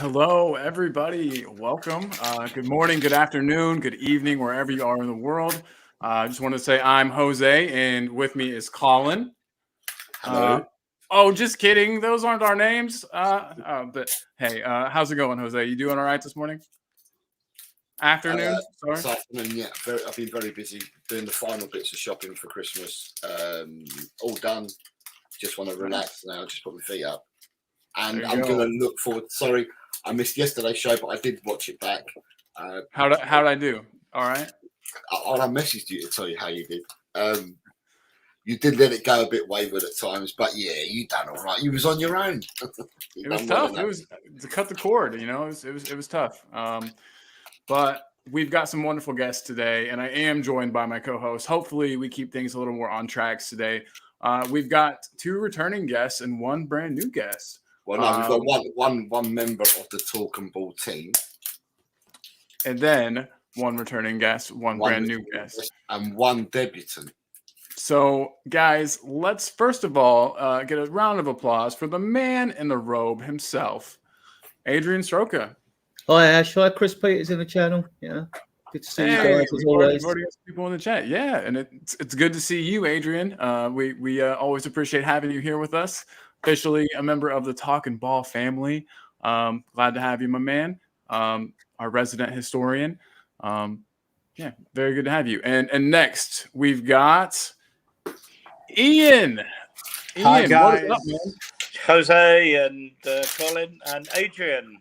Hello, everybody. Welcome. Good morning, good afternoon, good evening, wherever you are in the world. I just want to say I'm Jose, and with me is Colin. Hello. Oh, just kidding. Those aren't our names. But hey, how's it going, Jose? You doing all right this morning? Afternoon. Sorry. This afternoon, yeah. I've been very busy doing the final bits of shopping for Christmas. All done. Just want to relax now. Just put my feet up, and I'm going to look forward. Sorry, I missed yesterday's show, but I did watch it back. How'd I do? All right. I messaged you to tell you how you did. You did let it go a bit wayward at times, but yeah, you done all right. You was on your own. It was tough. It was to cut the cord. You know, it was tough. But we've got some wonderful guests today, and I am joined by my co-host. Hopefully, we keep things a little more on tracks today. We've got 2 returning guests and 1 brand new guest. Well, no, we've got one member of the Talk and Ball team, and then 1 returning guest, 1 brand new guest, and 1 debutant. So, guys, let's first of all get a round of applause for the man in the robe himself, Adrian Stroka. Hi, Ash. Hi, Chris Peters in the channel. Yeah, good to see you guys as always. Already got people in the chat. Yeah, and it's good to see you, Adrian. We always appreciate having you here with us. Officially a member of the Talk and Ball family. Glad to have you, my man. Our resident historian. Yeah, very good to have you. And next we've got Ian. Hi guys, what is up, man? Jose and Colin and Adrian.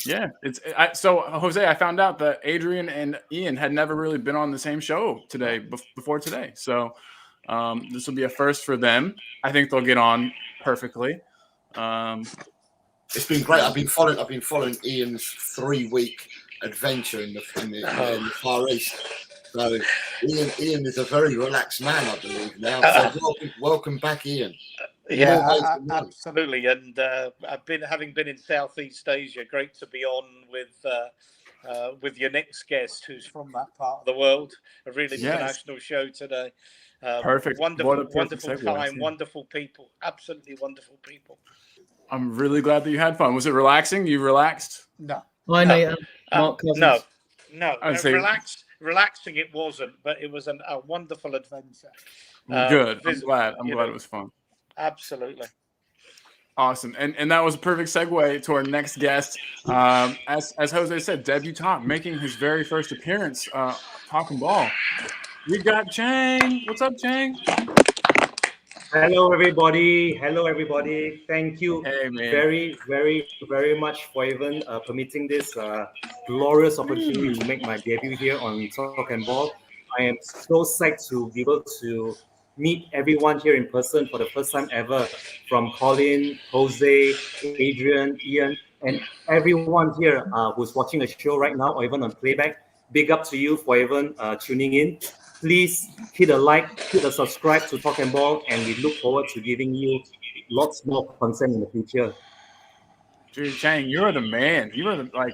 Yeah. So Jose, I found out that Adrian and Ian had never really been on the same show before today. So this will be a first for them. I think they'll get on perfectly. It's been great. I've been following Ian's 3-week adventure in the Far East. So Ian is a very relaxed man, I believe now. So welcome back, Ian. Yeah, absolutely. And having been in Southeast Asia, great to be on with your next guest, who's from that part of the world. A really international show today. Perfect. Wonderful segue, time. Wonderful people. Absolutely wonderful people. I'm really glad that you had fun. Was it relaxing? You relaxed? No. Hi, Nathan. Mark Cousins. No. Relaxing it wasn't, but it was a wonderful adventure. Good. I'm glad it was fun. Absolutely. Awesome. And that was a perfect segue to our next guest. As Jose said, debutante, making his very first appearance, Talking Ball. We've got Chang. What's up, Chang? Hello, everybody. Thank you very, very, very much for even permitting this glorious opportunity to make my debut here on Talk and Ball. I am so psyched to be able to meet everyone here in person for the first time ever, from Colin, Jose, Adrian, Ian, and everyone here who's watching the show right now or even on playback. Big up to you for even tuning in. Please hit a like, hit a subscribe to Talk and Ball, and we look forward to giving you lots more content in the future. Dude, Chang, you're the man. You are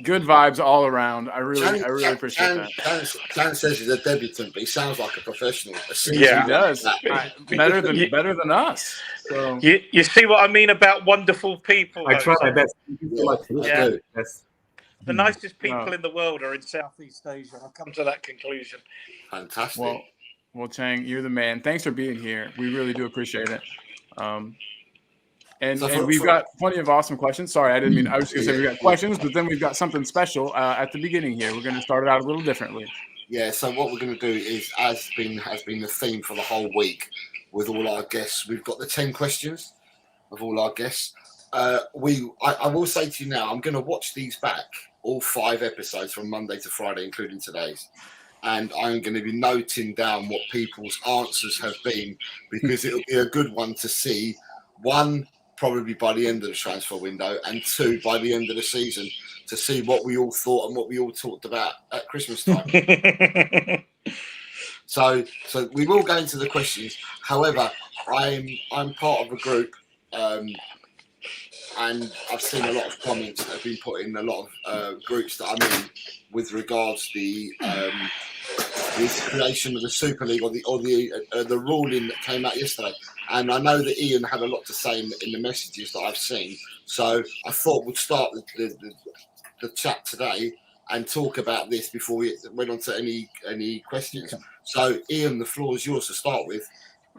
good vibes all around. I really appreciate that. Chang says he's a debutant, but he sounds like a professional. Yeah, he does. Better than us. So you see what I mean about wonderful people. I try my best. Yes. The nicest people in the world are in Southeast Asia. I've come to that conclusion. Fantastic. Well, Chang, you're the man. Thanks for being here. We really do appreciate it. And we've got plenty of awesome questions. Sorry, I didn't mean. I was going to say we got questions, but then we've got something special at the beginning here. We're going to start it out a little differently. Yeah. So what we're going to do is, has been the theme for the whole week with all our guests. We've got the 10 questions of all our guests. I will say to you now, I'm going to watch these back, all 5 episodes from Monday to Friday, including today's, and I'm going to be noting down what people's answers have been, because it'll be a good one to see. 1, probably by the end of the transfer window, and 2, by the end of the season, to see what we all thought and what we all talked about at Christmas time. So we will go into the questions. However, I'm part of a group. And I've seen a lot of comments that have been put in a lot of groups that I'm in with regards to the creation of the Super League or the ruling that came out yesterday. And I know that Ian had a lot to say in the messages that I've seen So I thought we'd start the chat today and talk about this before we went on to any questions. Okay. So Ian, the floor is yours to start with.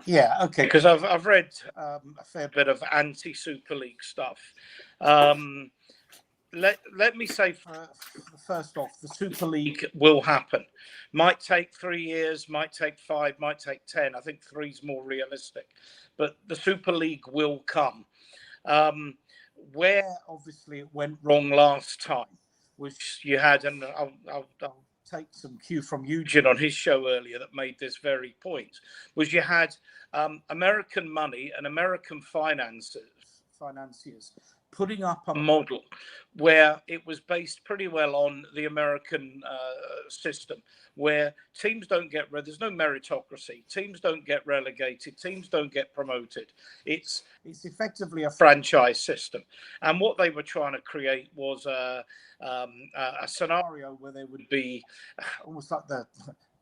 Yeah, okay, because I've read a fair bit of anti-Super League stuff. Let me say first off, the Super League will happen. Might take 3 years, might take 5, might take 10. I think 3 is more realistic, but the Super League will come. Where obviously it went wrong last time was you had, and I'll take some cue from Eugene on his show earlier that made this very point, was you had American money and American financiers putting up a model where it was based pretty well on the American system, where teams don't get there's no meritocracy, teams don't get relegated, teams don't get promoted. It's effectively a franchise system, and what they were trying to create was a scenario where there would be almost like the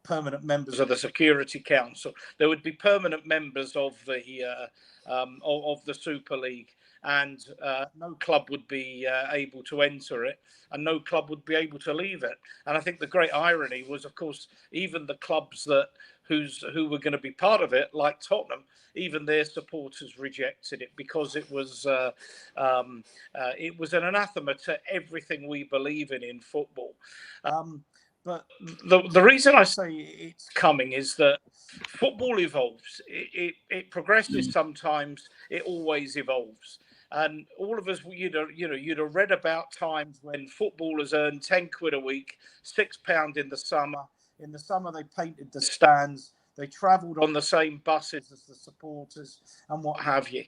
permanent members of the Security Council. There would be permanent members of the Super League, and no club would be able to enter it, and no club would be able to leave it. And I think the great irony was, of course, even the clubs who were going to be part of it, like Tottenham, even their supporters rejected it because it was an anathema to everything we believe in football. But the reason I say it's coming is that football evolves. It progresses sometimes. It always evolves. And all of us, you'd have read about times when footballers earned 10 quid a week, £6 in the summer. In the summer, they painted the stands. They travelled on the same buses as the supporters and what have you.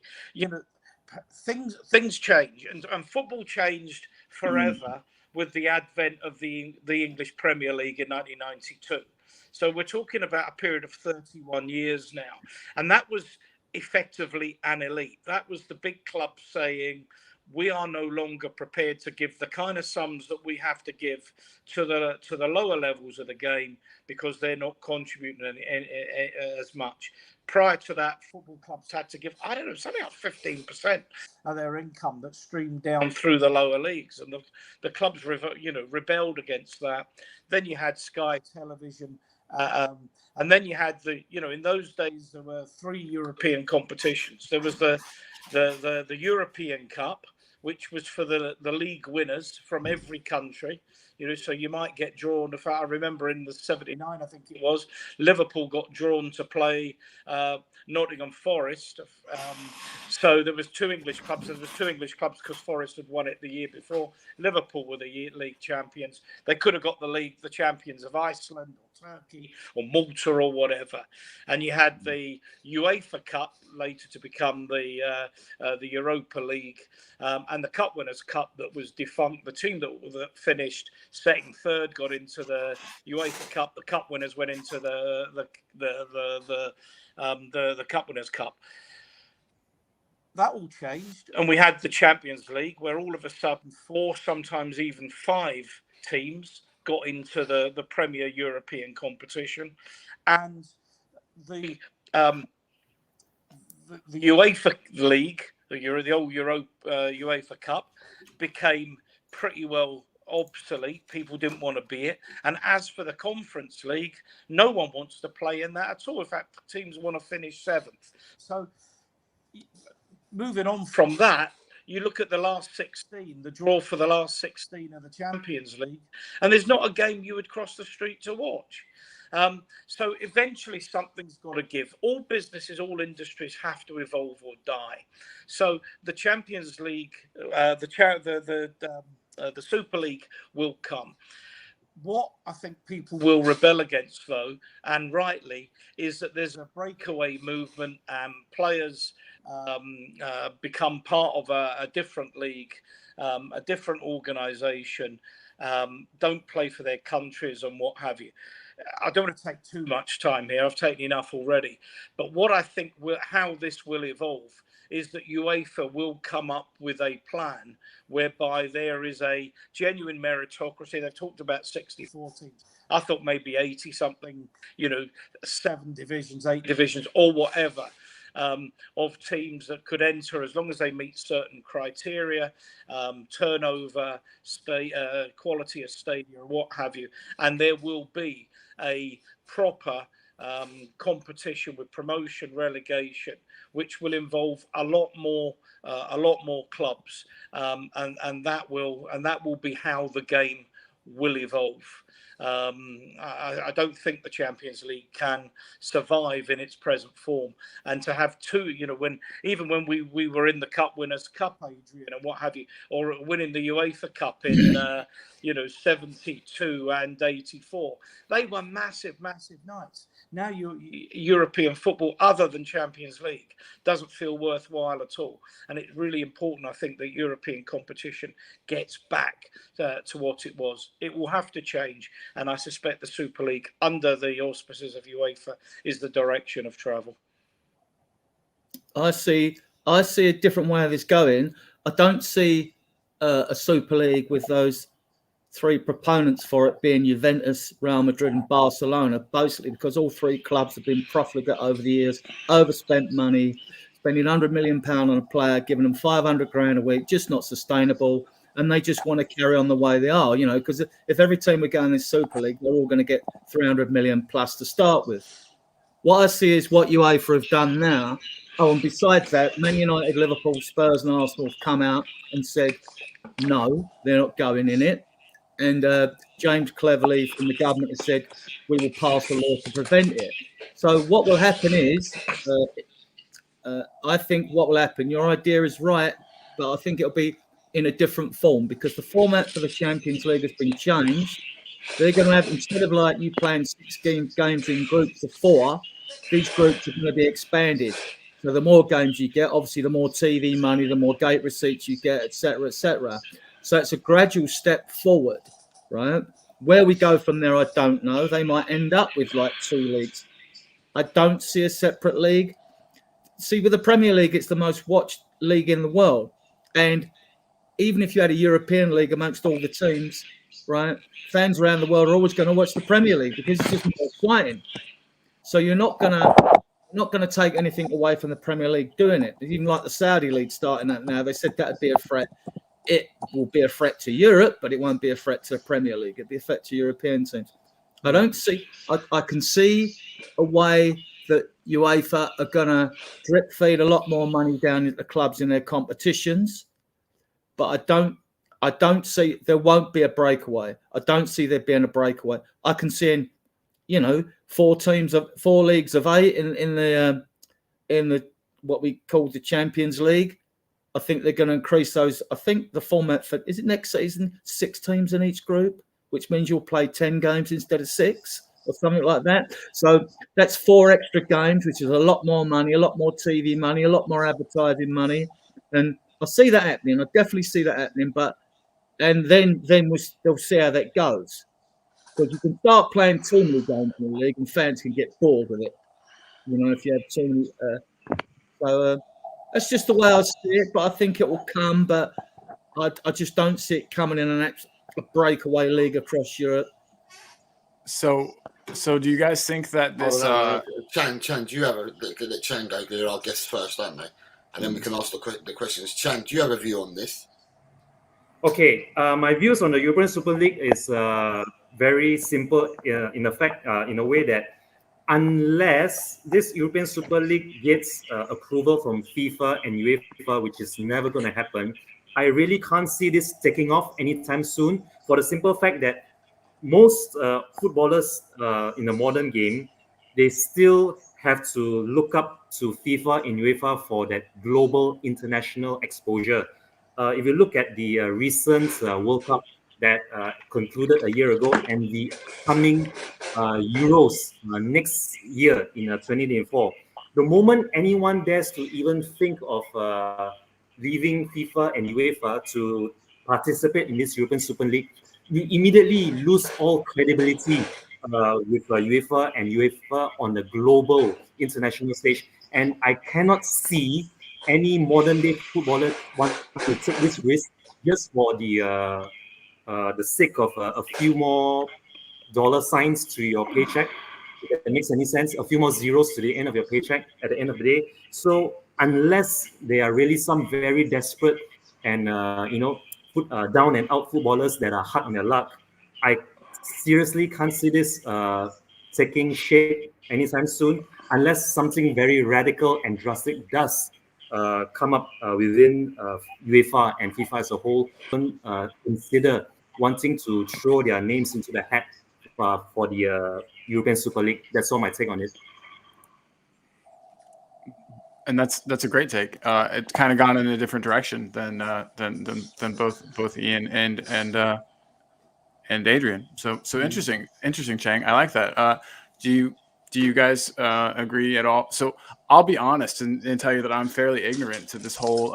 Things change, and football changed forever with the advent of the English Premier League in 1992. So we're talking about a period of 31 years now, and that was effectively an elite. That was the big clubs saying, we are no longer prepared to give the kind of sums that we have to give to the lower levels of the game because they're not contributing as much. Prior to that, football clubs had to give, I don't know, something like 15% of their income that streamed down through the lower leagues, and the clubs rebelled against that. Then you had Sky Television. And then you had in those days there were 3 European competitions. There was the European Cup, which was for the league winners from every country. So you might get drawn. If I remember in the '79, I think it was, Liverpool got drawn to play Nottingham Forest. So there was 2 English clubs. There was 2 English clubs because Forest had won it the year before. Liverpool were the league champions. They could have got the champions of Iceland or Turkey or Malta or whatever. And you had the UEFA Cup later to become the Europa League, and the Cup Winners' Cup that was defunct. The team that finished second, third got into the UEFA Cup. The Cup Winners went into the Cup Winners' Cup. That all changed, and we had the Champions League, where all of a sudden 4, sometimes even 5 teams got into the Premier European competition, and the UEFA League, the old UEFA Cup, became pretty well obsolete. People didn't want to be it. And as for the Conference League, no one wants to play in that at all. In fact, teams want to finish 7th. So moving on from that, you look at the last 16, the draw for the last 16 of the Champions League, and there's not a game you would cross the street to watch. So eventually something's got to give. All businesses, all industries have to evolve or die. So the Champions League, the Super League will come. What I think people will rebel against, though, and rightly, is that there's a breakaway movement and players become part of a different league, a different organisation, don't play for their countries and what have you. I don't want to take too much time here. I've taken enough already. But what I think how this will evolve is that UEFA will come up with a plan whereby there is a genuine meritocracy. They've talked about 64 teams. I thought maybe 80 something, 7 divisions, 8 divisions, or whatever. of teams that could enter as long as they meet certain criteria, turnover, quality of stadium, what have you. And there will be a proper competition with promotion, relegation, which will involve a lot more clubs, and that will be how the game will evolve. I don't think the Champions League can survive in its present form, and to have two, when we were in the Cup Winners' Cup, Adrian, and what have you, or winning the UEFA Cup in 72 and 84, they were massive nights. Now European football, other than Champions League, doesn't feel worthwhile at all, and it's really important, I think, that European competition gets back to what it was. It will have to change, and I suspect the Super League, under the auspices of UEFA, is the direction of travel. I see a different way of this going. I don't see a Super League with those three proponents for it being Juventus, Real Madrid and Barcelona, basically because all three clubs have been profligate over the years, overspent money, spending £100 million on a player, giving them 500 grand a week, just not sustainable. And they just want to carry on the way they are, because if every team we go in this Super League, they're all going to get 300 million plus to start with. What I see is what UEFA have done now. Oh, and besides that, Man United, Liverpool, Spurs and Arsenal have come out and said, no, they're not going in it. And James Cleverly from the government has said, we will pass a law to prevent it. So what will happen is, I think what will happen, your idea is right, but I think it'll be in a different form because the format for the Champions League has been changed. They're going to have, instead of like you playing 6 games in groups of 4, these groups are going to be expanded. So the more games you get, obviously the more TV money, the more gate receipts you get, etc., etc. So it's a gradual step forward, right? Where we go from there, I don't know. They might end up with like 2 leagues. I don't see a separate league. See, with the Premier League, it's the most watched league in the world. And even if you had a European league amongst all the teams, right, fans around the world are always going to watch the Premier League because it's just more exciting. So you're not going to take anything away from the Premier League doing it. Even like the Saudi League starting that now, they said that would be a threat. It will be a threat to Europe, but it won't be a threat to the Premier League. It'll be a threat to European teams. I can see a way that UEFA are going to drip feed a lot more money down into the clubs in their competitions, but I don't see there won't be a breakaway. I don't see there being a breakaway. I can see 4 leagues of 8 in the what we call the Champions League. I think they're going to increase those. I think the format for is it next season 6 teams in each group, which means you'll play 10 games instead of 6 or something like that. So that's 4 extra games, which is a lot more money, a lot more TV money, a lot more advertising money, and I see that happening. I definitely see that happening. And then we'll see how that goes. Because you can start playing too many games in the league, and fans can get bored with it. If you have too many. So that's just the way I see it. But I think it will come. But I just don't see it coming in a breakaway league across Europe. So do you guys think that this? Chan, do you have let Chan go? They're our guests first, aren't they? And then we can ask the questions. Chan, do you have a view on this? Okay, my views on the European Super League is very simple in effect, in a way that unless this European Super League gets approval from FIFA and UEFA, which is never going to happen, I really can't see this taking off anytime soon, for the simple fact that most footballers in the modern game, they still have to look up to FIFA and UEFA for that global international exposure. If you look at the recent World Cup that concluded a year ago and the coming Euros next year in 2024, the moment anyone dares to even think of leaving FIFA and UEFA to participate in this European Super League, you immediately lose all credibility with UEFA and UEFA on the global international stage. And I cannot see any modern day footballer want to take this risk just for the sake of a few more dollar signs to your paycheck. if that makes any sense. A few more zeros to the end of your paycheck at the end of the day. So unless they are really some very desperate and down and out footballers that are hard on their luck, I seriously can't see this taking shape anytime soon, unless something very radical and drastic does come up within UEFA and FIFA as a whole. Consider wanting to throw their names into the hat for the European Super League. That's all my take on it. And that's a great take. It's kind of gone in a different direction than both Ian and Adrian. So interesting, Chang. I like that. Do you guys agree at all? So I'll be honest and tell you that I'm fairly ignorant to this whole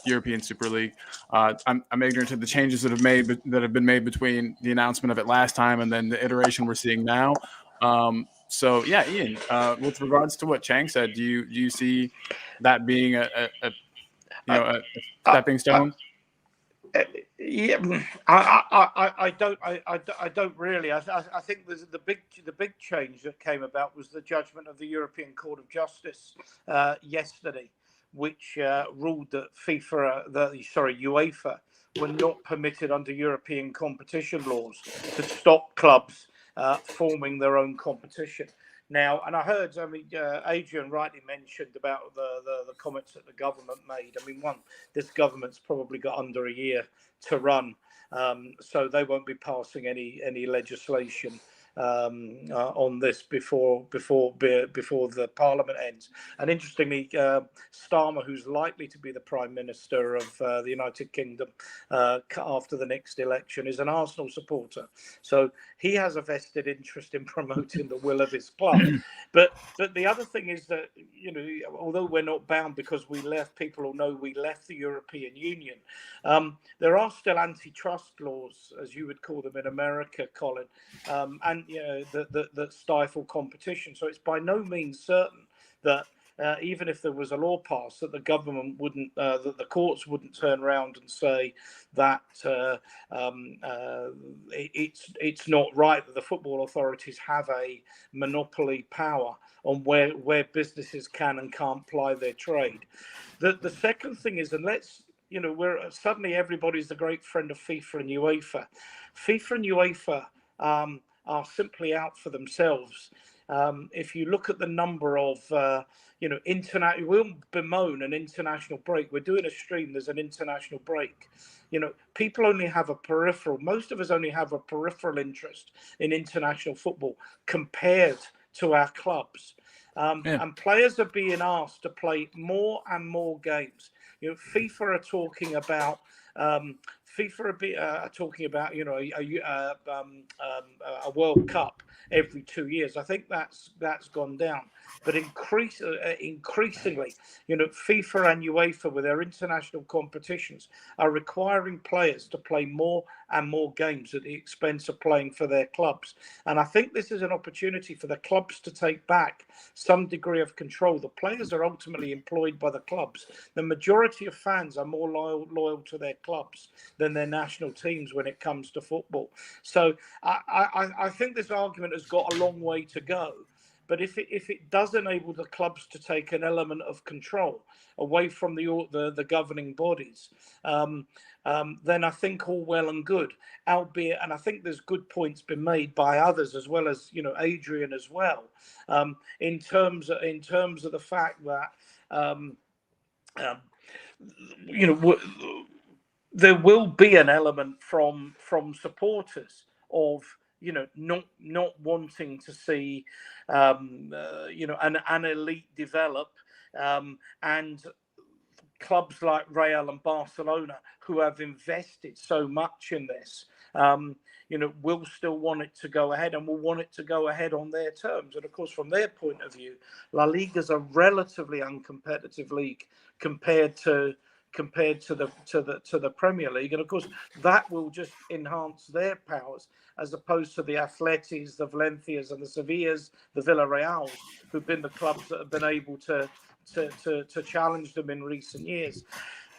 European Super League. I'm ignorant to the changes that have been made between the announcement of it last time and then the iteration we're seeing now. So yeah, Ian, with regards to what Chang said, do you see that being a stepping stone? Yeah, I don't really. I think there's the big change that came about was the judgment of the European Court of Justice yesterday, which ruled that UEFA were not permitted under European competition laws to stop clubs forming their own competition. Now, and I heard, Adrian rightly mentioned about the comments that the government made. I mean, this government's probably got under a year to run, so they won't be passing any legislation on this before the Parliament ends. And interestingly, Starmer, who's likely to be the Prime Minister of the United Kingdom after the next election, is an Arsenal supporter, so he has a vested interest in promoting the will of his club. But the other thing is that, although we're not bound because people will know we left the European Union, there are still antitrust laws, as you would call them in America, Colin, and that stifle competition. So it's by no means certain that even if there was a law passed, that the government wouldn't, that the courts wouldn't turn around and say that it's not right that the football authorities have a monopoly power on where businesses can and can't ply their trade. The second thing is, and we're suddenly everybody's the great friend of FIFA and UEFA. FIFA and UEFA are simply out for themselves. If you look at the number of, we'll bemoan an international break. We're doing a stream, there's an international break. People only have most of us only have a peripheral interest in international football compared to our clubs. And players are being asked to play more and more games. FIFA are talking about a World Cup every 2 years. I think that's gone down. But increasingly, FIFA and UEFA with their international competitions are requiring players to play more and more games at the expense of playing for their clubs. And I think this is an opportunity for the clubs to take back some degree of control. The players are ultimately employed by the clubs. The majority of fans are more loyal to their clubs than their national teams when it comes to football. So I think this argument has got a long way to go. But if it does enable the clubs to take an element of control away from the governing bodies, then I think all well and good. Albeit, and I think there's good points been made by others as well as Adrian as well, in terms of the fact that there will be an element from supporters of not wanting to see an elite develop, and clubs like Real and Barcelona, who have invested so much in this, will still want it to go ahead and will want it to go ahead on their terms. And of course, from their point of view, La Liga is a relatively uncompetitive league compared to the Premier League, and of course that will just enhance their powers as opposed to the Atletis, the Valencias, and the Sevillas, the Villarreals, who've been the clubs that have been able to challenge them in recent years.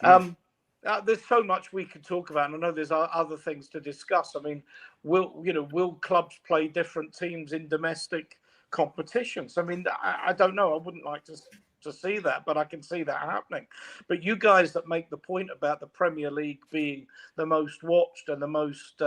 There's so much we could talk about, and I know there's other things to discuss. I mean, will clubs play different teams in domestic competitions. I mean, I don't know. I wouldn't like to see that, but I can see that happening. But you guys that make the point about the Premier League being the most watched and the most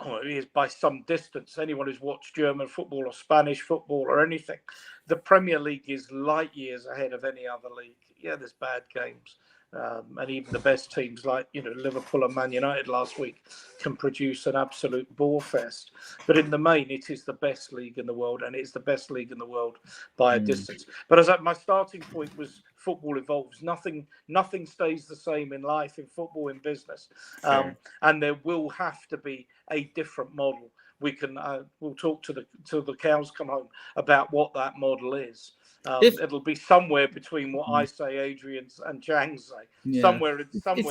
it is by some distance. Anyone who's watched German football or Spanish football or anything, the Premier League is light years ahead of any other league. Yeah, there's bad games. And even the best teams like, Liverpool and Man United last week can produce an absolute bore fest. But in the main, it is the best league in the world, and it's the best league in the world by a distance. But my starting point was football evolves. Nothing stays the same in life, in football, in business. And there will have to be a different model. We'll talk till the cows come home about what that model is. It'll be somewhere between what I say, Adrian, and Chang say. Yeah. Somewhere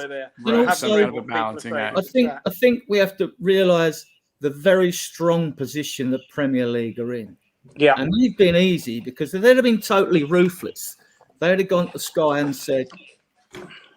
there. Right. Also, I think we have to realise the very strong position the Premier League are in. Yeah. And they've been easy because if they'd have been totally ruthless, they'd have gone to Sky and said,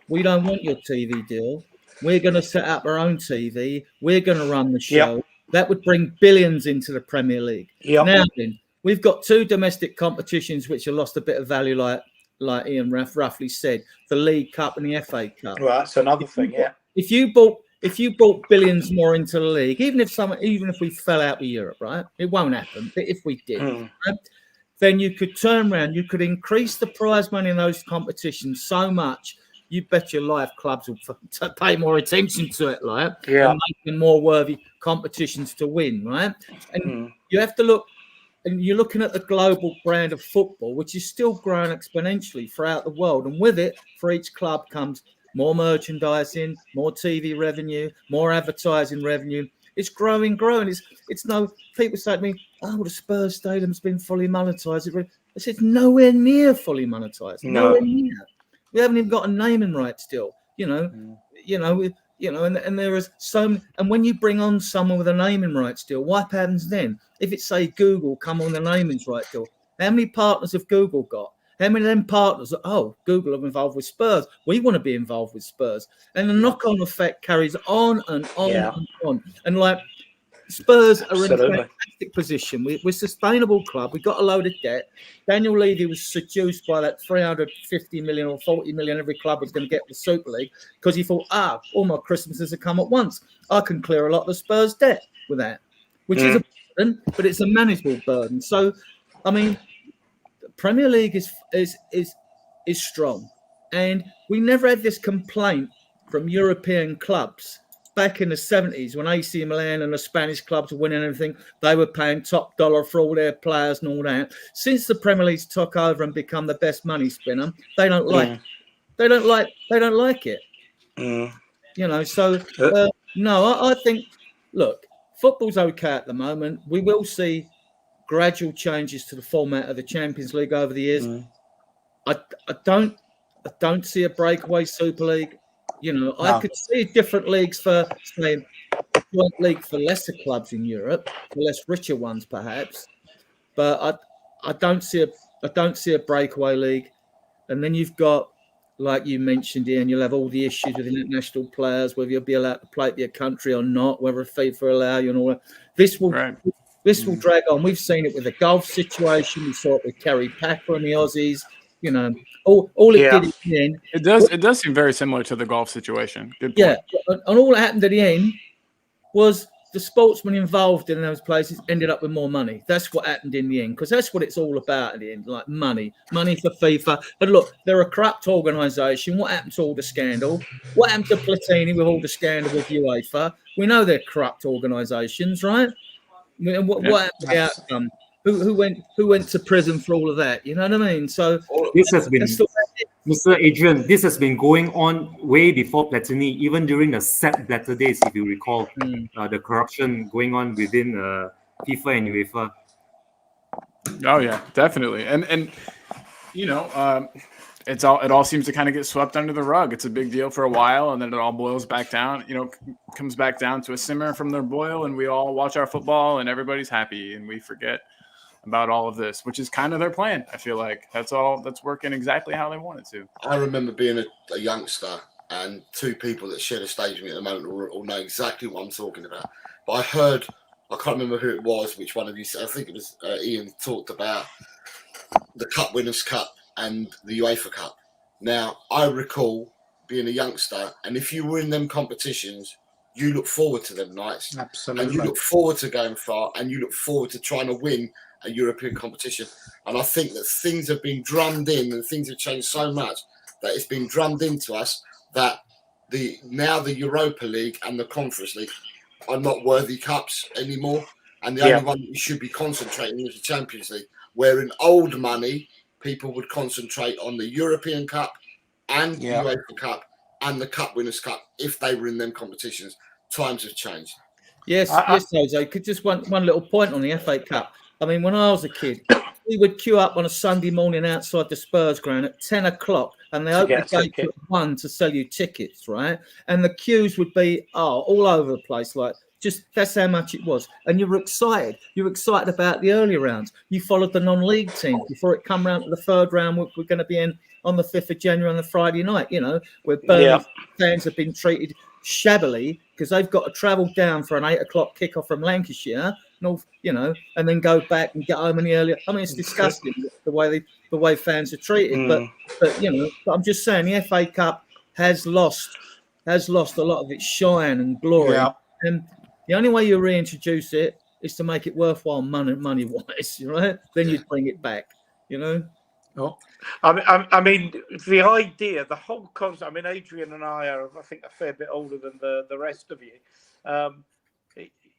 "We don't want your TV deal. We're going to set up our own TV. We're going to run the show." Yep. That would bring billions into the Premier League. Yep. Now then, we've got two domestic competitions which have lost a bit of value, like Ian roughly said, the League Cup and the FA Cup. Well, that's another thing, yeah. If you bought billions more into the league, even if we fell out with Europe, right? It won't happen. But if we did, right, then you could turn around, you could increase the prize money in those competitions so much. You bet your life clubs will pay more attention to it, right? Yeah. And making more worthy competitions to win, right? And you have to look, and you're looking at the global brand of football, which is still growing exponentially throughout the world. And with it, for each club comes more merchandising, more TV revenue, more advertising revenue. It's growing. It's no, people say to me, "Oh, the Spurs stadium's been fully monetized." I said, nowhere near fully monetized. No. Nowhere near. We haven't even got a naming right still, and there is so many, and when you bring on someone with a naming rights deal, what happens then? If it's, say, Google come on the naming rights deal, how many partners have Google got? How many of them partners Google are involved with Spurs? We want to be involved with Spurs. And the knock-on effect carries on and on and on. And like Spurs are in a fantastic position. We're a sustainable club. We got a load of debt. Daniel Levy was seduced by that 350 million or 40 million every club was going to get the Super League because he thought, all my Christmases have come at once. I can clear a lot of the Spurs debt with that, which is a burden, but it's a manageable burden. So, I mean, the Premier League is strong, and we never had this complaint from European clubs. Back in the 70s, when AC Milan and the Spanish clubs were winning everything, they were paying top dollar for all their players and all that. Since the Premier League took over and become the best money spinner, they don't like it. They don't like it. No, I think, look, football's okay at the moment. We will see gradual changes to the format of the Champions League over the years. I don't see a breakaway Super League. I could see different leagues for, say, a joint league for lesser clubs in Europe, for less richer ones perhaps. But I don't see a breakaway league. And then you've got, like you mentioned, Ian, you'll have all the issues with international players, whether you'll be allowed to play for your country or not, whether FIFA allow you and all that. This will drag on. We've seen it with the golf situation. We saw it with Kerry Packer and the Aussies. All it did in the end. It does seem very similar to the golf situation. Good point. Yeah, and all that happened at the end was the sportsmen involved in those places ended up with more money. That's what happened in the end, because that's what it's all about at the end, like money for FIFA. But look, they're a corrupt organisation. What happened to all the scandal? What happened to Platini with all the scandal with UEFA? We know they're corrupt organisations, right? And what happened to the outcome? Who went to prison for all of that? You know what I mean? So this has been, Mr. Adrian, this has been going on way before Platini, even during the Sepp Blatter days, if you recall, the corruption going on within FIFA and UEFA. Oh yeah, definitely, and it all seems to kind of get swept under the rug. It's a big deal for a while, and then it all boils back down. Comes back down to a simmer from their boil, and we all watch our football, and everybody's happy, and we forget about all of this, which is kind of their plan. I feel like that's working exactly how they want it to. I remember being a youngster, and two people that share a stage with me at the moment will know exactly what I'm talking about. But I heard I can't remember who it was, which one of you said. I think it was Ian talked about the Cup Winners' Cup and the UEFA Cup. Now, I recall being a youngster, and if you were in them competitions, you look forward to them nights. Absolutely. And you look forward to going far, and you look forward to trying to win a European competition. And I think that things have been drummed in, and things have changed so much that it's been drummed into us that now the Europa League and the Conference League are not worthy cups anymore. And the only one that you should be concentrating is the Champions League, where in old money, people would concentrate on the European Cup and the UEFA Cup and the Cup Winners' Cup if they were in them competitions. Times have changed. Yes, yes, Jose. Could just one little point on the FA Cup. I mean, when I was a kid, we would queue up on a Sunday morning outside the Spurs ground at 10 o'clock, and they opened the gate at 1 to sell you tickets, right? And the queues would be all over the place, like just that's how much it was. And you were excited. You were excited about the early rounds. You followed the non-league teams before it come round to the third round. We're going to be in on the 5th of January on the Friday night, where Burnley fans have been treated shabbily because they've got to travel down for an 8 o'clock kickoff from Lancashire, and then go back and get home in the earlier. I mean, it's disgusting the way fans are treated. But I'm just saying the FA Cup has lost a lot of its shine and glory. Yeah. And the only way you reintroduce it is to make it worthwhile money wise, right? Then you'd bring it back, Oh. I mean, the idea, the whole concept. I mean, Adrian and I are, I think, a fair bit older than the rest of you.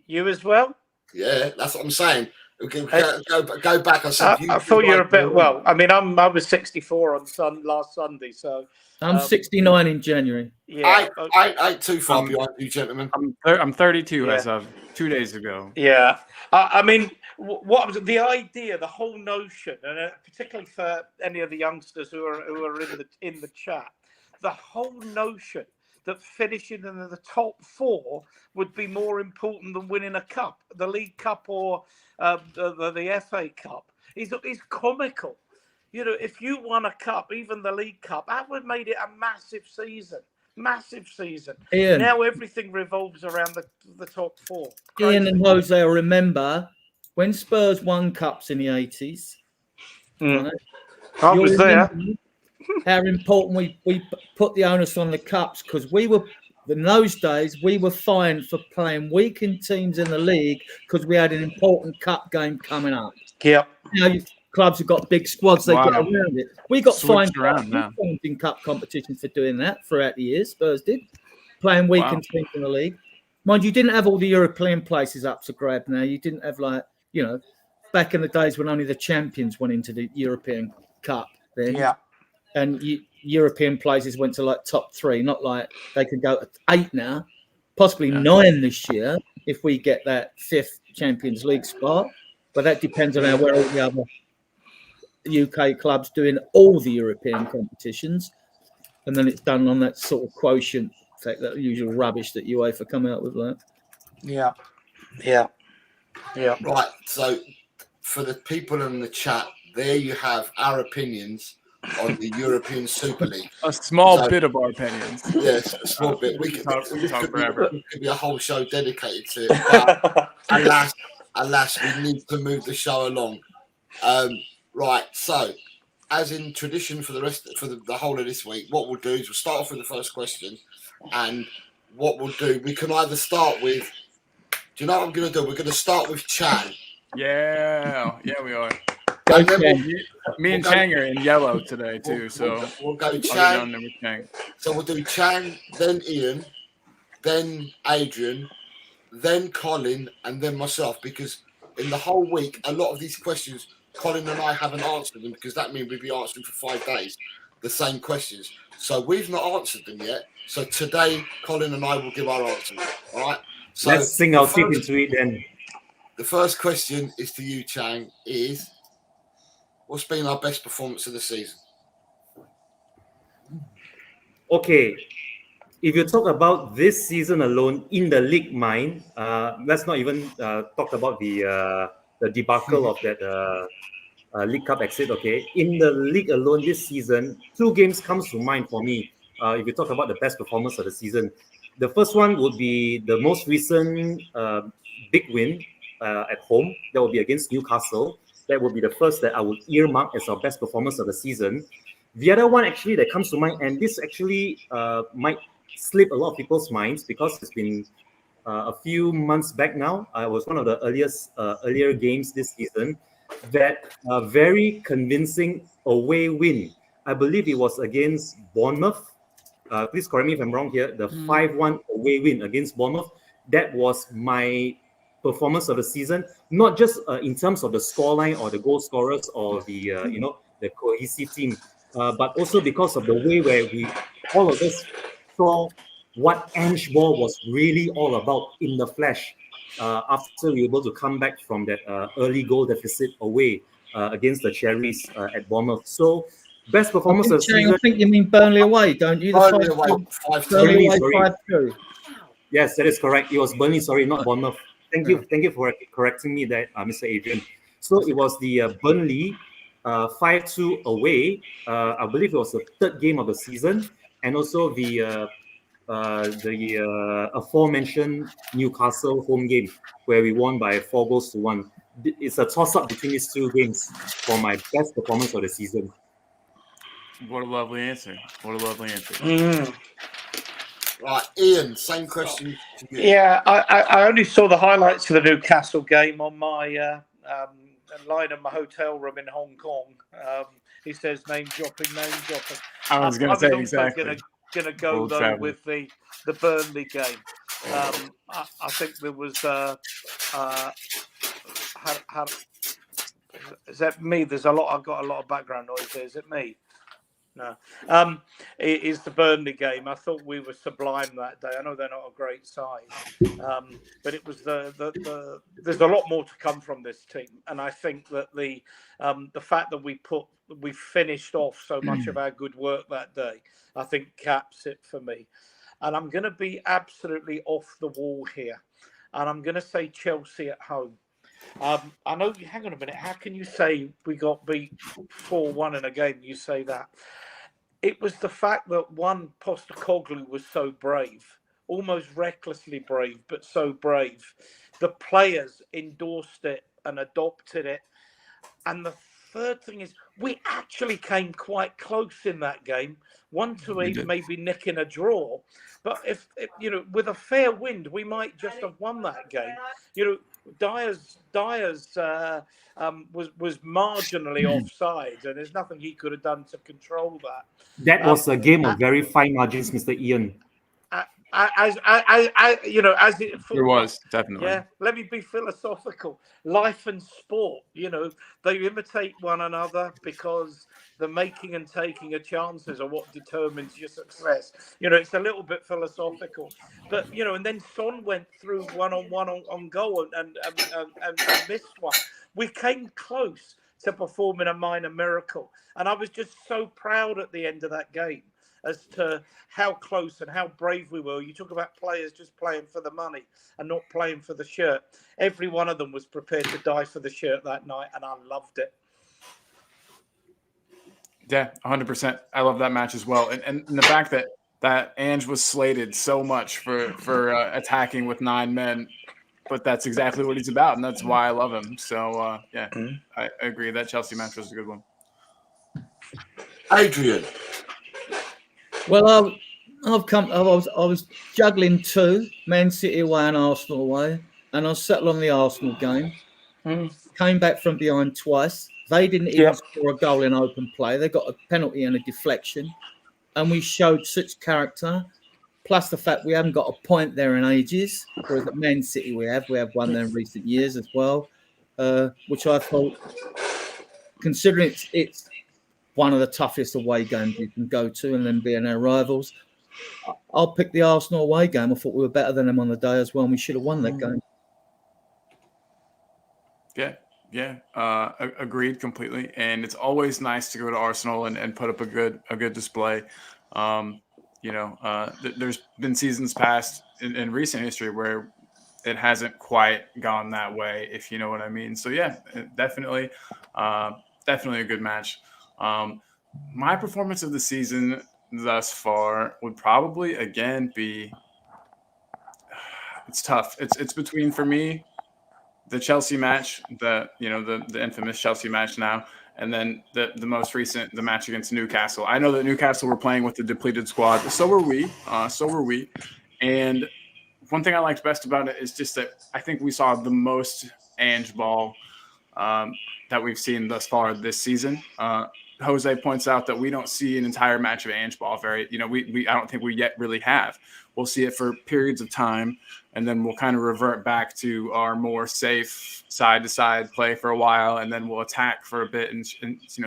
You as well? Yeah, that's what I'm saying. Go back. I thought you were a bit. Well, I mean, I was 64 on last Sunday, so I'm 69 in January. Yeah, I ain't too far behind you, gentlemen. I'm 32 as of 2 days ago. Yeah, I mean, what was the idea? The whole notion, and particularly for any of the youngsters who are in the chat, the whole notion that finishing in the top 4 would be more important than winning a cup, the League Cup or the FA Cup, is comical. If you won a cup, even the League Cup, that would have made it a massive season. Massive season. Ian, now everything revolves around the top 4. Crazy. Ian and Jose will remember when Spurs won cups in the 80s. Right? I was there. How important we put the onus on the cups, because in those days we were fined for playing weakened teams in the league because we had an important cup game coming up. Yep. Clubs have got big squads, they get around it. We got fined in cup competition for doing that throughout the years. Spurs did, playing weakened teams in the league. Mind you, didn't have all the European places up to grab now. You didn't have back in the days when only the champions went into the European Cup then. Yeah. And European places went to top 3, not like they could go to 8 now, possibly 9 this year if we get that 5th Champions League spot. But that depends on where all the other UK clubs doing all the European competitions, and then it's done on that sort of quotient effect, that usual rubbish that UEFA come out with. Yeah. Right. So, for the people in the chat, there you have our opinions on the European Super League. A small bit of our opinions. Yes, a small bit. This could be a whole show dedicated to it. But alas, we need to move the show along. Right. So, as in tradition for the whole of this week, what we'll do is we'll start off with the first question, and what we'll do, we can either start with. Do you know what I'm going to do? We're going to start with Chan. Yeah, we are. Me and we'll Chang are in yellow today too, so we'll go Chan. Chang. So we'll do Chan, then Ian, then Adrian, then Colin, and then myself. Because in the whole week, a lot of these questions, Colin and I haven't answered them, because that means we'd be answering for 5 days the same questions. So we've not answered them yet. So today, Colin and I will give our answers. All right. So let's sing our teeth into it then. The first question is to you, Chang, is what's been our best performance of the season? Okay. If you talk about this season alone in the league mind, let's not even talk about the debacle of that League Cup exit, okay? In the league alone this season, 2 games comes to mind for me. If you talk about the best performance of the season, the first one would be the most recent big win at home. That will be against Newcastle. That will be the first that I would earmark as our best performance of the season. The other one actually that comes to mind, and this actually might slip a lot of people's minds because it's been a few months back now. I was one of the earlier games this season. That very convincing away win. I believe it was against Bournemouth. Please correct me if I'm wrong here. The 5-1 away win against Bournemouth. That was my performance of the season, not just in terms of the scoreline or the goal scorers or the the cohesive team, but also because of the way where all of us saw what Ange Ball was really all about in the flesh. After we were able to come back from that early goal deficit away against the Cherries at Bournemouth. So best performance of the season. I think you mean Burnley away, don't you? Burnley away, 5-2. Burnley away, sorry. 5-2. Yes, that is correct. It was Burnley, sorry, not Bournemouth. Thank you for correcting me there, Mr. Adrian. So it was the Burnley 5-2 away. I believe it was the third game of the season, and also the aforementioned Newcastle home game where we won by 4-1. It's a toss-up between these two games for my best performance of the season. What a lovely answer. What a lovely answer. Right, Ian, same question to you. Yeah, I only saw the highlights of the Newcastle game on my line in my hotel room in Hong Kong. He says name dropping. I was going to say also exactly. Going to go though with the Burnley game. I think there was is that me? I've got a lot of background noise there. Is it me? No. It is the Burnley game. I thought we were sublime that day. I know they're not a great side, but it was there's a lot more to come from this team, and I think that the fact that we finished off so much of our good work that day, I think caps it for me. And I'm going to be absolutely off the wall here, and I'm going to say Chelsea at home. I know. Hang on a minute. How can you say we got beat 4-1 in a game? You say that. It was the fact that Postecoglou was so brave, almost recklessly brave, but so brave. The players endorsed it and adopted it. And the third thing is we actually came quite close in that game. 1-8, maybe nicking a draw. But if with a fair wind, we might just have won that game. Dyer's was marginally offside, and there's nothing he could have done to control that. That was a game of very fine margins, Mr. Ian. As it was definitely. Yeah, let me be philosophical. Life and sport, they imitate one another because the making and taking of chances are what determines your success. It's a little bit philosophical, but and then Son went through one-on-one on goal and missed one. We came close to performing a minor miracle, and I was just so proud at the end of that game as to how close and how brave we were. You talk about players just playing for the money and not playing for the shirt. Every one of them was prepared to die for the shirt that night, and I loved it. Yeah, 100%. I love that match as well. And the fact that Ange was slated so much for attacking with 9 men, but that's exactly what he's about, and that's why I love him. So, I agree. That Chelsea match was a good one. Adrian. Well, I was juggling two, Man City away and Arsenal away, and I settled on the Arsenal game. Came back from behind twice. They didn't even score a goal in open play. They got a penalty and a deflection, and we showed such character. Plus the fact we haven't got a point there in ages, whereas at Man City we have won there in recent years as well, which I thought, considering it's one of the toughest away games you can go to, and then being our rivals, I'll pick the Arsenal away game. I thought we were better than them on the day as well, and we should have won that game. Yeah, agreed completely. And it's always nice to go to Arsenal and put up a good display. There's been seasons past in recent history where it hasn't quite gone that way, if you know what I mean. So yeah, definitely a good match. My performance of the season thus far would probably again be, it's tough. It's between, for me, the Chelsea match, the infamous Chelsea match now, and then the most recent, the match against Newcastle. I know that Newcastle were playing with the depleted squad. So were we. And one thing I liked best about it is just that I think we saw the most Ange ball that we've seen thus far this season. Jose points out that we don't see an entire match of Ange ball I don't think we yet really have. We'll see it for periods of time, and then we'll kind of revert back to our more safe side-to-side play for a while, and then we'll attack for a bit and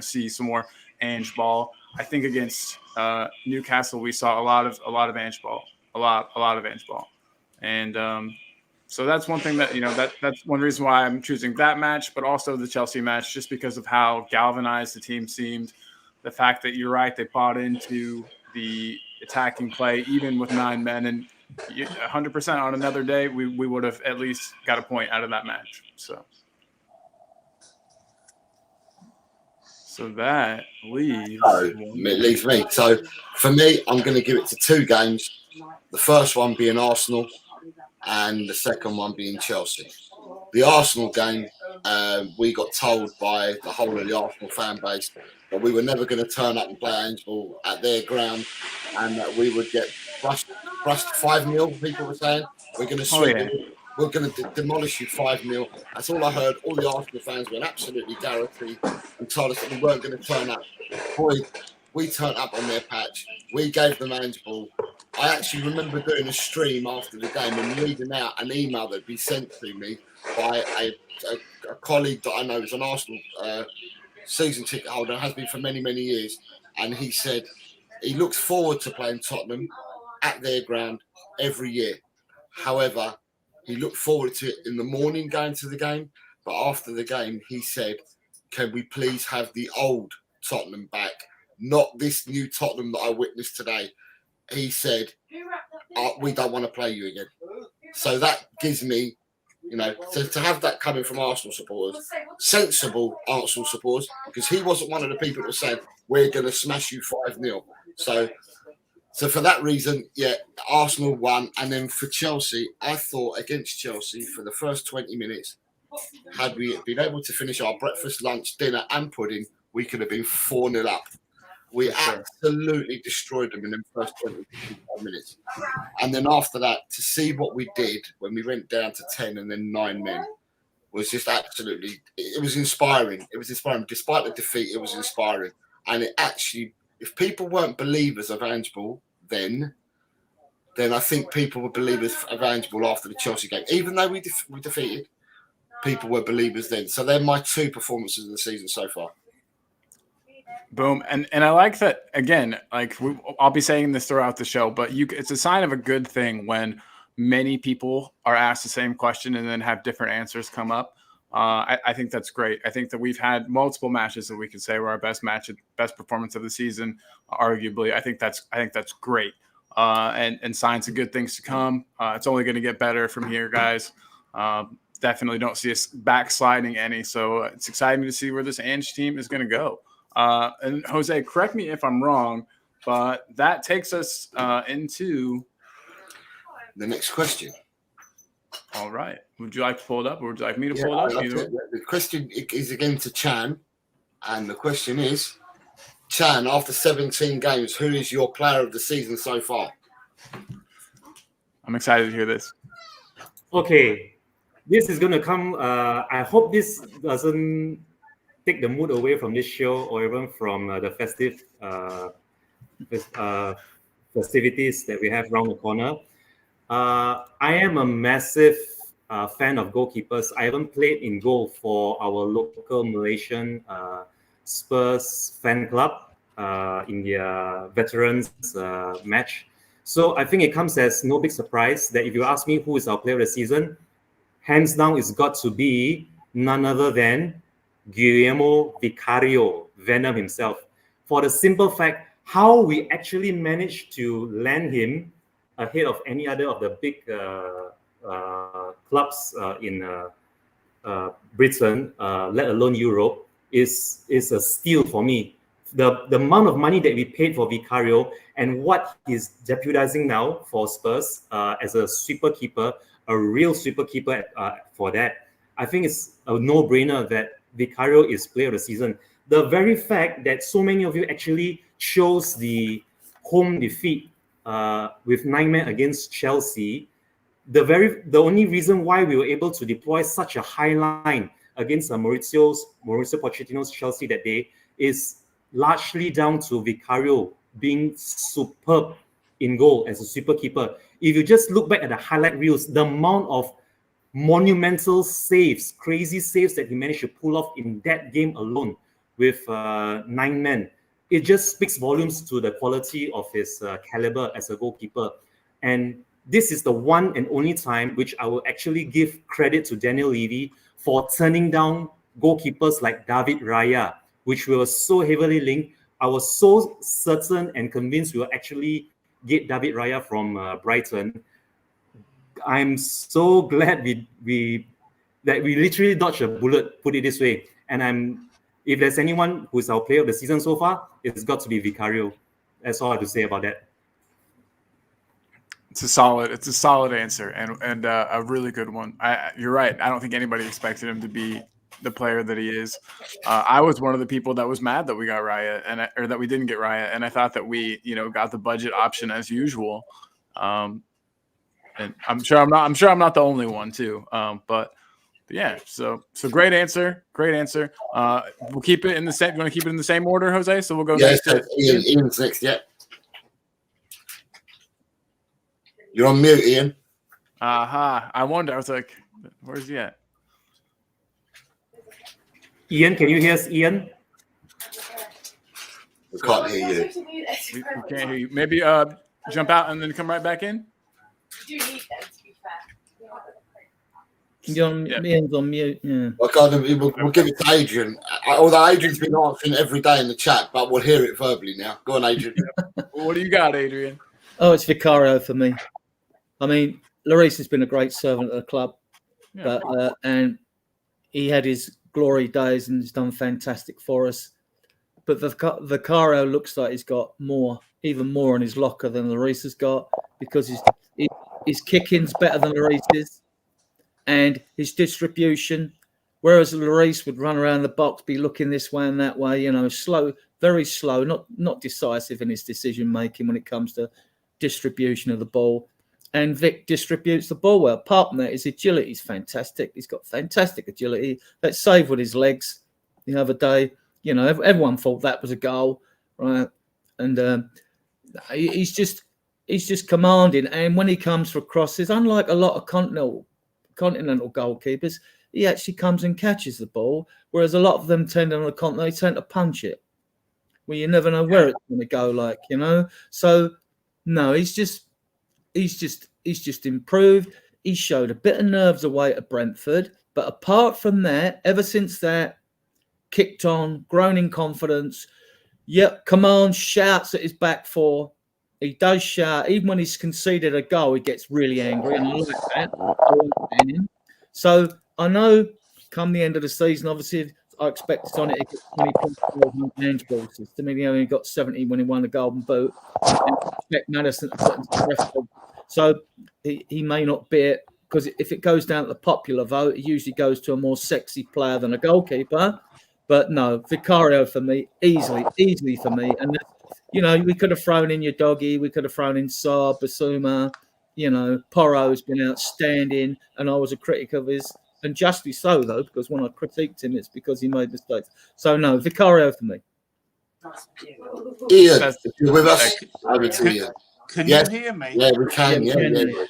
see some more Ange ball. I think against Newcastle we saw a lot of Ange ball, a lot of Ange ball, and so that's one thing that that's one reason why I'm choosing that match, but also the Chelsea match, just because of how galvanized the team seemed. The fact that you're right, they bought into the attacking play, even with 9 men, and 100% on another day, we would have at least got a point out of that match. So that leaves me. So for me, I'm going to give it to 2 games. The first one being Arsenal, and the second one being Chelsea. The Arsenal game, we got told by the whole of the Arsenal fan base that we were never going to turn up and play Ange ball at their ground, and that we would get brushed 5-0. People were saying we're going to we're going to demolish you 5-0. That's all I heard. All the Arsenal fans went absolutely garrity and told us that we weren't going to turn up. Boy, we turned up on their patch. We gave them Ange ball. I actually remember doing a stream after the game and reading out an email that had been sent to me by a colleague that I know is an Arsenal season ticket holder and has been for many, many years. And he said he looks forward to playing Tottenham at their ground every year. However, he looked forward to it in the morning going to the game. But after the game, he said, can we please have the old Tottenham back, not this new Tottenham that I witnessed today? He said, we don't want to play you again. So that gives me, to have that coming from Arsenal supporters, sensible Arsenal supporters, because he wasn't one of the people that said, we're going to smash you 5-0. So for that reason, Arsenal won. And then for Chelsea, I thought against Chelsea for the first 20 minutes, had we been able to finish our breakfast, lunch, dinner and pudding, we could have been 4-0 up. We absolutely destroyed them in the first 25 minutes. And then after that, to see what we did when we went down to 10 and then 9 men was just absolutely, it was inspiring. It was inspiring. Despite the defeat, it was inspiring. And it actually, if people weren't believers of Ange ball then I think people were believers of Ange ball after the Chelsea game. Even though we defeated, people were believers then. So they're my 2 performances of the season so far. Boom. And I like that, again, I'll be saying this throughout the show, but it's a sign of a good thing when many people are asked the same question and then have different answers come up. I think that's great. I think that we've had multiple matches that we could say were our best performance of the season, arguably. I think that's great. And signs of good things to come. It's only going to get better from here, guys. Definitely don't see us backsliding any. So it's exciting to see where this Ange team is going to go. And Jose, correct me if I'm wrong, but that takes us into the next question. All right. Would you like to pull it up, or would you like me to pull it up? The question is again to Chan, and the question is, Chan, after 17 games, who is your player of the season so far? I'm excited to hear this. Okay, this is going to come. I hope this doesn't take the mood away from this show or even from the festivities that we have around the corner. I am a massive fan of goalkeepers. I haven't played in goal for our local Malaysian Spurs fan club in their veterans match. So I think it comes as no big surprise that if you ask me who is our player of the season, hands down it's got to be none other than Guillermo Vicario, Venom himself. For the simple fact, how we actually managed to land him ahead of any other of the big clubs in Britain, let alone Europe, is a steal for me. The amount of money that we paid for Vicario and what he's jeopardizing now for Spurs as a sweeper keeper, a real sweeper keeper for that. I think it's a no-brainer that Vicario is player of the season. The very fact that so many of you actually chose the home defeat with 9 men against Chelsea, the only reason why we were able to deploy such a high line against Mauricio Pochettino's Chelsea that day is largely down to Vicario being superb in goal as a super keeper. If you just look back at the highlight reels, the amount of monumental saves, crazy saves that he managed to pull off in that game alone with 9 men, it just speaks volumes to the quality of his caliber as a goalkeeper. And this is the one and only time which I will actually give credit to Daniel Levy for turning down goalkeepers like David Raya, which we were so heavily linked. I was so certain and convinced we will actually get David Raya from Brighton. I'm so glad we literally dodged a bullet, put it this way. And if there's anyone who's our player of the season so far, it's got to be Vicario. That's all I have to say about that. It's a solid answer and a really good one. You're right. I don't think anybody expected him to be the player that he is. I was one of the people that was mad that we got Raya or that we didn't get Raya, and I thought that we, got the budget option as usual. And I'm sure I'm not the only one too. But yeah, so great answer. We'll keep it in the same. You want to keep it in the same order, Jose? So we'll go next to Ian's next. Yeah. You're on mute, Ian. I wonder. I was like, where's he at? Ian, can you hear us, Ian? We can't hear you. We can't hear you. Maybe jump out and then come right back in. You do need them, to be fair. Ian's on mute. Yeah. We'll give it to Adrian. Although Adrian's been answering every day in the chat, but we'll hear it verbally now. Go on, Adrian. What do you got, Adrian? Oh, it's Vicario for me. I mean, Lloris has been a great servant of the club, and he had his glory days and he's done fantastic for us. But Vicario looks like he's got even more in his locker than Lloris has got, because his kicking's better than Lloris's, and his distribution. Whereas Lloris would run around the box, be looking this way and that way, slow, very slow, not decisive in his decision making when it comes to distribution of the ball. And Vic distributes the ball well. Apart from that, his agility is fantastic. He's got fantastic agility. That save with his legs the other day, everyone thought that was a goal, right? And he's just commanding. And when he comes for crosses, unlike a lot of continental goalkeepers, he actually comes and catches the ball. Whereas a lot of them tend on the continent, they tend to punch it, where you never know where it's going to go. So no, he's just improved. He showed a bit of nerves away at Brentford, but apart from that, ever since that, kicked on, grown in confidence. Yep, commands, shouts at his back four. He does shout. Even when he's conceded a goal, he gets really angry, and I like that. So I know come the end of the season, obviously, I expect Sonic to get 20 points on the handball system. He only got 70 when he won the Golden Boot. And I expect Madison to put him to the rest of. So he may not be it, because if it goes down to the popular vote, it usually goes to a more sexy player than a goalkeeper. But no, Vicario for me, easily for me. And we could have thrown in your doggy, we could have thrown in Saab, Basuma. Porro's been outstanding, and I was a critic of his, and justly so though, because when I critiqued him, it's because he made mistakes. So no, Vicario for me. Ian, if you're with us, over to Ian. Can you hear me? Yeah, we can. Yeah.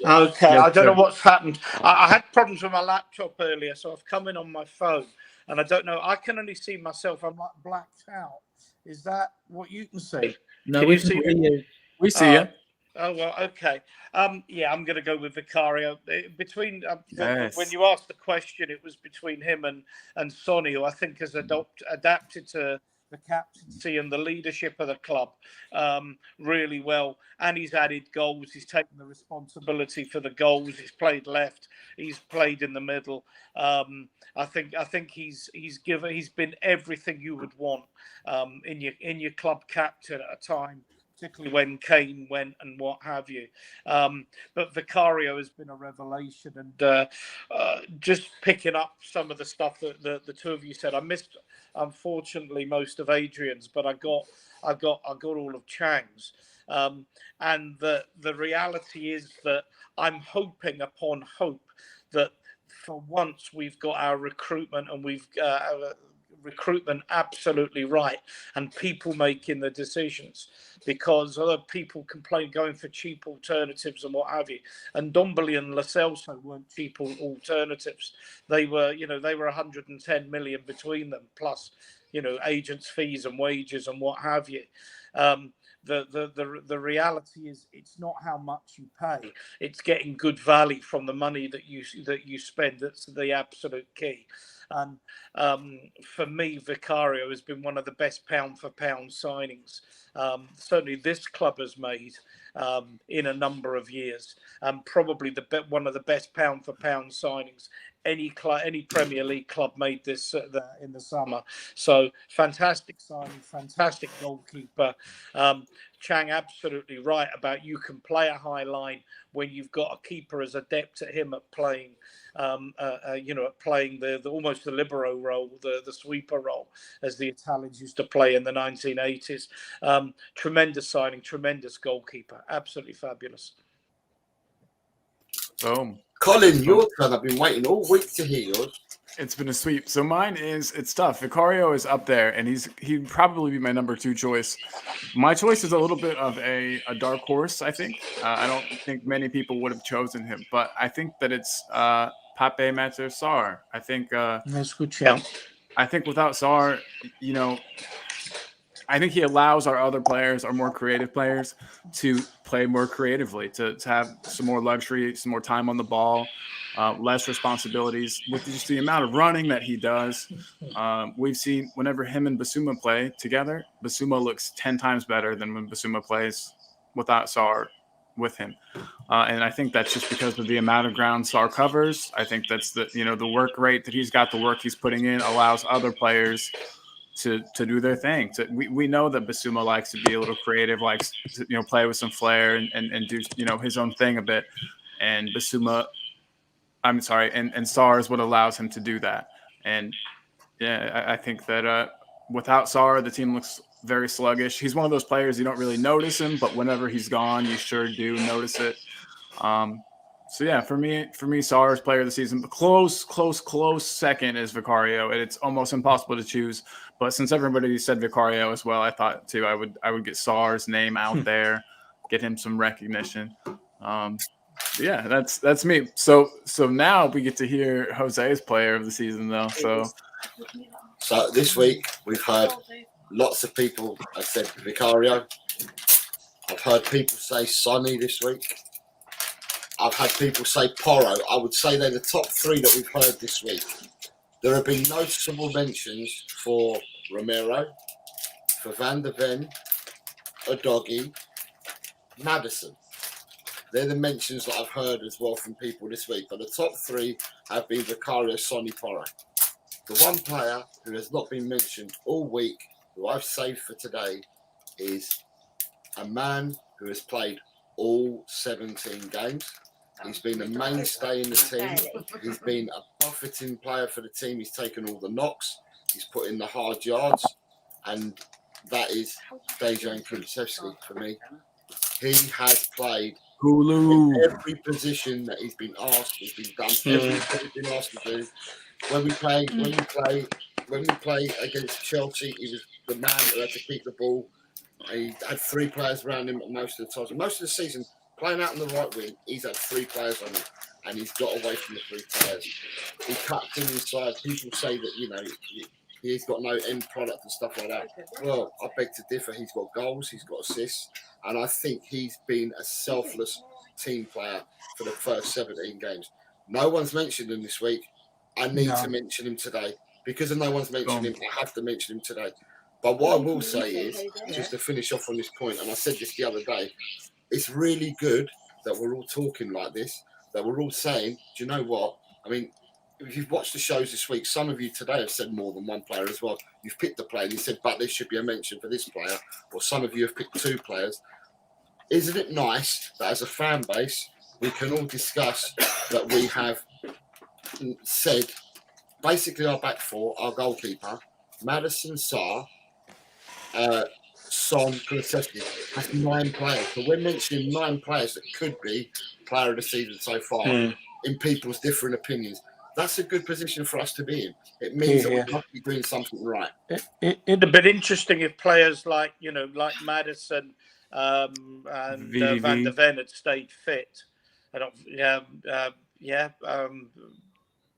Okay, I don't know what's happened. I had problems with my laptop earlier, so I've come in on my phone, and I don't know. I can only see myself. I'm like blacked out. Is that what you can see? No, can we you see see you. We see you. Oh well, okay. I'm going to go with Vicario. Between Yes. when you asked the question, it was between him and Sonny, who I think has adapted to the captaincy and the leadership of the club really well, and he's added goals. He's taken the responsibility for the goals. He's played left. He's played in the middle. I think he's been everything you would want in your club captain at a time particularly when Kane went and what have you. But Vicario has been a revelation, and just picking up some of the stuff that the two of you said. I missed, unfortunately, most of Adrian's, but I got all of Chang's. And the reality is that I'm hoping upon hope that for once we've got our recruitment and we've our recruitment absolutely right, and people making the decisions, because other people complain going for cheap alternatives and what have you. And Dombele and Lo Celso weren't cheap alternatives. They were, they were 110 million between them, plus, agents' fees and wages and what have you. The reality is, it's not how much you pay; it's getting good value from the money that you spend. That's the absolute key. And for me, Vicario has been one of the best pound for pound signings certainly this club has made in a number of years, and probably one of the best pound for pound signings any Premier League club made this in the summer. So fantastic signing, fantastic goalkeeper. Chang absolutely right about you can play a high line when you've got a keeper as adept at him at playing, at playing the almost the libero role, the sweeper role, as the Italians used to play in the 1980s. Tremendous signing, tremendous goalkeeper, absolutely fabulous. Boom. Colin, your turn. I've been waiting all week to hear yours. It's been a sweep. So mine it's tough. Vicario is up there, and he'd probably be my number 2 choice. My choice is a little bit of a dark horse, I think. I don't think many people would have chosen him, but I think that it's Pape Matar Sarr. I think that's a good shout. I think without Sarr, I think he allows our other players, our more creative players, to play more creatively, to have some more luxury, some more time on the ball, less responsibilities. With just the amount of running that he does, we've seen whenever him and Basuma play together, Basuma looks 10 times better than when Basuma plays without Sarr with him. And I think that's just because of the amount of ground Sarr covers. I think that's the work rate that he's got, the work he's putting in allows other players to do their thing. We know that Basuma likes to be a little creative, likes to play with some flair and do his own thing a bit. And Sarr is what allows him to do that. And yeah, I think that without Sarr, the team looks very sluggish. He's one of those players you don't really notice him, but whenever he's gone, you sure do notice it. So yeah, for me, Sarr is player of the season. But close second is Vicario, and it's almost impossible to choose. But since everybody said Vicario as well, I thought too I would get Sarr's name out there, get him some recognition. Yeah, that's me. So now we get to hear Jose's player of the season, though. So this week we've heard lots of people have said Vicario. I've heard people say Sonny this week. I've had people say Porro. I would say they're the top 3 that we've heard this week. There have been noticeable mentions for Romero, for Van der Ven, Udogie, Maddison. They're the mentions that I've heard as well from people this week. But the top 3 have been Vicario, Sonny, Porro. The one player who has not been mentioned all week, who I've saved for today, is a man who has played all 17 games. He's been a mainstay in the team. He's been a profiting player for the team. He's taken all the knocks. He's put in the hard yards. And that is Dejan Kulusevski for me. He has played every position that he's been asked. He's been done everything he's been asked to do. When we play against Chelsea, he was the man who had to keep the ball. He had 3 players around him most of the time. Most of the season, playing out on the right wing, he's had 3 players on him, and he's got away from the 3 players. He cuts in inside. People say that he's got no end product and stuff like that. Well, I beg to differ. He's got goals, he's got assists, and I think he's been a selfless team player for the first 17 games. No one's mentioned him this week. I need to mention him today. Because no one's mentioned him, I have to mention him today. But what I will say is, just to finish off on this point, and I said this the other day, it's really good that we're all talking like this, that we're all saying, do you know what? I mean, if you've watched the shows this week, some of you today have said more than one player as well. You've picked a player and you said, but there should be a mention for this player, or some of you have picked 2 players. Isn't it nice that as a fan base, we can all discuss that we have said basically our back 4, our goalkeeper, Madison, Sarr, Son, Kulusevski. That's 9 players. So we're mentioning 9 players that could be player of the season so far in people's different opinions. That's a good position for us to be in. It means that we must be doing something right. It'd have been interesting if players like Madison and Van der Ven had stayed fit.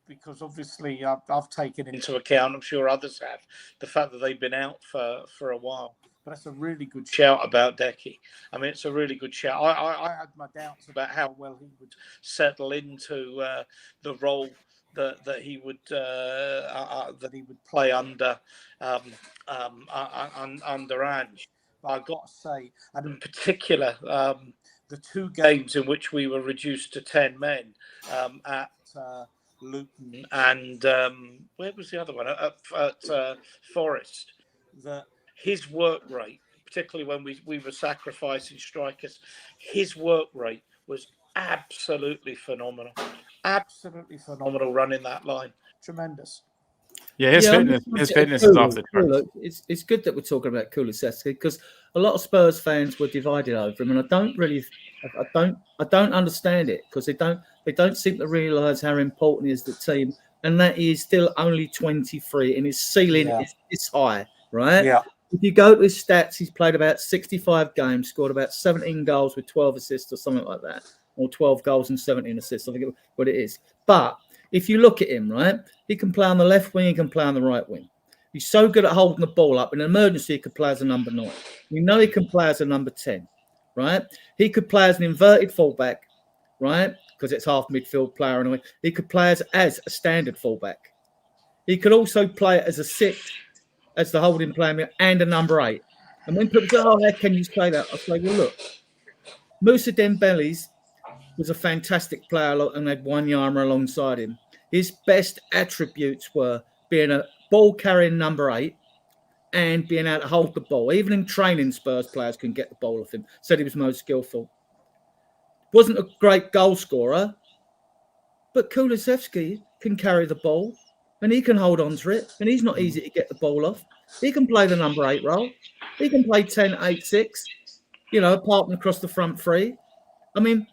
Because obviously I've taken into account, I'm sure others have, the fact that they've been out for a while. But that's a really good shout about Decky. I mean, it's a really good shout. I had my doubts about how well he would settle into the role that he would play under Ange. But I've got to say, and in particular, the 2 games in which we were reduced to 10 men at Luton and where was the other one? At Forest. That his work rate, particularly when we were sacrificing strikers, his work rate was absolutely phenomenal. Absolutely phenomenal running that line. Tremendous. Yeah, his fitness is off the charts. It's good that we're talking about Kulusevski because a lot of Spurs fans were divided over him, and I don't understand it because they don't seem to realise how important he is to the team, and that he is still only 23 and his ceiling is high, right? Yeah. If you go to his stats, he's played about 65 games, scored about 17 goals with 12 assists or something like that, or 12 goals and 17 assists. I think what it is. But if you look at him, right, he can play on the left wing, he can play on the right wing. He's so good at holding the ball up. In an emergency, he could play as a number 9. We know he can play as a number 10, right? He could play as an inverted fullback, right, because it's half midfield player anyway. He could play as a standard fullback. He could also play as a 6, as the holding player, and a number 8. And when people say, "Oh, how can you say that?" I say, "Well, look, Moussa Dembele's was a fantastic player and had Wanyama alongside him. His best attributes were being a ball-carrying number 8 and being able to hold the ball. Even in training, Spurs players can get the ball off him. Said he was most skillful. Wasn't a great goal scorer, but Kulusevski can carry the ball and he can hold on to it, and he's not easy to get the ball off. He can play the number 8 role. He can play 10, 8, 6, parking across the front 3. I mean,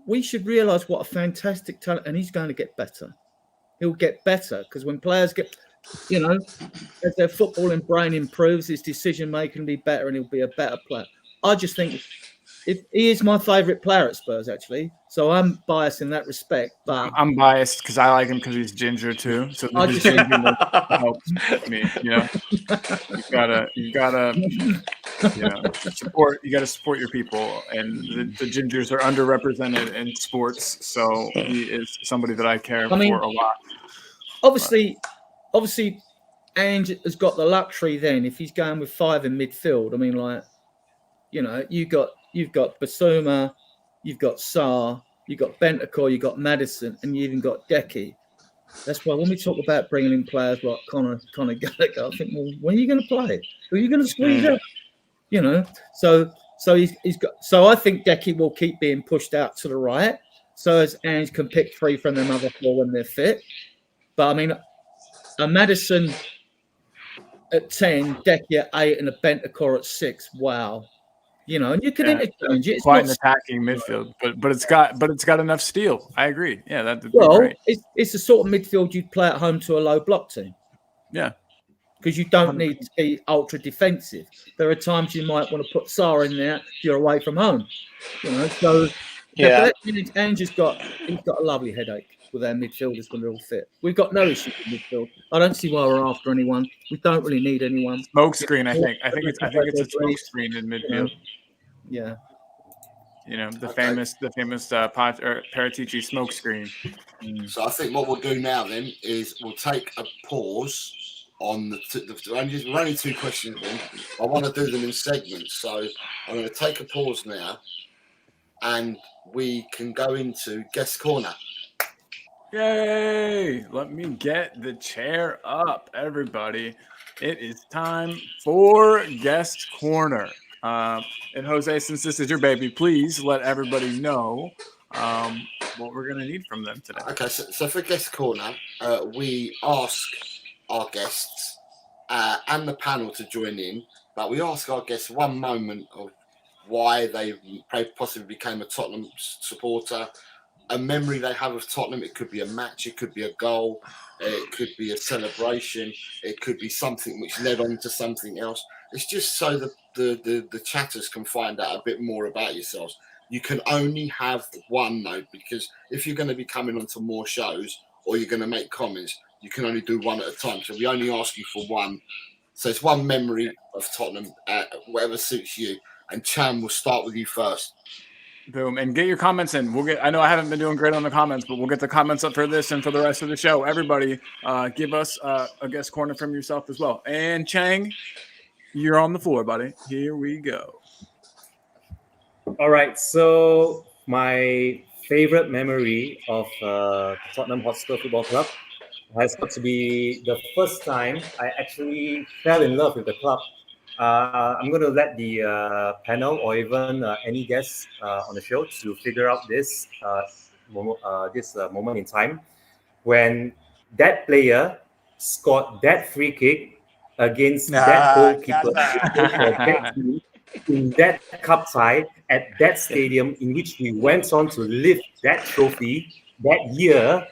we should realise what a fantastic talent, and he's going to get better. He'll get better because when players get, as their footballing brain improves, his decision making will be better, and he'll be a better player. I just think he is my favourite player at Spurs, actually. So I'm biased in that respect. But I'm biased because I like him because he's ginger too. So the ginger helps me. You gotta support. You gotta support your people, and the gingers are underrepresented in sports. So he is somebody that I care for a lot. Obviously, Ange has got the luxury. Then, if he's going with 5 in midfield, I mean, you've got Basuma, you've got Sarr, you've got Bentancur, you've got Madison, and you even got Decky. That's why when we talk about bringing in players like Conor Gallagher, I think, well, when are you going to play? Who are you going to squeeze out? So he's got. So I think Decky will keep being pushed out to the right, so as Ange can pick 3 from them other 4 when they're fit. But I mean, a Madison at 10, Decky at 8, and a Bentancur at 6. Wow. And you can interchange it. It's quite an attacking midfield, but it's got enough steel. I agree. Yeah, that'd be great. It's the sort of midfield you'd play at home to a low block team. Yeah, because you don't need to be ultra defensive. There are times you might want to put Sarr in there if you're away from home. So Ange he's got a lovely headache with our midfielders when they're all fit. We've got no issue with midfield. I don't see why we're after anyone. We don't really need anyone. Smoke screen, I think it's a smoke screen in midfield. Yeah. The famous Paratici smoke screen. So I think what we'll do now then is we'll take a pause on we're only 2 questions in. I want to do them in segments, so I'm going to take a pause now, and we can go into guest corner. Yay! Let me get the chair up, everybody. It is time for Guest Corner. And Jose, since this is your baby, please let everybody know what we're going to need from them today. Okay, so for Guest Corner, we ask our guests and the panel to join in, but we ask our guests one moment of why they possibly became a Tottenham supporter, a memory they have of Tottenham. It could be a match, it could be a goal, it could be a celebration, it could be something which led on to something else. It's just so that the chatters can find out a bit more about yourselves. You can only have one though, because if you're going to be coming onto more shows or you're going to make comments, you can only do one at a time. So we only ask you for one. So it's one memory of Tottenham, whatever suits you. And Chan, we'll start with you first. Boom. And get your comments in. I know I haven't been doing great on the comments, but we'll get the comments up for this and for the rest of the show. Everybody, give us a guest corner from yourself as well. And Chang, you're on the floor, buddy. Here we go. All right. So my favorite memory of Tottenham Hotspur Football Club has got to be the first time I actually fell in love with the club. I'm going to let the panel or even any guests on the show to figure out this moment in time when that player scored that free kick against that goalkeeper for that team in that cup tie at that stadium in which we went on to lift that trophy that year.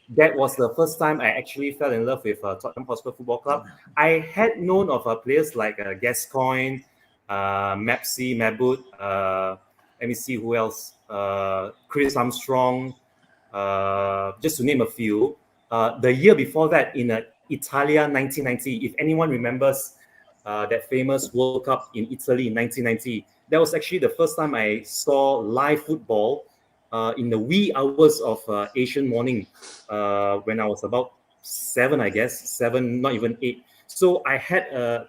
That was the first time I actually fell in love with Tottenham Hotspur Football Club. I had known of players like Gascoigne, Mapsy, Mabut, let me see who else, Chris Armstrong, just to name a few. The year before that, in Italia 1990, if anyone remembers that famous World Cup in Italy in 1990, that was actually the first time I saw live football in the wee hours of Asian morning when I was about 7, not even 8. So I had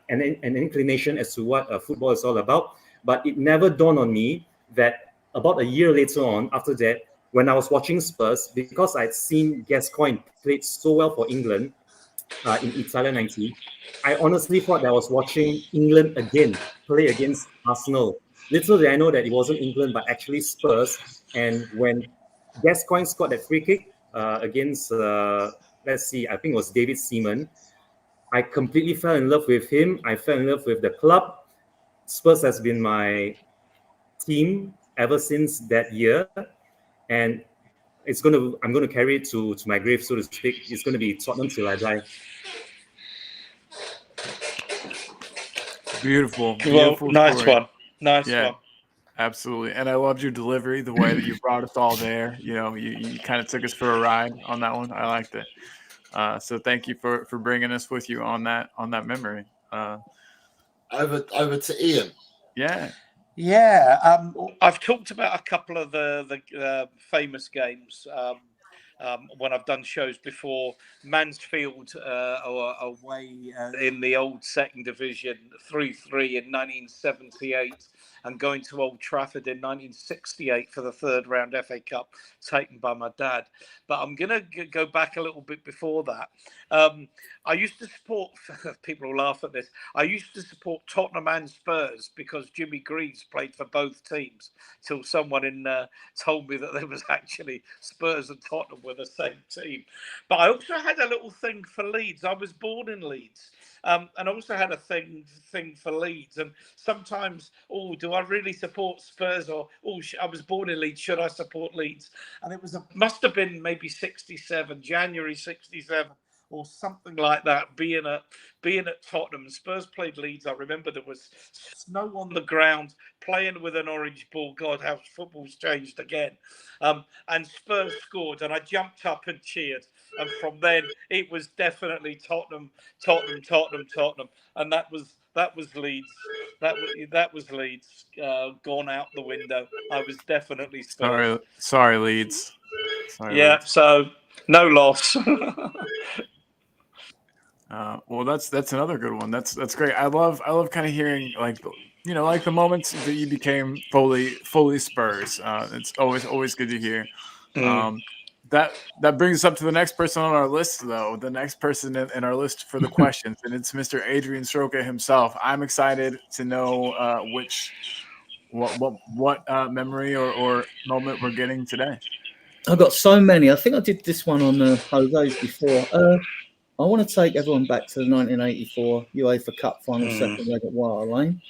an inclination as to what football is all about, but it never dawned on me that about a year later on, after that, when I was watching Spurs, because I'd seen Gascoigne played so well for England in Italia 90, I honestly thought I was watching England again play against Arsenal. Little did I know that it wasn't England, but actually Spurs. And when Gascoigne scored that free kick against, let's see, I think it was David Seaman, I completely fell in love with him. I fell in love with the club. Spurs has been my team ever since that year. And I'm gonna carry it to my grave, so to speak. It's gonna be Tottenham till I die. Beautiful. Well, nice story. one. Nice one. Absolutely. And I loved your delivery, the way that you brought us all there. You know, you kind of took us for a ride on that one. I liked it. So thank you for bringing us with you on that memory. Over to Ian. Yeah. I've talked about a couple of the famous games when I've done shows before. Mansfield away in the old second division, 3-3 in 1978, and going to Old Trafford in 1968 for the third round FA Cup, taken by my dad. But I'm going to go back a little bit before that. I used to support, people will laugh at this, I used to support Tottenham and Spurs because Jimmy Greaves played for both teams, till someone told me that there was actually Spurs and Tottenham were the same team. But I also had a little thing for Leeds. I was born in Leeds. And I also had a thing for Leeds. And sometimes, do I really support Spurs? Or, I was born in Leeds, should I support Leeds? And it must have been maybe 67, January 67, or something like that, being at Tottenham. Spurs played Leeds. I remember there was snow on the ground, playing with an orange ball. God, how football's changed again. And Spurs scored, and I jumped up and cheered. And from then, it was definitely Tottenham, and that was Leeds. That was Leeds gone out the window. I was definitely Spurs. Sorry, Leeds. Leeds. So no loss. Well, that's another good one. That's great. I love kind of hearing like the moments that you became fully Spurs. It's always good to hear. that brings us up to the next person on our list, though. The next person in our list for the questions, and it's Mr. Adrian Stroka himself. I'm excited to know what memory or moment we're getting today. I've got so many. I think I did this one on Jose's before. I want to take everyone back to the 1984 UEFA Cup final second leg at White Hart Lane,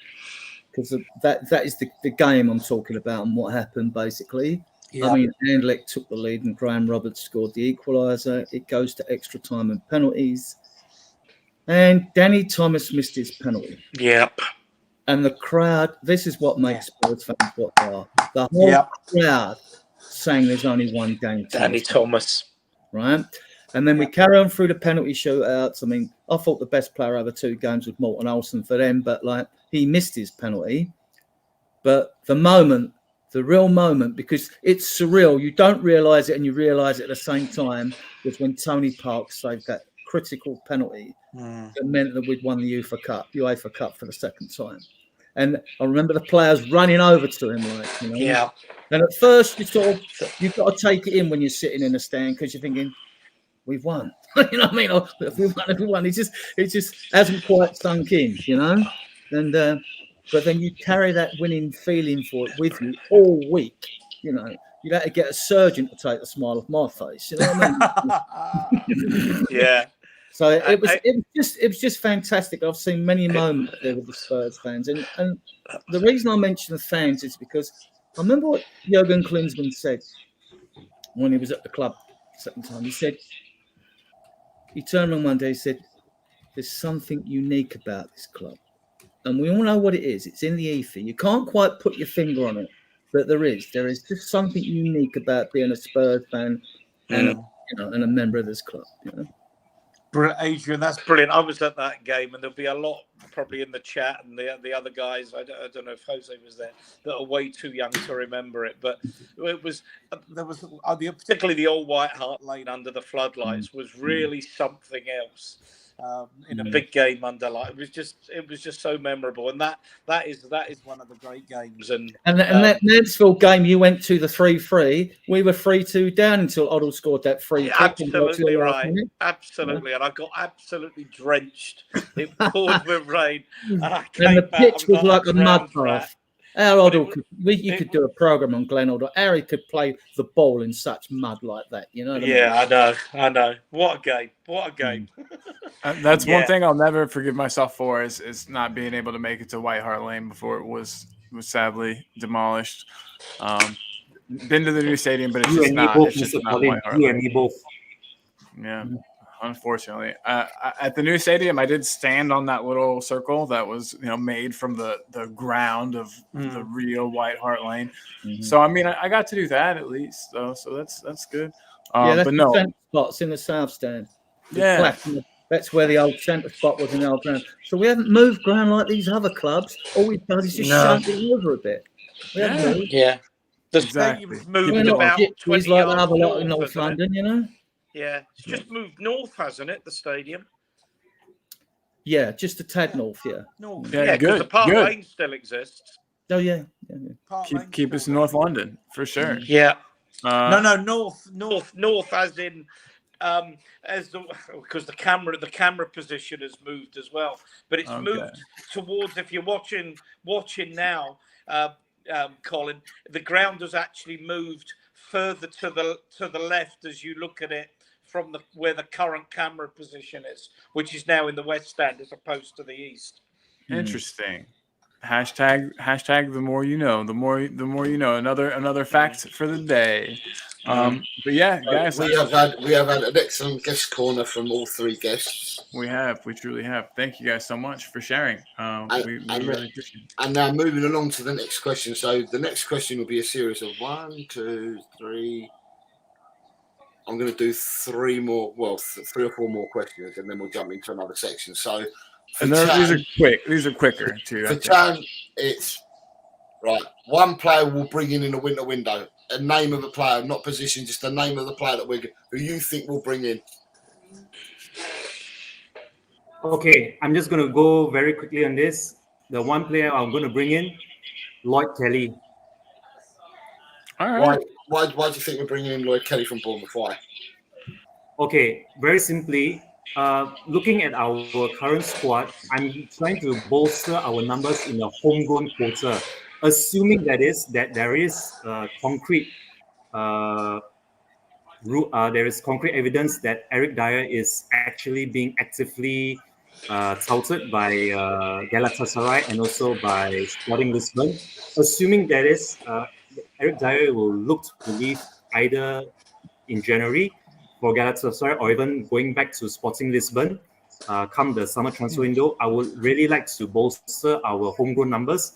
because that is the game I'm talking about and what happened basically. Yep. I mean, Anderlecht took the lead and Graham Roberts scored the equaliser. It goes to extra time and penalties. And Danny Thomas missed his penalty. Yep. And the crowd, this is what makes Spurs fans what they are. The whole crowd saying there's only one game. Danny Thomas. Right? And then we carry on through the penalty shootouts. I mean, I thought the best player over 2 games was Morten Olsen for them, but like he missed his penalty. But the real moment, because it's surreal, you don't realise it and you realise it at the same time, was when Tony Parks saved that critical penalty that meant that we'd won the UEFA Cup for the second time. And I remember the players running over to him, like, you know. Yeah. And at first, you've got to take it in when you're sitting in the stand because you're thinking, we've won. You know what I mean? Or, if we won. It just hasn't quite sunk in, you know. And but then you carry that winning feeling for it with you all week. You know, you'd have to get a surgeon to take the smile off my face. You know what I mean? Yeah. So it was just fantastic. I've seen many moments there with the Spurs fans, and the reason I mention the fans is because I remember what Jurgen Klinsmann said when he was at the club the second time. He turned around one day and said, "There's something unique about this club, and we all know what it is. It's in the ether. You can't quite put your finger on it, but there is just something unique about being a Spurs fan and a member of this club." You know. Adrian, that's brilliant. I was at that game, and there'll be a lot probably in the chat and the other guys. I don't know if Jose was there, that are way too young to remember it. But there was particularly the old White Hart Lane under the floodlights was really something else. In a big game under light, it was just so memorable, and that is one of the great games. And that Mansfield game you went to, the 3-3, we were 3-2 down until Oddle scored that free kick. Absolutely right, absolutely, and I got absolutely drenched. It poured with rain, and the pitch was like a mud bath. Our Oddle could do a program on Glenn Oddle. Harry could play the ball in such mud like that, you know. I know. What a game! That's one thing I'll never forgive myself for is not being able to make it to White Hart Lane before it was sadly demolished. Been to the new stadium, but it's just not White Hart Lane. You and me both. Yeah. Unfortunately, at the new stadium, I did stand on that little circle that was, made from the ground of the real White Hart Lane. So I mean, I got to do that at least, though. So that's good. That's but no, the centre spot's in the south stand. Yeah, that's where the old centre spot was in the old ground. So we haven't moved ground like these other clubs. All we've done is just shunt it over a bit. We haven't moved. Yeah, the stadium's moved about 20 like yards a lot in north, North London, you know. Yeah, it's just moved north, hasn't it? The stadium. Yeah, just a tad north. Yeah. North. Yeah, because the Park Lane still exists. Oh yeah. Keep us in North London for sure. Yeah. North, as in because the camera position has moved as well, but it's moved towards. If you're watching now, Colin, the ground has actually moved further to the left as you look at it from where the current camera position is, which is now in the west stand as opposed to the east. Interesting. Hashtag the more you know. The more you know. Another fact for the day. But yeah, guys, we have had an excellent guest corner from all 3 guests. We truly have. Thank you guys so much for sharing. We really appreciate it. And now moving along to the next question. So the next question will be a series of 1, 2, 3. I'm going to do 3 or 4 more questions, and then we'll jump into another section. So, these are quick. These are quicker too. For Chan, it's right. One player will bring in a winter window. A name of a player, not position, just the name of the player who you think will bring in. Okay, I'm just going to go very quickly on this. The one player I'm going to bring in, Lloyd Kelly. All right. Why do you think we're bringing in Lloyd Kelly from Bournemouth? Why? Okay, very simply, looking at our current squad, I'm trying to bolster our numbers in a homegrown quota, assuming that there is concrete evidence that Eric Dyer is actually being actively touted by Galatasaray and also by Sporting Lisbon. Assuming that is Eric Dyer will look to leave either in January for Galatasaray or even going back to Sporting Lisbon come the summer transfer window. I would really like to bolster our homegrown numbers.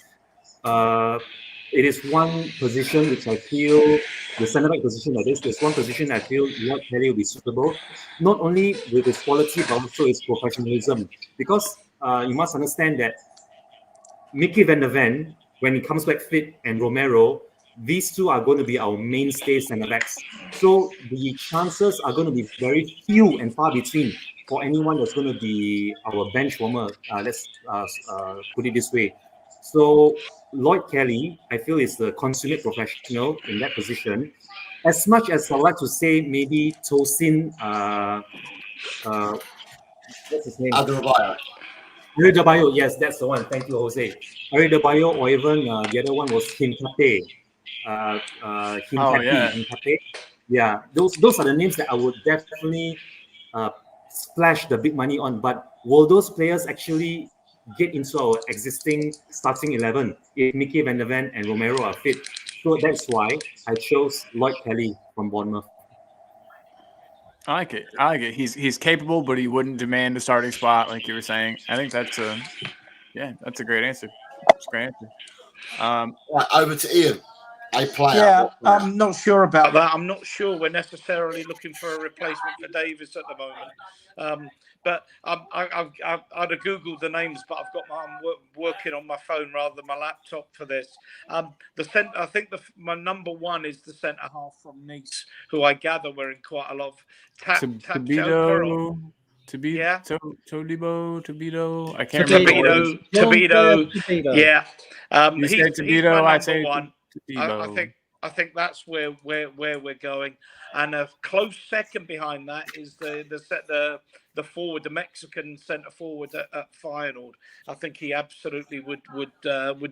It is one position which I feel, the centre back position that is, there's one position I feel Lloyd Kelly will be suitable, not only with his quality but also his professionalism. Because you must understand that Mickey van der Ven, when he comes back fit, and Romero, these two are going to be our mainstay centre backs. So the chances are going to be very few and far between for anyone that's going to be our bench warmer. Let's put it this way. So Lloyd Kelly, I feel, is the consummate professional in that position. As much as I'd like to say maybe Tosin, what's his name? Adebayo, yes, that's the one. Thank you, Jose. Adebayo, or even the other one was Hinkate. Hinkate. Yeah, those are the names that I would definitely splash the big money on. But will those players actually get into our existing starting 11 if Mickey van der Ven and Romero are fit? So that's why I chose Lloyd Kelly from Bournemouth. I like it. He's capable, but he wouldn't demand a starting spot like you were saying. I think that's a great answer. It's a great answer. Right, over to Ian. A player. Yeah, I'm not sure about that. I'm not sure we're necessarily looking for a replacement for Davis at the moment. But I'd have Googled the names, but I'm working on my phone rather than my laptop for this. I think my number one is the centre half from Nice, who I gather we're in quite a lot of Todibo. I can't remember. Todibo. Yeah. He's my number one. I think that's where we're going, and a close second behind that is the forward, the Mexican centre forward at Feyenoord. I think he absolutely would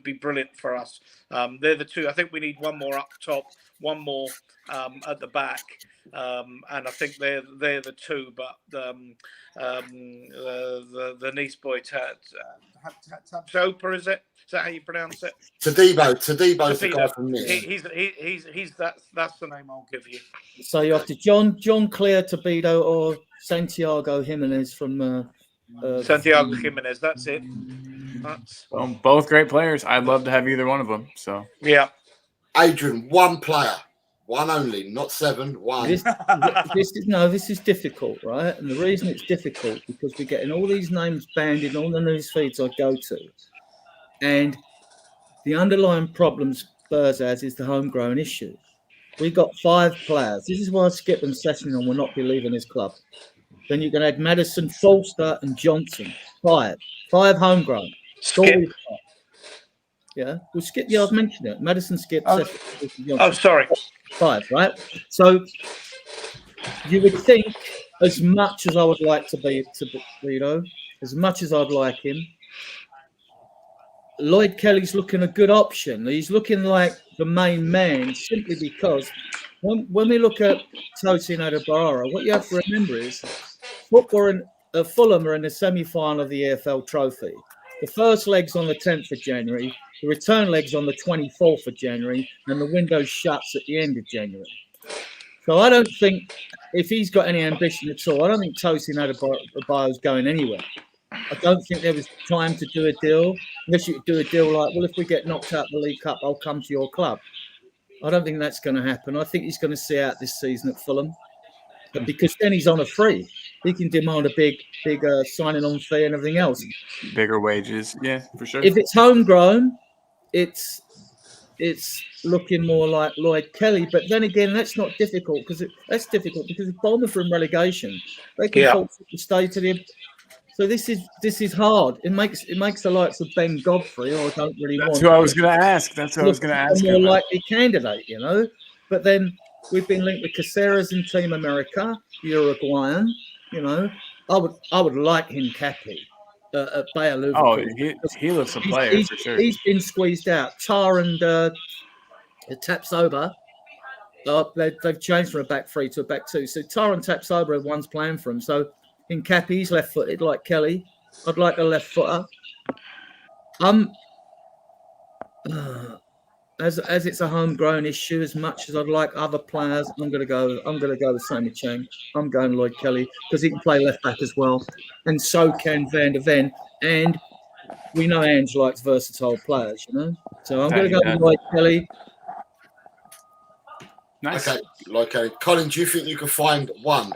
be brilliant for us. They're the two. I think we need one more up top, one more at the back, and I think they're the two. But the Nice boy, Chopa, is it? Is that how you pronounce it? Todibo's the guy from Nice. That's the name I'll give you. So you have to John Clare Todibo or Santiago Jimenez from Santiago Jimenez. That's it. Both great players. I'd love to have either one of them. So yeah. Adrian, one player, one only, not seven. One. This is difficult, right? And the reason it's difficult because we're getting all these names banned in all the news feeds I go to. And the underlying problems Spurs has is the homegrown issue. We got 5 players. This is why Skip and Sessegnon will not be leaving his club. Then you can add Maddison, Forster, and Johnson. 5 homegrown. Skip. Yeah, well, Skip. Yeah, I've mentioned it. Maddison, Skip. Oh, sorry. 5, right? So you would think, as much as I would like as much as I'd like him, Lloyd Kelly's looking a good option. He's looking like the main man simply because when we look at Tosin Adebayo, what you have to remember is Fulham are in the semi-final of the EFL Trophy. The first leg's on the 10th of January, the return leg's on the 24th of January, and the window shuts at the end of January. So I don't think, if he's got any ambition at all, I don't think Tosin Adebayo's going anywhere. I don't think there was time to do a deal. Unless you do a deal like, well, if we get knocked out of the League Cup, I'll come to your club. I don't think that's going to happen. I think he's going to see out this season at Fulham. But because then he's on a free. He can demand a big signing on fee and everything else. Bigger wages. Yeah, for sure. If it's homegrown, it's looking more like Lloyd Kelly. But then again, that's not difficult because if Bournemouth are in relegation, they can afford to stay to the. So this is hard. It makes the likes of Ben Godfrey, or I don't really want. That's who I was going to ask. A more likely candidate, you know. But then we've been linked with Caceres in Team America, Uruguayan. You know, I would like him Cappy at Bayer Oh, Leverkusen. he looks a player for sure. He's been squeezed out. Tar and Tapsoba, they've changed from a back three to a back two. So Tar and Tapsoba are one's playing for him. So in Cappy, he's left-footed like Kelly. I'd like a left footer. As it's a homegrown issue, as much as I'd like other players, I'm gonna go the same with Chang. I'm going Lloyd Kelly because he can play left back as well, and so can Van der Ven. And we know Ange likes versatile players, you know. So I'm gonna go with Lloyd Kelly. Nice. Okay, Lloyd Kelly. Colin, do you think you can find one?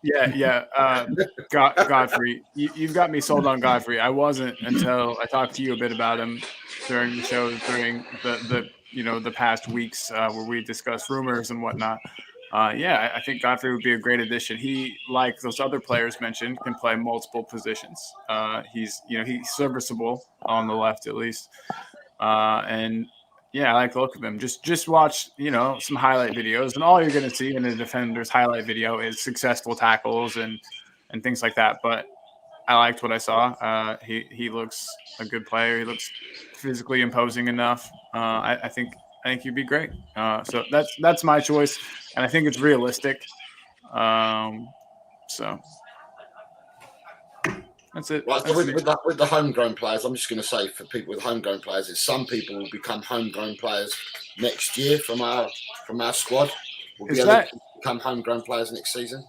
Yeah. Godfrey, you've got me sold on Godfrey. I wasn't until I talked to you a bit about him during the show, during the past weeks where we discussed rumors and whatnot. I think Godfrey would be a great addition. He, like those other players mentioned, can play multiple positions. He's serviceable on the left at least, and. Yeah, I like the look of him. Just watch, some highlight videos, and all you're going to see in a defender's highlight video is successful tackles and things like that. But I liked what I saw. He looks a good player. He looks physically imposing enough. I think he'd be great. So that's my choice, and I think it's realistic. So that's it. Right, so with the homegrown players, I'm just going to say for people with homegrown players, is some people will become homegrown players next year from our squad. Will be able to become homegrown players next season.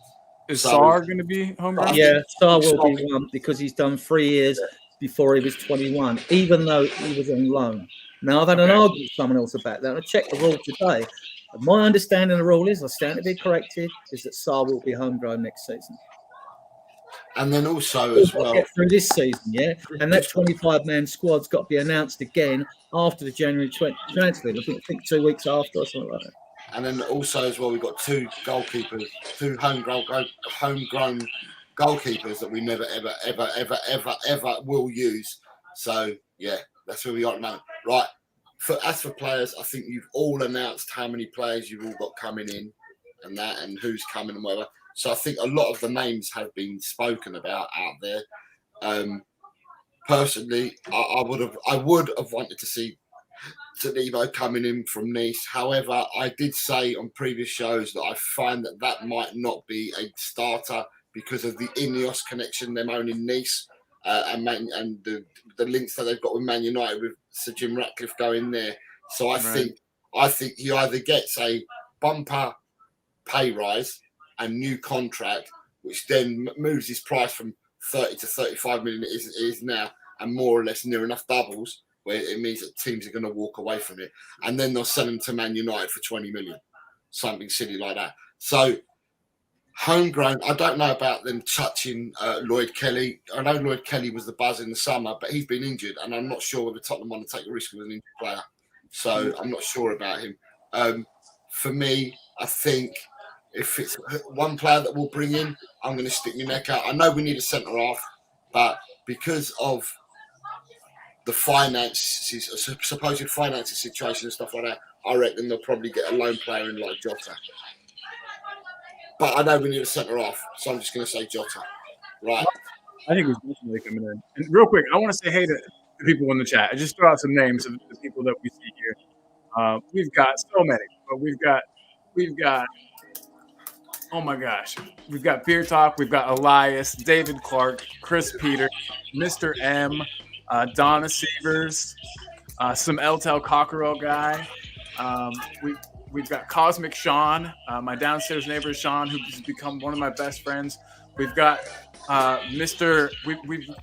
Is Saar going to be homegrown? Yeah, Saar will be one because he's done 3 years before he was 21, even though he was on loan. Now, I've had an argument with someone else about that, and I checked the rule today. My understanding of the rule is, I stand to be corrected, is that Saar will be homegrown next season. And then also as well, get through this season, yeah, and that 25-man squad's got to be announced again after the January transfer. I think 2 weeks after or something like that. And then also as well, we've got two homegrown goalkeepers that we never ever will use. So yeah, that's where we are at the moment. Right. As for players, I think you've all announced how many players you've all got coming in, and who's coming and whatever. So I think a lot of the names have been spoken about out there. Personally, I would have wanted to see Tadebo coming in from Nice. However, I did say on previous shows that I find that might not be a starter because of the Ineos connection, them owning Nice, and the links that they've got with Man United with Sir Jim Ratcliffe going there. So I think he either gets a bumper pay rise and new contract, which then moves his price from 30 to 35 million it is now, and more or less near enough doubles, where it means that teams are going to walk away from it, and then they'll sell him to Man United for 20 million, something silly like that. So homegrown, I don't know about them touching Lloyd Kelly. I know Lloyd Kelly was the buzz in the summer, but he's been injured, and I'm not sure whether Tottenham want to take a risk with an injured player. So I'm not sure about him. For me, I think if it's one player that we'll bring in, I'm going to stick my neck out. I know we need a centre half, but because of the supposed finances situation and stuff like that, I reckon they'll probably get a lone player in like Jota. But I know we need a centre half, so I'm just going to say Jota. Right. I think he's definitely coming in. And real quick, I want to say hey to the people in the chat. I just throw out some names of the people that we see here. We've got so many, but we've got. Oh my gosh. We've got Beer Talk. We've got Elias, David Clark, Chris Peter, Mr. M, Donna Severs, some Eltel Cockerell guy. We've got Cosmic Sean, my downstairs neighbor Sean, who's become one of my best friends. We've got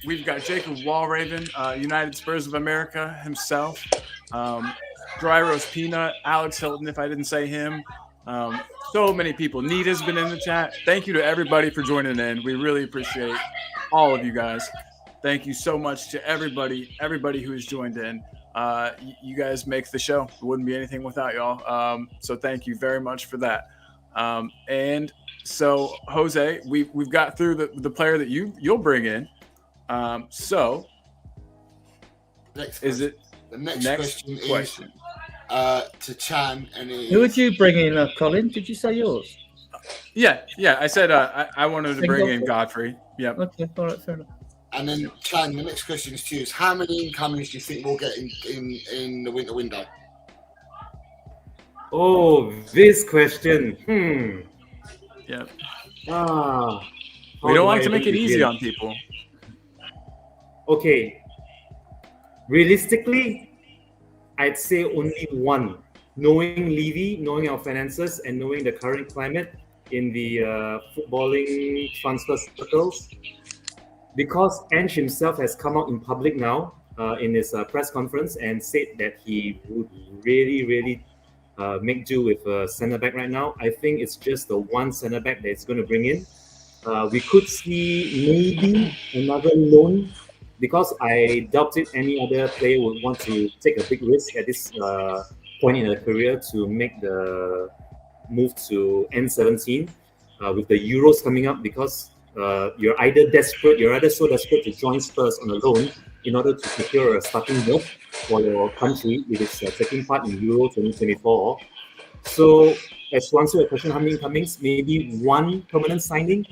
we've got Jacob Walraven, United Spurs of America himself. Dry Roast Peanut, Alex Hilton, if I didn't say him. So many people. Nita's been in the chat. Thank you to everybody for joining in. We really appreciate all of you guys. Thank you so much to everybody who has joined in. You guys make the show. It wouldn't be anything without y'all. So thank you very much for that. And so Jose, we've got through the player that you'll bring in. So next is question. it the next question is to Chan, and Who would you bring in, Colin? Did you say yours? Yeah. I said I wanted to bring in Godfrey. Yep. Okay, all right, fair enough. And then Chan, the next question is to you: is how many incomings do you think we'll get in the winter window? Oh, this question. Yep. We don't like to make it easy on people. Okay. Realistically, I'd say only one. Knowing Levy, knowing our finances, and knowing the current climate in the footballing transfer circles, because Ange himself has come out in public now in his press conference and said that he would really make do with a centre back right now. I think it's just the one centre back that it's going to bring in. We could see maybe another loan, because I doubted any other player would want to take a big risk at this point in their career to make the move to N17 with the Euros coming up, because you're either so desperate to join Spurs on a loan in order to secure a starting berth for your country if it's taking part in Euro 2024. So, as to answer your question, how many incomings? Maybe one permanent signing.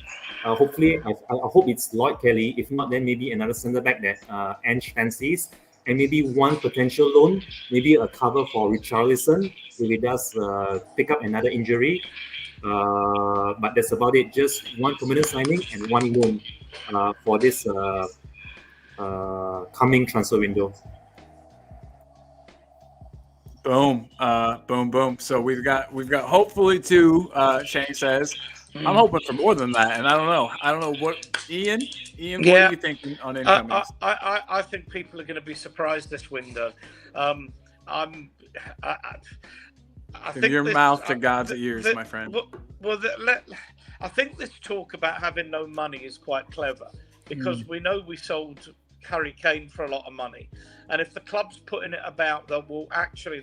Hopefully, I hope it's Lloyd Kelly. If not, then maybe another centre back that Ange fancies, and maybe one potential loan, maybe a cover for Richarlison if he does pick up another injury. But that's about it. Just one permanent signing and one loan for this coming transfer window. Boom. Boom. So we've got hopefully two. Shane says, I'm hoping for more than that, and I don't know what Ian. What are you thinking on incomings? I think people are going to be surprised this window. I think your mouth to God's ears, my friend. I think this talk about having no money is quite clever, because we know we sold Harry Kane for a lot of money, and if the club's putting it about that, well, actually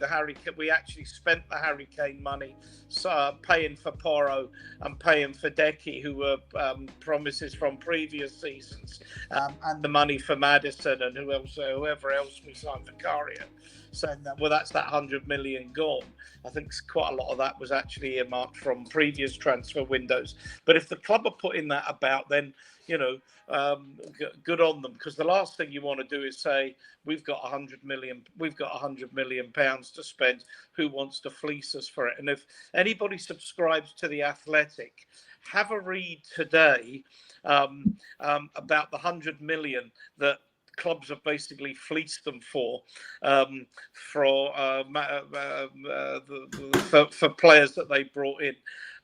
we actually spent the Harry Kane money, paying for Porro and paying for Decky, who were promises from previous seasons, and the money for Maddison and whoever else we signed for Vicario, saying that, well, that's that 100 million gone. I think quite a lot of that was actually earmarked from previous transfer windows. But if the club are putting that about, then good on them, because the last thing you want to do is say we've got 100 million pounds to spend. Who wants to fleece us for it? And if anybody subscribes to The Athletic, have a read today about the 100 million that clubs have basically fleeced them for players that they brought in.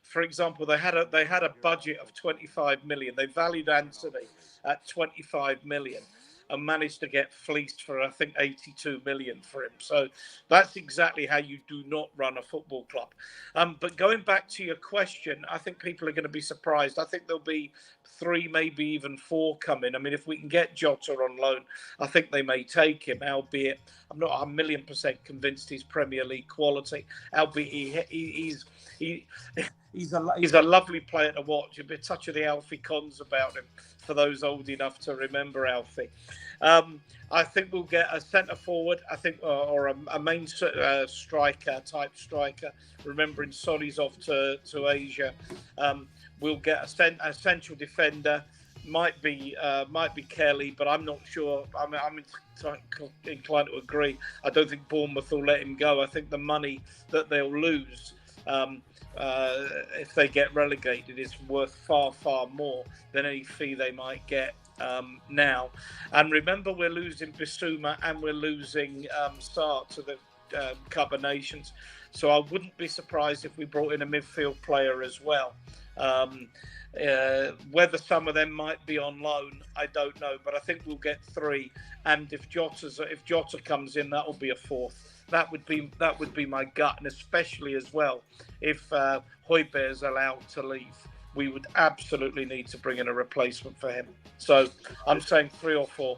For example, they had a budget of 25 million. They valued Anthony at 25 million and managed to get fleeced for, I think, 82 million for him. So that's exactly how you do not run a football club. But going back to your question, I think people are going to be surprised. I think there'll be 3, maybe even 4 coming. I mean, if we can get Jota on loan, I think they may take him, albeit I'm not 1,000,000% convinced he's Premier League quality, albeit he's a lovely player to watch. A bit touch of the Alfie Cons about him for those old enough to remember Alfie. I think we'll get a centre forward, I think, or a main striker, remembering Sonny's off to Asia. We'll get a central defender. Might be Kelly, but I'm not sure. I'm inclined to agree. I don't think Bournemouth will let him go. I think the money that they'll lose if they get relegated is worth far more than any fee they might get now. And remember, we're losing Bissouma and we're losing Sarr to the Cup of Nations, so I wouldn't be surprised if we brought in a midfield player as well. Whether some of them might be on loan, I don't know, but I think we'll get 3. And if Jota comes in, that will be a 4th. That would be my gut, and especially as well if Højbjerg is allowed to leave, we would absolutely need to bring in a replacement for him. So I'm saying 3 or 4.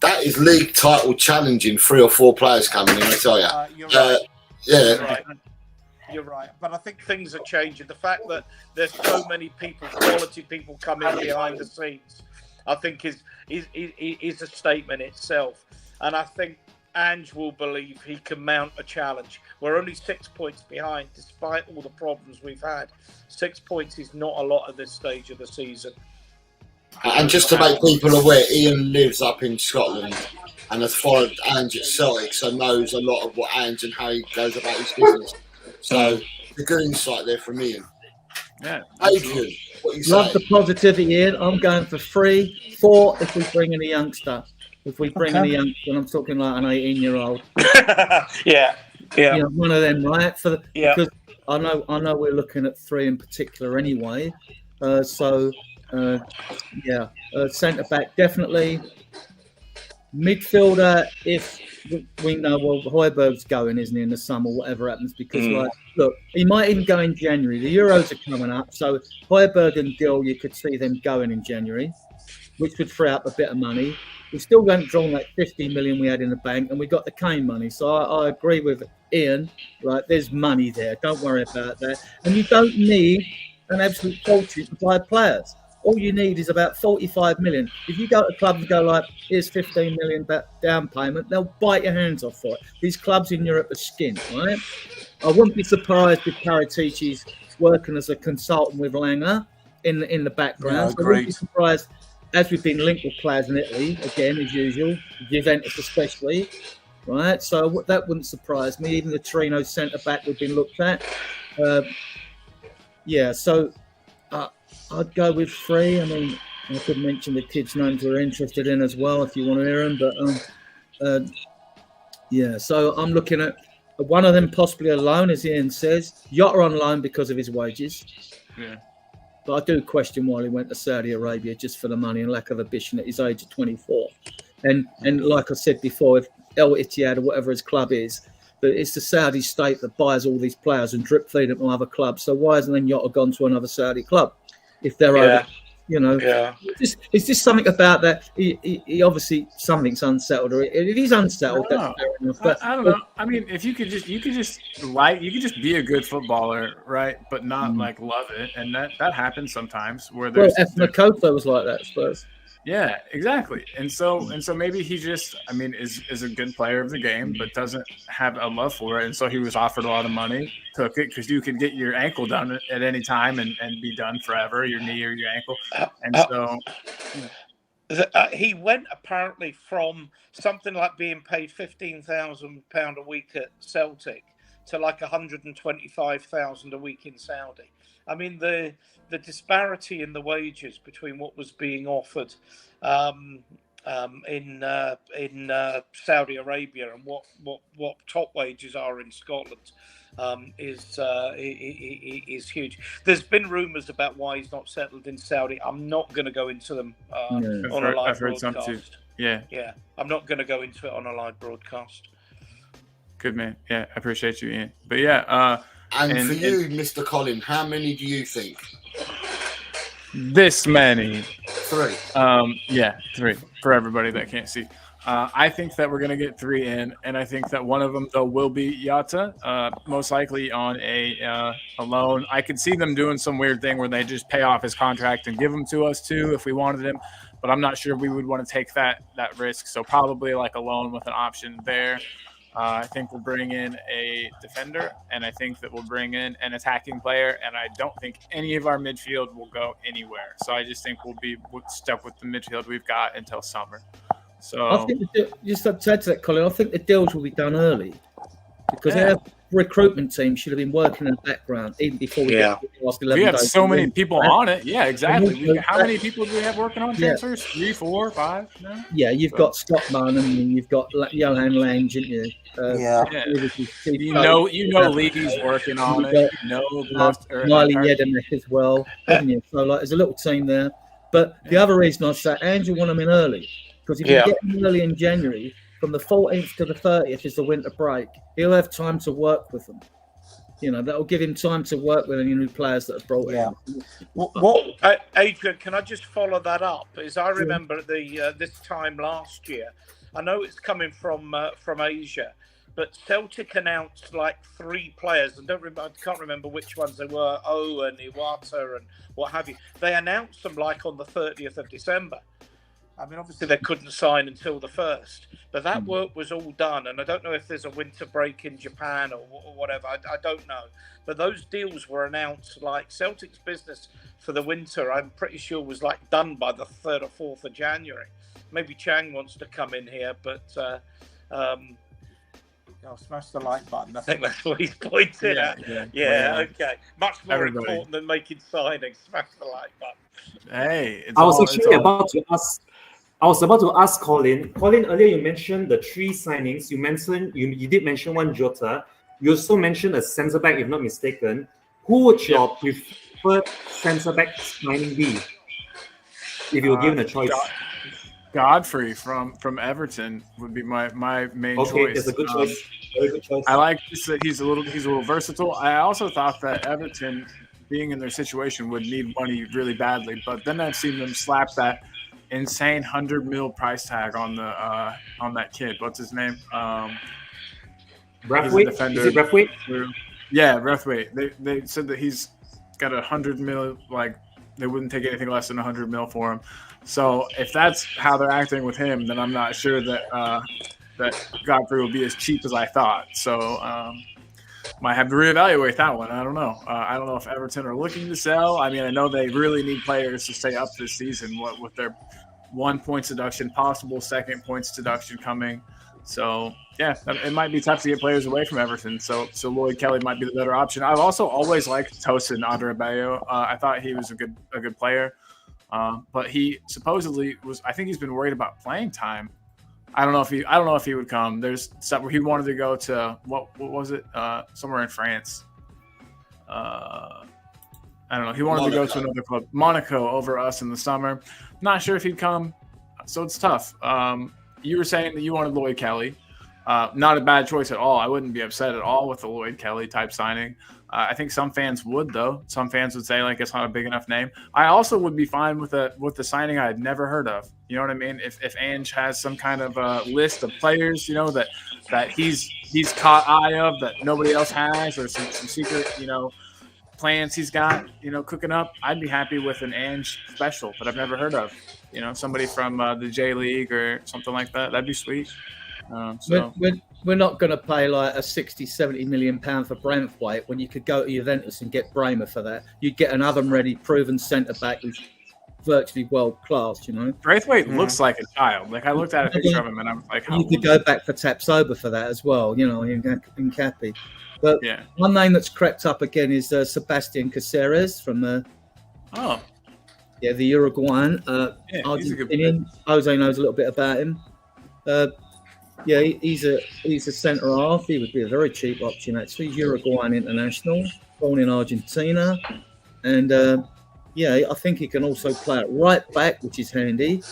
That is league title challenging. 3 or 4 players coming in, I tell you. You're right. Yeah. You're right, but I think things are changing. The fact that there's so many quality people coming behind the scenes, I think is a statement itself. And I think Ange will believe he can mount a challenge. We're only 6 points behind, despite all the problems we've had. 6 points is not a lot at this stage of the season. And just to make people aware, Ian lives up in Scotland and has followed Ange at Celtic, so knows a lot of what Ange and how he goes about his business. So, a good insight there from Ian. Yeah, Adrian, what you Love say? the positivity, Ian. I'm going for 3, 4 if we bring in a youngster. If we bring in a youngster, and I'm talking like an 18-year-old. Yeah. You know, one of them, right? Because I know we're looking at 3 in particular anyway. Centre back definitely. Midfielder, if we know, well, Højbjerg's going, isn't he, in the summer, whatever happens, because look, he might even go in January. The Euros are coming up, so Højbjerg and Gill, you could see them going in January, which would free up a bit of money. We still haven't drawn that 50 million we had in the bank, and we got the Kane money. So I agree with Ian. Right, there's money there. Don't worry about that. And you don't need an absolute fortune to buy players. All you need is about 45 million. If you go to a club and go like, here's 15 million down payment, they'll bite your hands off for it. These clubs in Europe are skint, right? I wouldn't be surprised if Paratici's working as a consultant with Langer in the background. Yeah, I wouldn't be surprised, as we've been linked with players in Italy, again, as usual, Juventus especially, right? So that wouldn't surprise me. Even the Torino centre-back we've been looked at. I'd go with 3. I mean, I could mention the kids' names we're interested in as well if you want to hear them. But, so I'm looking at one of them possibly a loan, as Ian says. Jota on loan because of his wages. Yeah. But I do question why he went to Saudi Arabia just for the money and lack of ambition at his age of 24. And like I said before, if El Ittihad or whatever his club is, but it's the Saudi state that buys all these players and drip feed them to other clubs. So why hasn't then Jota gone to another Saudi club? If they're over, it's just something about that. He obviously something's unsettled, or if he's unsettled, that's fair enough. But I don't know. I mean, if you could just be a good footballer, right? But not like love it, and that happens sometimes. Where there's Makoto was like that, I suppose. Yeah, exactly. And so maybe he just, I mean, is a good player of the game, but doesn't have a love for it. And so he was offered a lot of money, took it, because you could get your ankle done at any time and be done forever, your knee or your ankle. And he went apparently from something like being paid £15,000 a week at Celtic to like 125,000 a week in Saudi. I mean, the disparity in the wages between what was being offered in Saudi Arabia and what top wages are in Scotland is huge. There's been rumours about why he's not settled in Saudi. I'm not going to go into them on a live broadcast. Yeah, I'm not going to go into it on a live broadcast. Good man. Yeah, I appreciate you, Ian. But yeah. And for you, Mr. Colin, how many do you think? This many. 3. 3 for everybody that can't see. I think that we're going to get 3 in, and I think that one of them, though, will be Jota, most likely on a loan. I could see them doing some weird thing where they just pay off his contract and give him to us, too, if we wanted him. But I'm not sure we would want to take that risk. So probably like a loan with an option there. I think we'll bring in a defender, and I think that we'll bring in an attacking player, and I don't think any of our midfield will go anywhere. So I just think we'll be stuck with the midfield we've got until summer. So I think just to add to that, Colin, I think the deals will be done early because our recruitment team should have been working in the background even before we get the last 11 we have days. so many people on it. Yeah, exactly. How many people do we have working on transfers? 3, 4, 5? No? Yeah, you've got Scott Mann and you've got Johan Lange, didn't you? You know, Levy's working on it. Miley Yedemek as well, haven't you? So there's a little team there. But the other reason I say Andrew want them in early because if you get them early in January, from the 14th to the 30th is the winter break. He'll have time to work with them. You know, that'll give him time to work with any new players that are brought in. Adrian, can I just follow that up? As I remember this time last year, I know it's coming from Asia, but Celtic announced like 3 players, and I can't remember which ones they were, and Iwata and what have you. They announced them like on the 30th of December. I mean, obviously they couldn't sign until the 1st, but that work was all done. And I don't know if there's a winter break in Japan or whatever. I don't know. But those deals were announced, like Celtic's business for the winter, I'm pretty sure was like done by the 3rd or 4th of January. Maybe Chang wants to come in here, but I'll smash the like button. I think that's what he's pointing at. Yeah, okay. Much more important than making signings. Smash the like button. Hey, I was actually about to ask. I was about to ask Colin. Colin, earlier you mentioned the 3 signings. You mentioned you did mention one Jota. You also mentioned a centre back, if not mistaken. Who would your preferred centre back signing be if you were given a choice? Godfrey from Everton would be my main choice. Okay, that's a good choice. Very good choice. I like this, that he's a little versatile. I also thought that Everton, being in their situation, would need money really badly, but then I've seen them slap that insane 100 mil price tag on that kid. What's his name? Braithwaite? Is it Braithwaite? Yeah, Braithwaite. They said that he's got 100 mil. Like they wouldn't take anything less than 100 mil for him. So if that's how they're acting with him, then I'm not sure that that Godfrey will be as cheap as I thought. So might have to reevaluate that one. I don't know. I don't know if Everton are looking to sell. I mean, I know they really need players to stay up this season. What with their 1 points deduction, possible 2nd points deduction coming. So yeah, it might be tough to get players away from Everton. So Lloyd Kelly might be the better option. I've also always liked Tosin Adarabioyo. I thought he was a good player, but he supposedly was. I think he's been worried about playing time. I don't know if he would come. There's stuff where he wanted to go to what was it? Somewhere in France. I don't know. He wanted to go to another club, Monaco, over us in the summer. Not sure if he'd come. So it's tough. You were saying that you wanted Lloyd Kelly. Not a bad choice at all. I wouldn't be upset at all with the Lloyd Kelly type signing. I think some fans would, though. Some fans would say like it's not a big enough name. I also would be fine with the signing I had never heard of. You know what I mean? If Ange has some kind of list of players, you know, that he's caught eye of that nobody else has, or some secret, you know, plans he's got, you know, cooking up, I'd be happy with an Ange special that I've never heard of. You know, somebody from the J League or something like that. That'd be sweet. So we're not going to pay like a 60, 70 million pound for Braithwaite when you could go to Juventus and get Bremer for that. You'd get an oven-ready, proven centre back who's virtually world class. You know, Braithwaite looks like a child. Like I looked at a picture of him and I was like, you could go back for Tapsoba for that as well. You know, in Cappy. But one name that's crept up again is Sebastian Caceres from the Uruguayan. Argentinian. Jose knows a little bit about him. He's a centre half. He would be a very cheap option actually. Uruguayan international, born in Argentina, and I think he can also play at right back, which is handy.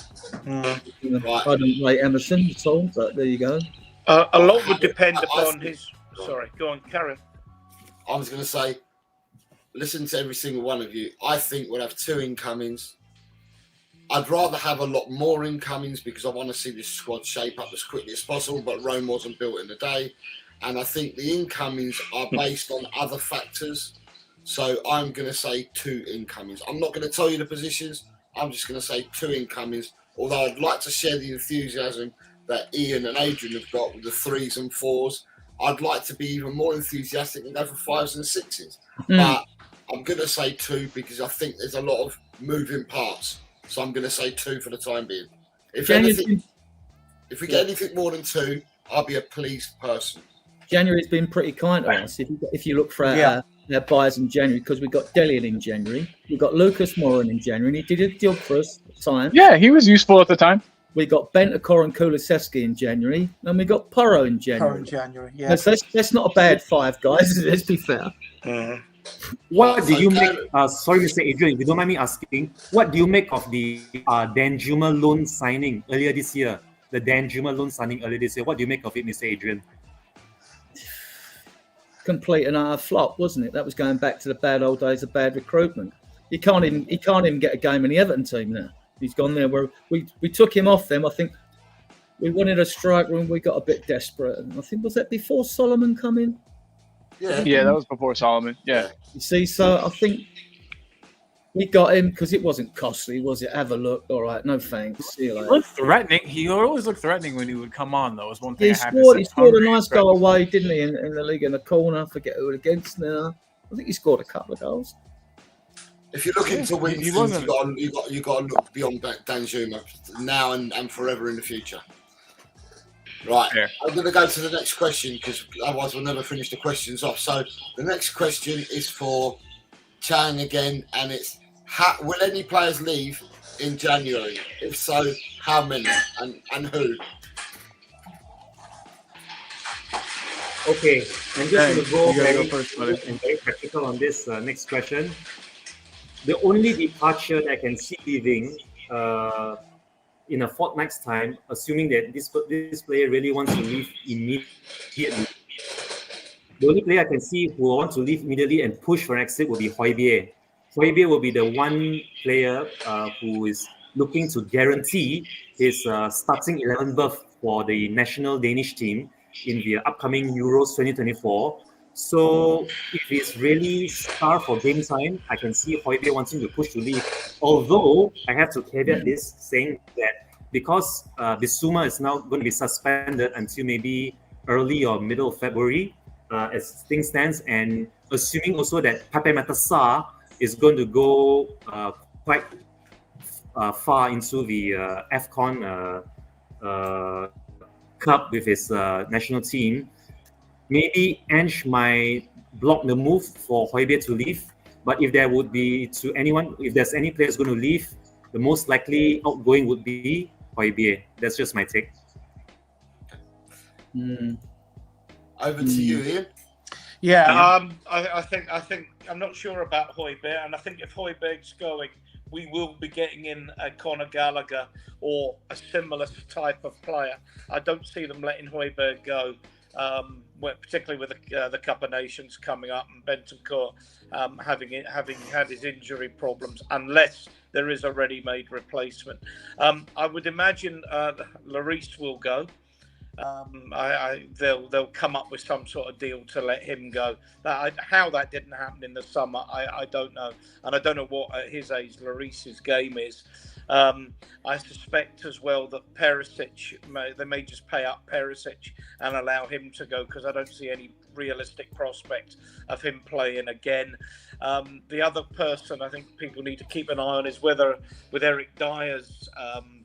I don't rate Emerson at all, but there you go. A lot would depend upon his. Sorry, go on, Karen. I was going to say, listen to every single one of you. I think we'll have 2 incomings. I'd rather have a lot more incomings because I want to see this squad shape up as quickly as possible, but Rome wasn't built in a day. And I think the incomings are based on other factors. So I'm going to say 2 incomings. I'm not going to tell you the positions. I'm just going to say 2 incomings, although I'd like to share the enthusiasm that Ian and Adrian have got with the 3s and 4s. I'd like to be even more enthusiastic and go for 5s and 6s. But I'm going to say 2 because I think there's a lot of moving parts. So I'm going to say 2 for the time being. If we get anything more than 2, I'll be a pleased person. January's been pretty kind to us. If you look for our buyers in January, because we got Delian in January, we got Lucas Moran in January, and he did a job for us at the time. Yeah, he was useful at the time. We got Bentancur and Kulusevski in January, and we got Porro in January. That's not a bad 5, guys. Let's be fair. What do you make? Sorry, Mr. Adrian, if you don't mind me asking, what do you make of the Danjuma loan signing earlier this year? The Danjuma loan signing earlier this year. What do you make of it, Mr. Adrian? Complete and utter flop, wasn't it? That was going back to the bad old days of bad recruitment. He can't even get a game in the Everton team now. He's gone there. Where we took him off them. I think we wanted a striker and we got a bit desperate. And I think was that before Solomon come in? Yeah, that was before Solomon. Yeah. You see, so I think We got him because it wasn't costly, was it? Have a look. All right, no thanks. See you He later. looked threatening. He always looked threatening when he would come on, though. Was one thing He I have to scored. say. He scored a Hungry nice and goal threatening. away, didn't he? In the league in the corner. I forget who it against now. I think he scored a couple of goals. If you're looking to win he things, wasn't- you got to look beyond Danjuma now and forever in the future. Right, Fair. I'm going to go to the next question because otherwise we'll never finish the questions off. So the next question is for Chang again, and it's: will any players leave in January? If so, how many and who? Okay, I'm just going to go you gotta very go first, buddy. and very practical on this next question. The only departure that I can see leaving in a fortnight's time, assuming that this player really wants to leave immediately. The only player I can see who will want to leave immediately and push for an exit will be Højbjerg. Højbjerg will be the one player who is looking to guarantee his starting 11 berth for the national Danish team in the upcoming Euros 2024. So if he's really starved for game time, I can see Højbjerg wanting to push to leave. Although I have to caveat this, saying that because Bissouma is now going to be suspended until maybe early or middle of February, as things stands, and assuming also that Pape Matar is going to go quite far into the AFCON Cup with his national team, maybe Ange might block the move for Højbjerg to leave. But if there would be if there's any players going to leave, the most likely outgoing would be Højbjerg. That's just my take. Over to you, Ian. Yeah, I think I'm not sure about Højbjerg, and I think if Højbjerg's going, we will be getting in a Conor Gallagher or a similar type of player. I don't see them letting Højbjerg go, particularly with the Cup of Nations coming up and Bentancur having had his injury problems, unless there is a ready-made replacement. I would imagine Lloris will go. They'll come up with some sort of deal to let him go. How that didn't happen in the summer, I don't know, and I don't know what at his age Lloris's game is. I suspect as well that Perisic, they may just pay up Perisic and allow him to go, because I don't see any realistic prospect of him playing again. The other person I think people need to keep an eye on is whether with Eric Dyer's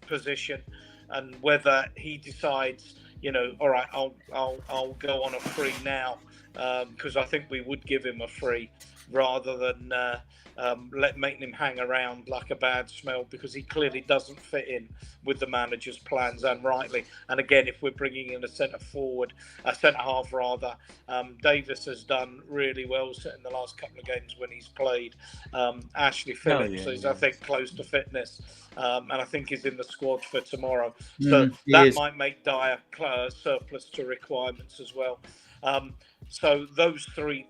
position, and whether he decides, all right, I'll go on a free now, because I think we would give him a free rather than making him hang around like a bad smell, because he clearly doesn't fit in with the manager's plans, and rightly. And again, if we're bringing in a centre half rather, Davis has done really well in the last couple of games when he's played. Ashley Phillips is, I think, close to fitness, and I think he's in the squad for tomorrow. So that might make Dyer surplus to requirements as well. So those three,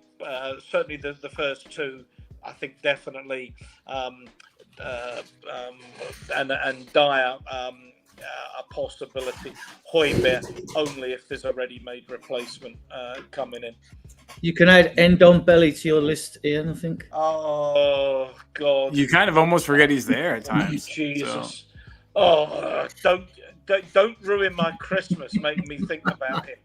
certainly the first two, I think definitely, and Dyer a possibility. Højbjerg only if there's a ready-made replacement coming in. You can add Ndombele to your list, Ian, I think. Oh God! You kind of almost forget he's there at times. Jesus! So. Oh, don't ruin my Christmas. Making me think about him.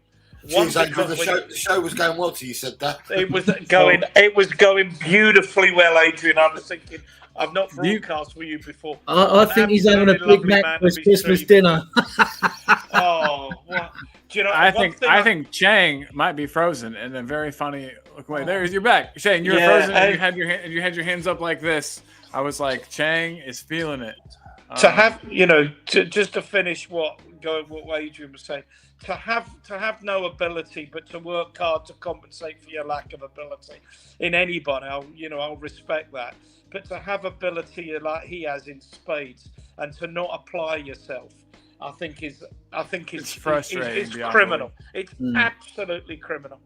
The show was going well till you said that. It was going beautifully well, Adrian. I was thinking, I've not broadcast with you before. I think he's having a Big Mac for his Christmas dinner. Oh, what? Do you know? I think Chang might be frozen in a very funny way. You're back, Chang. You're frozen, and you had your hands up like this. I was like, Chang is feeling it. To have, just to finish what Adrian was saying, to have no ability, but to work hard to compensate for your lack of ability in anybody, I'll respect that. But to have ability like he has in spades and to not apply yourself, I think it's frustrating. It's criminal. It's absolutely criminal.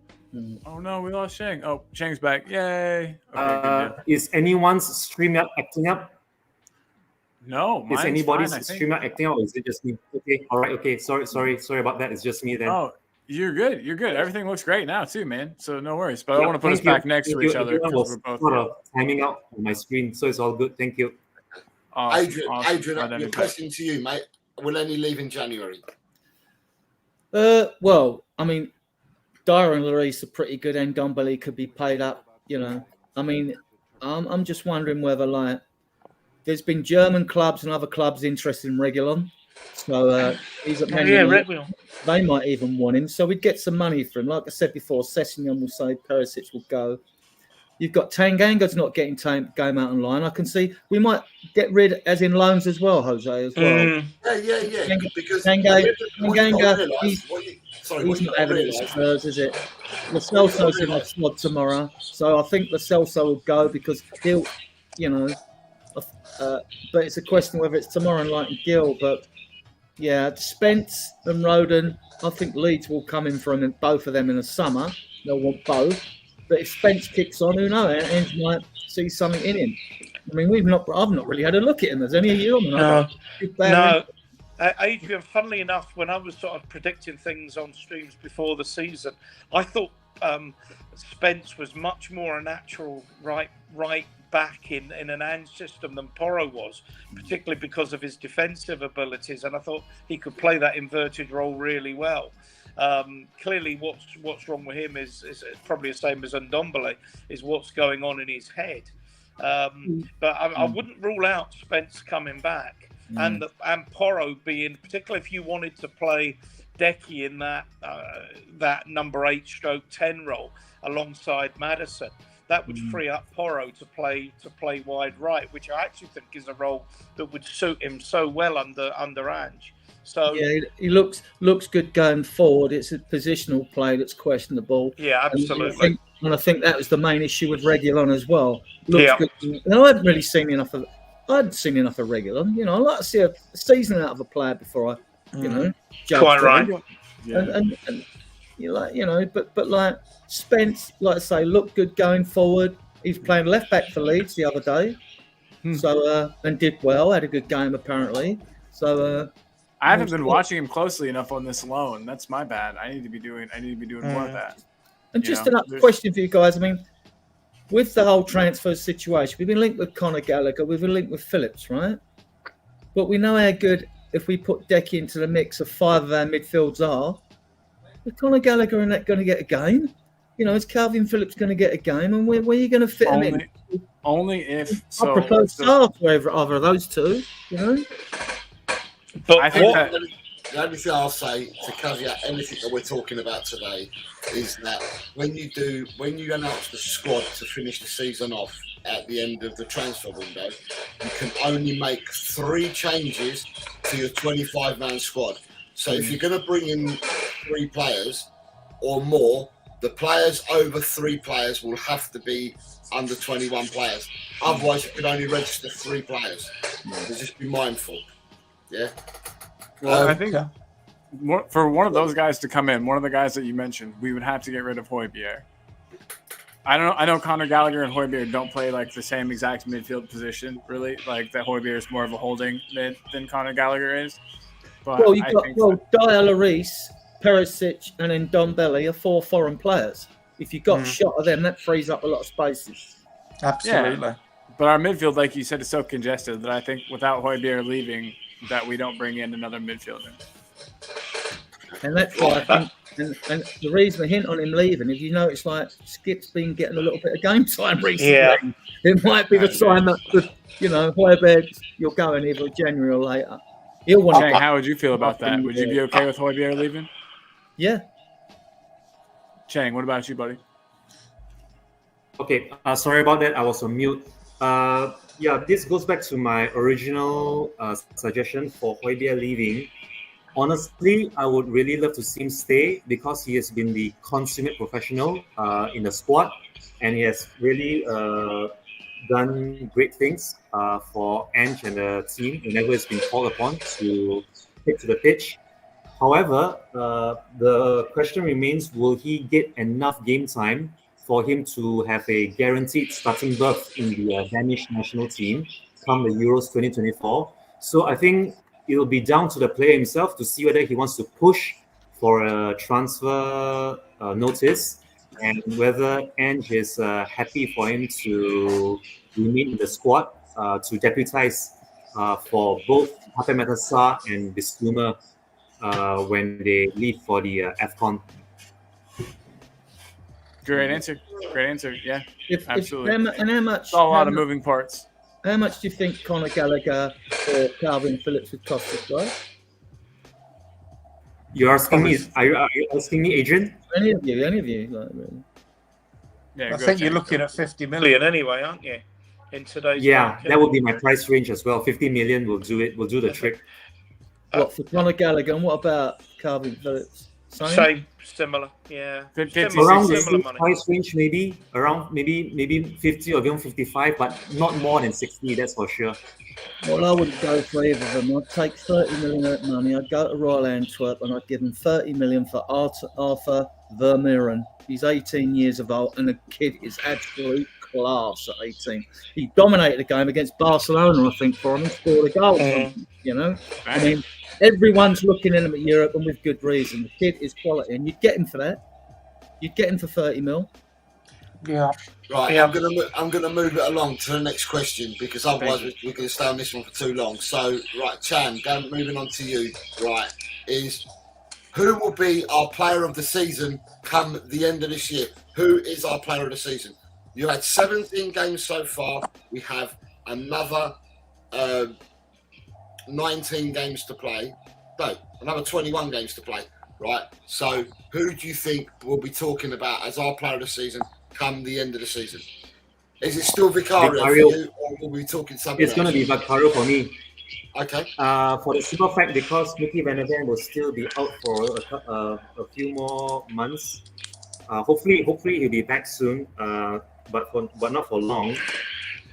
Oh no, we lost Chang. Oh, Chang's back! Yay! Okay, is anyone's StreamYard acting up? No, is anybody's StreamYard acting up, or is it just me? Okay, all right, okay. Sorry about that. It's just me then. Oh, You're good. You're good. Everything looks great now too, man. So no worries. But I don't want to put us back next to each other because we're both sort of timing out on my screen, so it's all good. Thank you. Awesome. Adrian, your question to you, mate. Will any leave in January? Well, I mean, Dyer and Lloris are pretty good, and Ndombele could be paid up. You know, I mean, I'm just wondering whether like there's been German clubs and other clubs interested in Reguilon, so he's at Man United. They might even want him, so we'd get some money for him. Like I said before, Sessegnon will say Perisic will go. You've got Tanganga's not getting game out online. I can see we might get rid, as in loans as well, Jose, as well. Yeah. Because Tanganga, he's not having it at Spurs, is it? Lo Celso's in the squad tomorrow, so I think Lo Celso will go because he'll, you know, but it's a question whether it's tomorrow night and Gill. But yeah, Spence and Roden, I think Leeds will come in for both of them in the summer. They'll want both. But if Spence kicks on, who knows? Ange might see something in him. I mean, I've not really had a look at him. Has any of you? No. Adrian, funnily enough, when I was sort of predicting things on streams before the season, I thought Spence was much more a natural right back in an Ange system than Porro was, particularly because of his defensive abilities. And I thought he could play that inverted role really well. Clearly, what's wrong with him is probably the same as Ndombele, is what's going on in his head. But I wouldn't rule out Spence coming back and Porro being, particularly if you wanted to play Decky in that number 8/10 role alongside Maddison. That would free up Porro to play wide right, which I actually think is a role that would suit him so well under Ange. So yeah, he looks good going forward. It's a positional play that's questionable. Yeah, absolutely. And I think that was the main issue with Reguilon as well. Looks good. And I hadn't really seen enough of Reguilon. You know, I like to see a season out of a player before I, you know, judge. Quite right. And you like, you know, but like Spence, like I say, looked good going forward. He's playing left back for Leeds the other day, so and did well. Had a good game apparently. So. I haven't been watching him closely enough on this loan. That's my bad. I need to be doing more of that. And just another question for you guys. I mean, with the whole transfer situation, we've been linked with Conor Gallagher, we've been linked with Phillips, right? But we know how good, if we put Decky into the mix of 5 of our midfields are, is Conor Gallagher and that going to get a game? You know, is Calvin Phillips going to get a game? And where are you going to fit him in? Only if I propose Stark over either of those two, you know? But I think the only thing I'll say to caveat anything that we're talking about today is that when you announce the squad to finish the season off at the end of the transfer window, you can only make 3 changes to your 25-man squad. So if you're going to bring in 3 players or more, the players over 3 players will have to be under 21 players. Otherwise, you can only register 3 players. So just be mindful. Yeah. Well, I think for one of those guys to come in, one of the guys that you mentioned, we would have to get rid of Højbjerg. I know Conor Gallagher and Højbjerg don't play like the same exact midfield position, really. Like that Højbjerg is more of a holding mid than Conor Gallagher is. But well, you've got Dyer, Lloris, Perisic, and then Ndombele are 4 foreign players. If you've got a shot of them, that frees up a lot of spaces. Absolutely. Yeah. But our midfield, like you said, is so congested that I think without Højbjerg leaving, that we don't bring in another midfielder. And that's why I think, and the reason I hint on him leaving, if you notice, like Skip's been getting a little bit of game time recently. Yeah. It might be the time that, you know, Højbjerg, you're going either January or later. He'll want Chang, how would you feel about that? Would you be okay with Højbjerg leaving? Yeah. Chang, what about you, buddy? Okay, sorry about that. I was on mute. Yeah, this goes back to my original suggestion for Højbjerg leaving. Honestly, I would really love to see him stay because he has been the consummate professional in the squad, and he has really done great things for Ange and the team whenever it's been called upon to take to the pitch. However, the question remains, will he get enough game time for him to have a guaranteed starting berth in the Danish national team come the Euros 2024? So I think it will be down to the player himself to see whether he wants to push for a transfer notice, and whether Ange is happy for him to remain in the squad to deputize for both Hatem Matassa and Bissouma when they leave for the AFCON. Great answer. Great answer. Yeah, absolutely. And how much? It's a lot of moving parts. How much do you think Conor Gallagher or Calvin Phillips would cost us, right? You're asking me? Are you asking me, Adrian? Any of you? Like, really? Yeah, I think you're looking at 50 million anyway, aren't you? In today's market. That would be my price range as well. 50 million will do it. Will do the trick. What for Conor Gallagher? And what about Calvin Phillips? Same, similar, yeah. 50, around the 60 same price range, maybe around maybe 50 or even 55, but not more than 60. That's for sure. Well, I wouldn't go for either of them. I'd take 30 million of that money. I'd go to Royal Antwerp and I'd give him 30 million for Arthur Vermeeren. He's 18 years of old and the kid is absolute class at 18. He dominated the game against Barcelona, I think, for him and scored a goal. You know, I mean, everyone's looking in at Europe and with good reason. The kid is quality and you'd get him for that. You'd get him for 30 mil. Yeah. Right, Yeah. I'm gonna move it along to the next question because otherwise we're going to stay on this one for too long. So, right, Chan, moving on to you. Right, is who will be our player of the season come the end of this year? Who is our player of the season? You had 17 games so far. We have another 19 games to play. No, another 21 games to play. Right. So, who do you think we'll be talking about as our player of the season come the end of the season? Is it still Vicario for you, or will we be talking something else? It's going to be Vicario for me. Okay. For the simple fact, because Mickey Van der Ven will still be out for a few more months. Hopefully he'll be back soon. But not for long.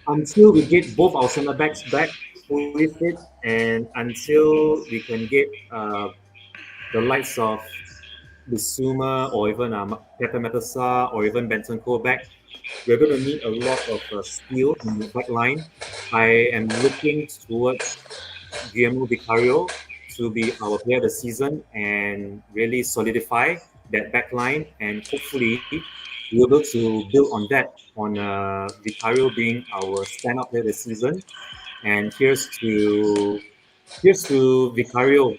Until we get both our centre backs back fully fit, and until we can get the likes of Bissouma or even Hatem Matassa or even Bentancur back, we're going to need a lot of skill in the back line. I am looking towards Guillermo Vicario to be our player of the season and really solidify that back line, and hopefully we're able to build on that, on Vicario being our stand-up player of the season. And here's to Vicario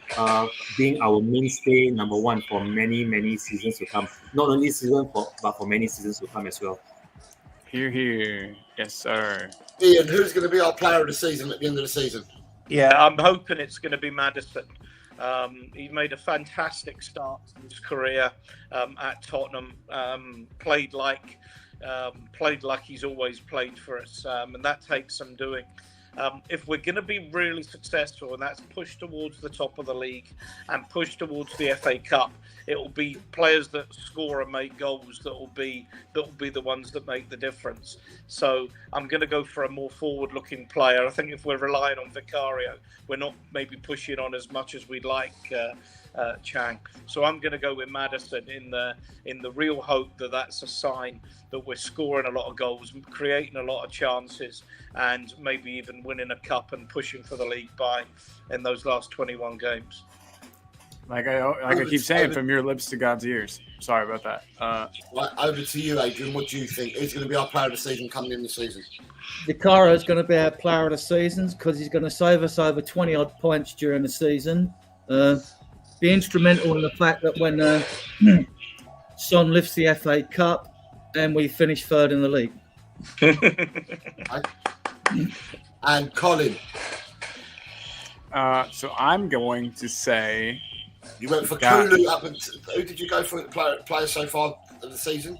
being our mainstay number one for many seasons to come. Not only but for many seasons to come as well. Here. Yes, sir. Ian, who's going to be our player of the season at the end of the season? Yeah, I'm hoping it's going to be Maddison. He made a fantastic start to his career at Tottenham. Played like he's always played for us, and that takes some doing. If we're going to be really successful, and that's push towards the top of the league and push towards the FA Cup, it will be players that score and make goals that will be the ones that make the difference. So I'm going to go for a more forward-looking player. I think if we're relying on Vicario, we're not maybe pushing on as much as we'd like, Chang. So I'm going to go with Maddison in the real hope that that's a sign that we're scoring a lot of goals, creating a lot of chances, and maybe even winning a cup and pushing for the league in those last 21 games. Like I keep saying, from your lips to God's ears. Sorry about that. Right, over to you, Adrian. What do you think? Who's going to be our player of the season coming in the season? Vicario is going to be our player of the season because he's going to save us over 20 odd points during the season. Be instrumental in the fact that when Son lifts the FA Cup and we finish third in the league. And Colin. So I'm going to say you went for Kulu up. Who did you go for player so far of the season?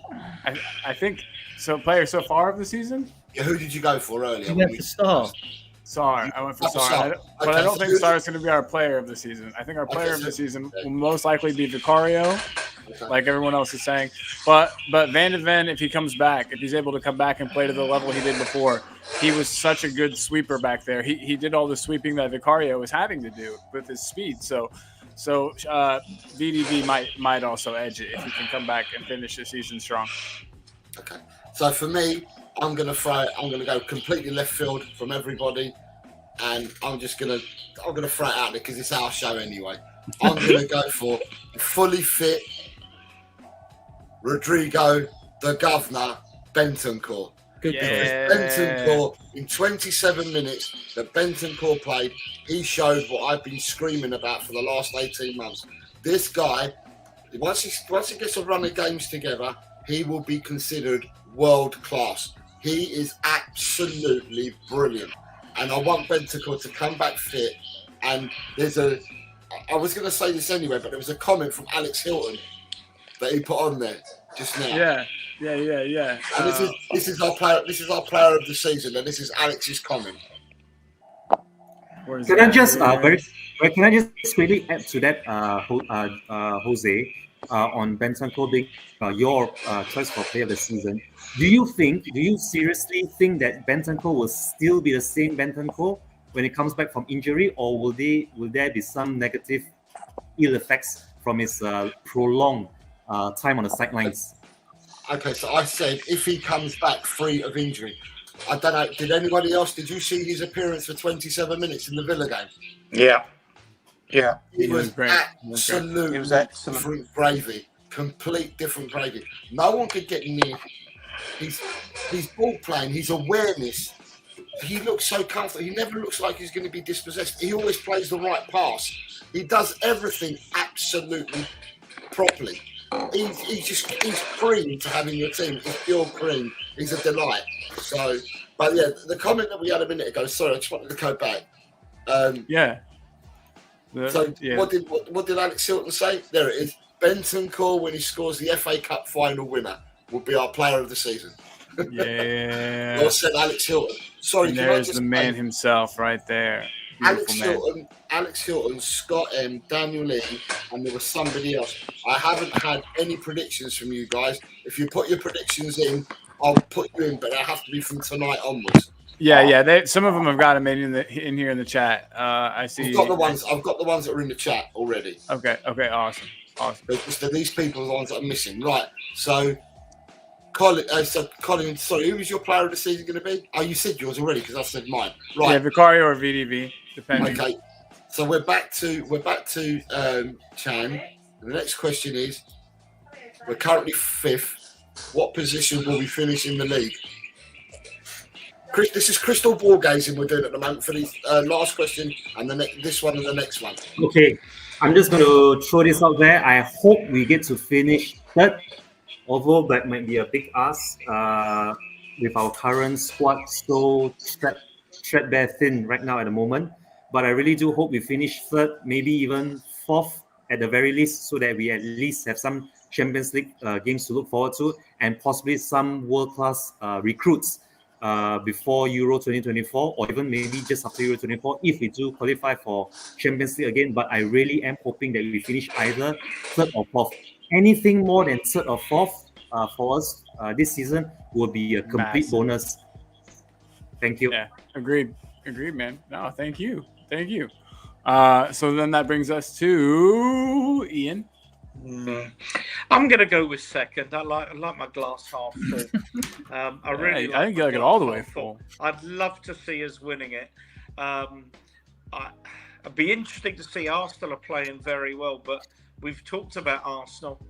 I think so. Player so far of the season. Yeah, who did you go for earlier? You went for Star. Sorry, I went for Star. But I don't think Star is going to be our player of the season. I think our player of the season will most likely be Vicario, like everyone else is saying. But Van de Ven, if he comes back, if he's able to come back and play to the level he did before, he was such a good sweeper back there. He did all the sweeping that Vicario was having to do with his speed. So VDV might also edge it if he can come back and finish the season strong. Okay. So for me, I'm going to go completely left field from everybody, and I'm going to throw it out there because it's our show anyway. I'm going to go for fully fit Rodrigo, the governor, Bentancur. Good Because Bentancur, in 27 minutes that Bentancur played, he showed what I've been screaming about for the last 18 months. This guy, once he gets a run of games together, he will be considered world class. He is absolutely brilliant. And I want Bentancur to come back fit. And I was going to say this anyway, but there was a comment from Alex Hilton that he put on there just now. Yeah. And this is our player of the season, and this is Alex's comment. Can I just quickly add to that, Jose, on Bentancur being your choice for player of the season? Do you seriously think that Bentancur will still be the same Bentancur when it comes back from injury, or will there be some negative ill effects from his prolonged time on the sidelines? Okay, so I said if he comes back free of injury. I don't know. Did anybody else? Did you see his appearance for 27 minutes in the Villa game? Yeah. He was great. Absolutely He was excellent. different gravy. Complete different gravy. No one could get near his ball playing, his awareness. He looks so comfortable. He never looks like he's going to be dispossessed. He always plays the right pass. He does everything absolutely properly. He's cream to have in your team. He's pure cream. He's a delight. So, but yeah, the comment that we had a minute ago. Sorry, I just wanted to go back. What did Alex Hilton say? There it is. Bentancur, when he scores the FA Cup final winner, will be our player of the season. Yeah. Well said, Alex Hilton. Sorry, and there's the man himself right there. Alex Hilton, Scott M, Daniel Lee, and there was somebody else. I haven't had any predictions from you guys. If you put your predictions in, I'll put you in, but they have to be from tonight onwards. Yeah. Some of them have got them in here in the chat. I see. I've got the ones that are in the chat already. Okay. Awesome. So these people are the ones that are missing. Right. So Colin, sorry, who was your player of the season going to be? Oh, you said yours already because I said mine. Right. Yeah, Vicario or VDV, depending. Okay. So we're back to Chan. The next question is: we're currently 5th. What position will we finish in the league? Chris, this is crystal ball gazing we're doing at the moment for the last question and this one and the next one. Okay, I'm just going to throw this out there. I hope we get to finish 3rd, although that might be a big ask with our current squad so threadbare thin right now at the moment. But I really do hope we finish 3rd, maybe even 4th at the very least, so that we at least have some Champions League games to look forward to and possibly some world-class recruits before Euro 2024 or even maybe just after Euro 2024 if we do qualify for Champions League again. But I really am hoping that we finish either 3rd or 4th. Anything more than 3rd or 4th for us this season will be a complete bonus. Thank you. Yeah, agreed, man. No, thank you. So then that brings us to Ian. I'm going to go with 2nd. I like my glass half full. I think you like it all the way full. I'd love to see us winning it. It'd be interesting to see Arsenal are playing very well, but we've talked about Arsenal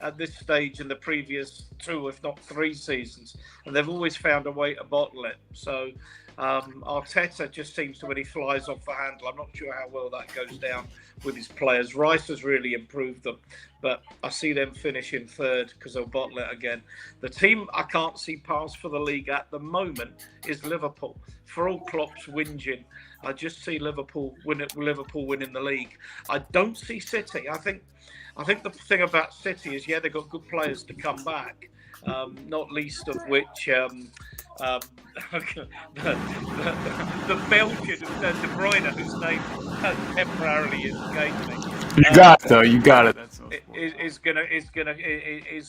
at this stage in the previous 2, if not 3 seasons, and they've always found a way to bottle it. So Arteta just seems to, when he flies off the handle, I'm not sure how well that goes down with his players. Rice has really improved them, but I see them finishing 3rd because they'll bottle it again. The team I can't see pass for the league at the moment is Liverpool. For all Klopp's whinging, I just see Liverpool winning the league. I don't see City. I think the thing about City is, they've got good players to come back, not least of which the Belgian De Bruyne, whose name has temporarily escaped me. You got it. That's is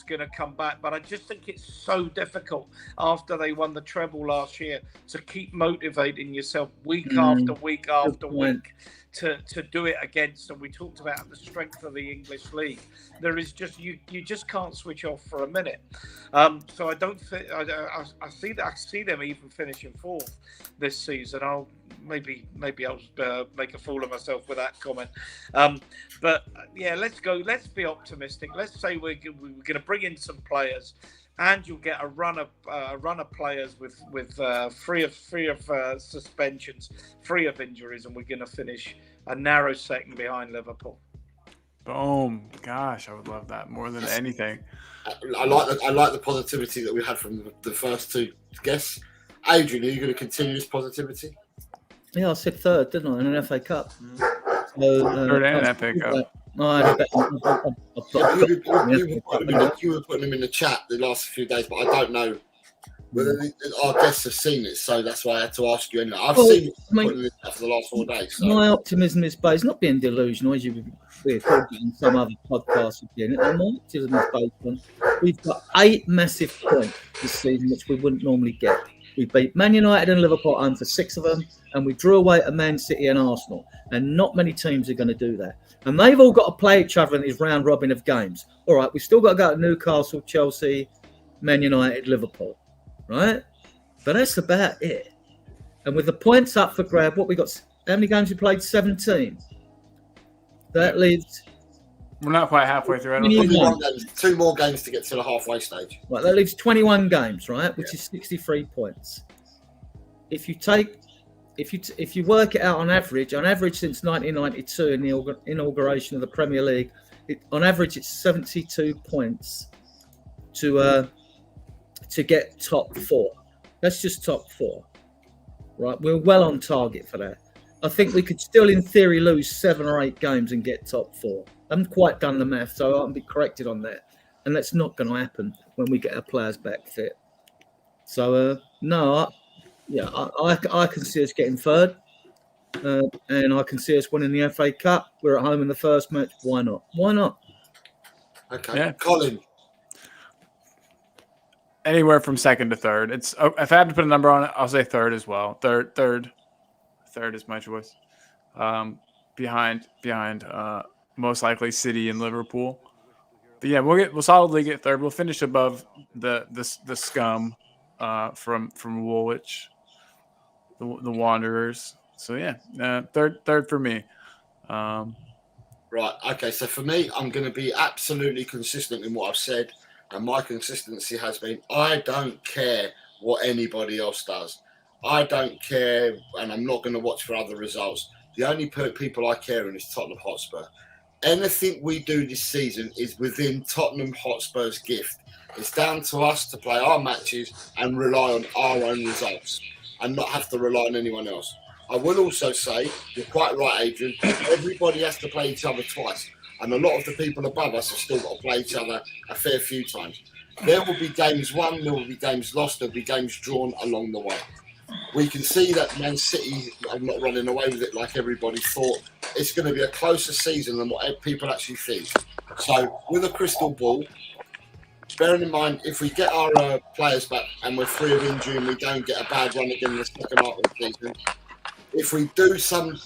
gonna come back, but I just think it's so difficult after they won the treble last year to keep motivating yourself week after week after week to do it against. And we talked about the strength of the English league. There is just you just can't switch off for a minute. So I don't think I see them even finishing fourth this season. Maybe I'll make a fool of myself with that comment. But yeah, let's be optimistic. Let's say we're going to bring in some players, and you'll get a run of players with free of suspensions, free of injuries, and we're going to finish a narrow second behind Liverpool. Boom! Gosh, I would love that more than anything. I like the positivity that we had from the first two guests. Adrian, are you going to continue this positivity? Yeah, I said third, didn't I, in an FA Cup? So, Third and FA Cup. You were putting them in the chat the last few days, but I don't know whether our guests have seen it, so that's why I had to ask you. Anyway, I've seen it putting it for the last 4 days. So. My optimism is based, not being delusional, as you were talking in some other podcasts again. My optimism is based on we've got 8 massive points this season, which we wouldn't normally get. We beat Man United and Liverpool home for 6 of them, and we drew away at Man City and Arsenal. And not many teams are going to do that. And they've all got to play each other in this round robin of games. All right, we've still got to go to Newcastle, Chelsea, Man United, Liverpool, right? But that's about it. And with the points up for grab, what we got? How many games we played? 17. That leaves. We're not quite halfway through. I don't think. 2 more games to get to the halfway stage. Right, that leaves 21 games, right? Which is 63 points. If you work it out on average since 1992 in the inauguration of the Premier League, on average it's 72 points to get top 4. That's just top 4, right? We're well on target for that. I think we could still, in theory, lose 7 or 8 games and get top 4. I haven't quite done the math, so I'll be corrected on that. And that's not going to happen when we get our players back fit. So, I can see us getting third. And I can see us winning the FA Cup. We're at home in the first match. Why not? Why not? Okay. Yeah. Colin. Anywhere from second to third. It's if I had to put a number on it, I'll say third as well. Third is my choice. Behind most likely City and Liverpool. But yeah, we'll solidly get third. We'll finish above the scum from Woolwich, the Wanderers. So yeah, third for me. Right. Okay. So for me, I'm going to be absolutely consistent in what I've said, and my consistency has been: I don't care what anybody else does. I don't care, and I'm not going to watch for other results. The only people I care in is Tottenham Hotspur. Anything we do this season is within Tottenham Hotspur's gift. It's down to us to play our matches and rely on our own results and not have to rely on anyone else. I will also say, you're quite right, Adrian, everybody has to play each other twice. And a lot of the people above us have still got to play each other a fair few times. There will be games won, there will be games lost, there will be games drawn along the way. We can see that Man City are not running away with it like everybody thought. It's going to be a closer season than what people actually think. So, with a crystal ball, bearing in mind, if we get our players back and we're free of injury and we don't get a bad run again in the second half of the season, if we do some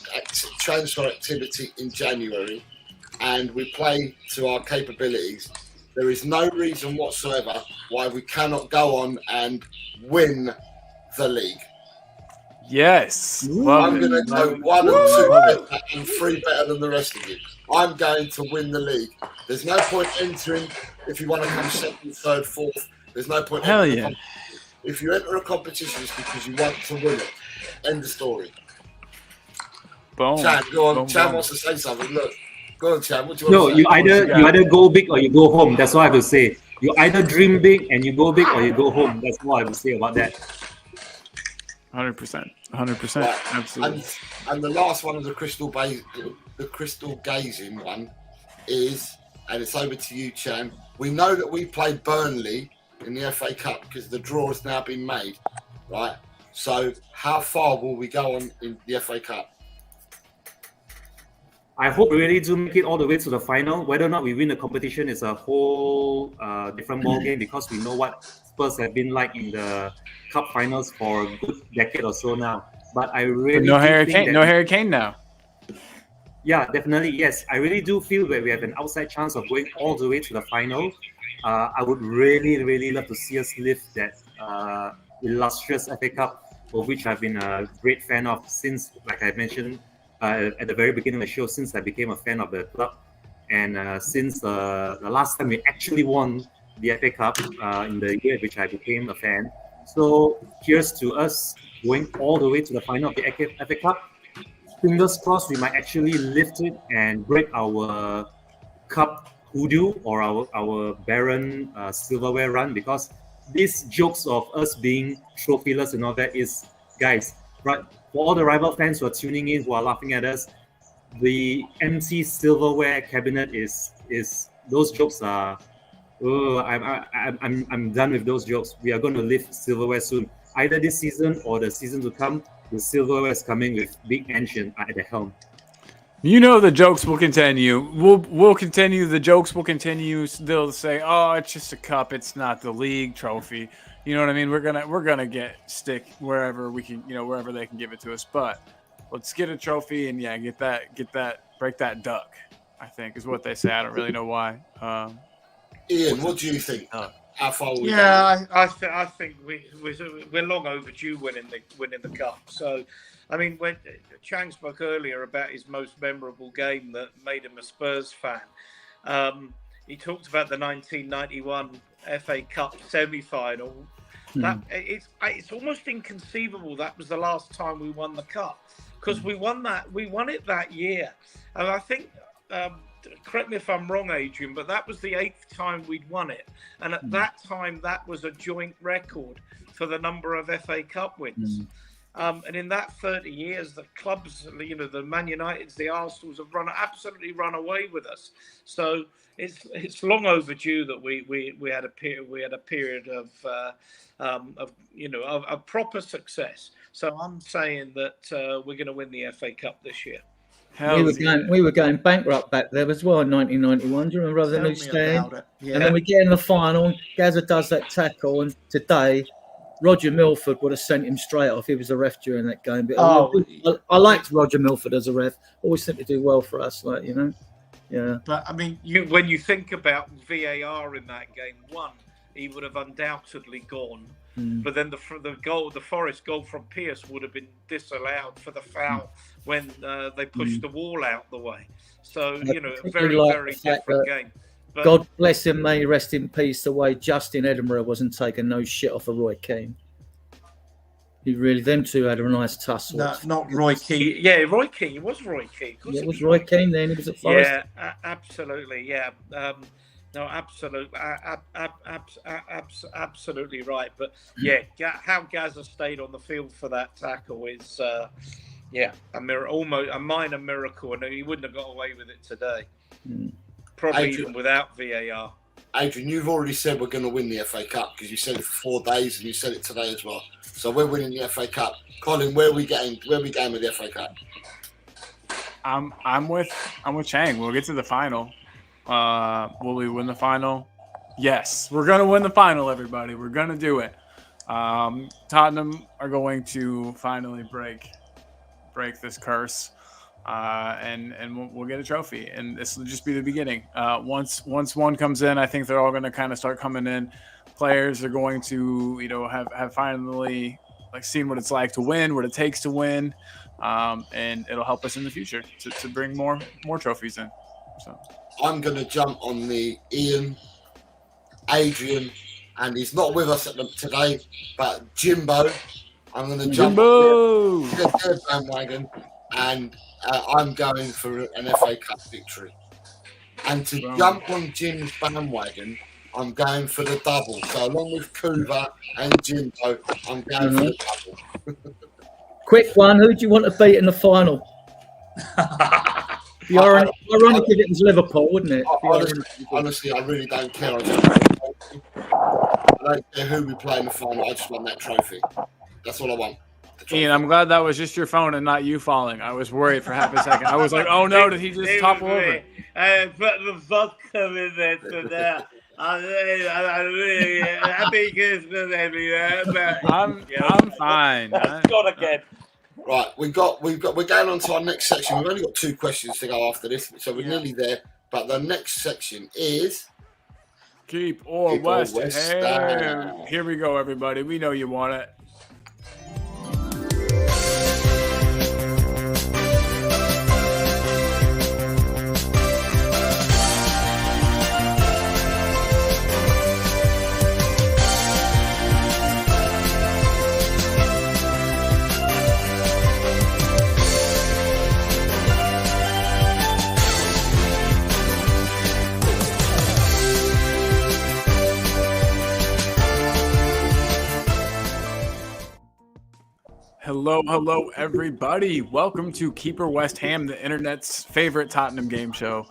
transfer activity in January and we play to our capabilities, there is no reason whatsoever why we cannot go on and win the league. Yes. I'm going to go 1 and 2 and 3 better than the rest of you. I'm going to win the league. There's no point entering if you want to come second, third, fourth. There's no point. Hell yeah. If you enter a competition, it's because you want to win it. End of story. Boom. Chan, go on. Boom, Chan boom. wants to say something. Look, go on, Chan. What do you want to say? You either go big or you go home. That's all I have to say. You either dream big and you go big or you go home. That's all I have to say about that. 100%. Right. Absolutely. And the last one of the crystal gazing one is, and it's over to you, Chan. We know that we played Burnley in the FA Cup because the draw has now been made, right? So how far will we go on in the FA Cup? I hope we really do make it all the way to the final. Whether or not we win the competition is a whole different ballgame because we know what Spurs have been like in the cup finals for a good decade or so now. But I really No Harry Kane now. Yeah, definitely. Yes, I really do feel that we have an outside chance of going all the way to the final. I would really, really love to see us lift that illustrious FA Cup, of which I've been a great fan of since, like I mentioned at the very beginning of the show, since I became a fan of the club. And since the last time we actually won the FA Cup in the year which I became a fan. So here's to us going all the way to the final of the FA Cup. Fingers crossed we might actually lift it and break our cup hoodoo or our barren silverware run, because these jokes of us being trophyless and all that is, guys, right, for all the rival fans who are tuning in, who are laughing at us, the empty silverware cabinet is those jokes are, oh, I'm done with those jokes. We are going to lift silverware soon, either this season or the season to come. The silverware is coming with big engine at the helm. You know the jokes will continue. We'll continue. The jokes will continue. They'll say, "Oh, it's just a cup. It's not the league trophy." You know what I mean? We're gonna get stick wherever we can. You know, wherever they can give it to us. But let's get a trophy and get that, break that duck. I think is what they say. I don't really know why. Ian, what do you think? How far are we? Yeah, I think we're long overdue winning the cup. So, I mean, when Chang spoke earlier about his most memorable game that made him a Spurs fan, he talked about the 1991 FA Cup semi-final. That it's almost inconceivable that was the last time we won the cup, because we won it that year, and I think. Correct me if I'm wrong, Adrian, but that was the 8th time we'd won it. And at that time, that was a joint record for the number of FA Cup wins. And in that 30 years, the clubs, the Man Uniteds, the Arsenals have absolutely run away with us. So it's long overdue that we had a period of proper success. So I'm saying that we're going to win the FA Cup this year. We were going bankrupt back there as well in 1991. Do you remember the new stand? Yeah. And then we get in the final, and Gazza does that tackle, and today Roger Milford would have sent him straight off. He was the ref during that game. But I liked Roger Milford as a ref. Always seemed to do well for us, Yeah. But I mean, when you think about VAR in that game, he would have undoubtedly gone. But then the Forest goal from Pearce would have been disallowed for the foul when they pushed the wall out the way. So, a very, very different game. But God bless him, may he rest in peace, the way Justin Edinburgh wasn't taking no shit off of Roy Keane. Them two had a nice tussle. No, not Roy Keane. Yeah, Roy Keane. It was Roy Keane. Yeah, it was Roy Keane then. He was at Forest. Yeah, absolutely. Yeah. No, absolutely, absolutely right. But yeah, how Gazza stayed on the field for that tackle is, a miracle, almost a minor miracle, and he wouldn't have got away with it today. Probably even without VAR. Adrian, you've already said we're going to win the FA Cup because you said it for 4 days and you said it today as well. So we're winning the FA Cup. Colin, where are we going with the FA Cup? I'm with Chang. We'll get to the final. Will we win the final? Yes, we're gonna win the final, everybody. We're gonna do it. Tottenham are going to finally break this curse, and we'll get a trophy. And this will just be the beginning. Once one comes in, I think they're all going to kind of start coming in. Players are going to have finally seen what it's like to win, what it takes to win, and it'll help us in the future to bring more trophies in. So. I'm going to jump on the Ian, Adrian, and he's not with us today, but Jimbo. I'm going to jump on the bandwagon, and I'm going for an FA Cup victory. And to jump on Jim's bandwagon, I'm going for the double. So along with Kuva and Jimbo, I'm going for the double. Quick one, who do you want to beat in the final? Ironic if it was Liverpool, wouldn't it? Honestly, I really don't care. I don't care who we play in the final. I just want that trophy. That's all I want. Ian, I'm glad that was just your phone and not you falling. I was worried for half a second. I was like, oh no, did he just topple over? I put the vodka in there today. Happy Christmas, everyone. I'm fine. It's gone again. Right, we're going on to our next section. We've only got 2 questions to go after this, so we're nearly there. But the next section is Keep or West Ham. Here we go, everybody. We know you want it. Hello, everybody. Welcome to Keeper West Ham, the internet's favorite Tottenham game show,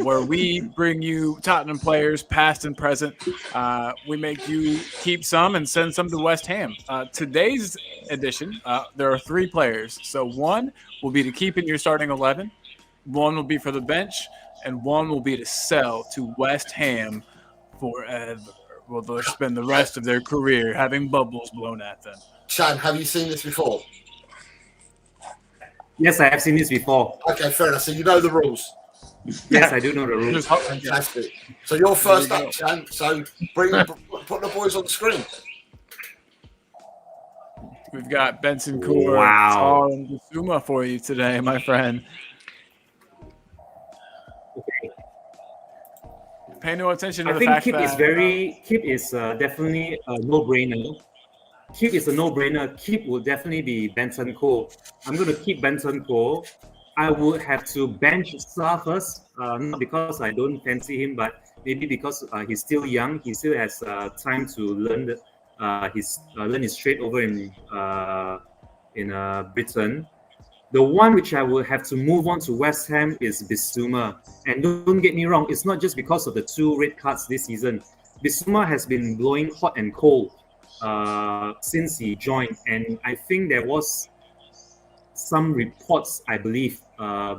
where we bring you Tottenham players, past and present. We make you keep some and send some to West Ham. Today's edition, there are 3 players. So 1 will be to keep in your starting 11, 1 will be for the bench, and 1 will be to sell to West Ham forever. Well, they'll spend the rest of their career having bubbles blown at them. Chan, have you seen this before? Yes, I have seen this before. Okay, fair enough. So you know the rules. Yes, I do know the rules. Fantastic. So you're first up, Chan. So put the boys on the screen. We've got Benson Core, Wow, and Bissouma for you today, my friend. okay. Pay no attention to I the think fact Keep that is definitely a no-brainer. Keep is a no-brainer. Keep will definitely be Benson Cole. I'm going to keep Benson Cole. I would have to bench Sarr first, not because I don't fancy him, but maybe because he's still young. He still has time to learn his trade over in Britain. The one which I will have to move on to West Ham is Bissouma. And don't get me wrong, it's not just because of the 2 red cards this season. Bissouma has been blowing hot and cold since he joined, and I think there was some reports, I believe,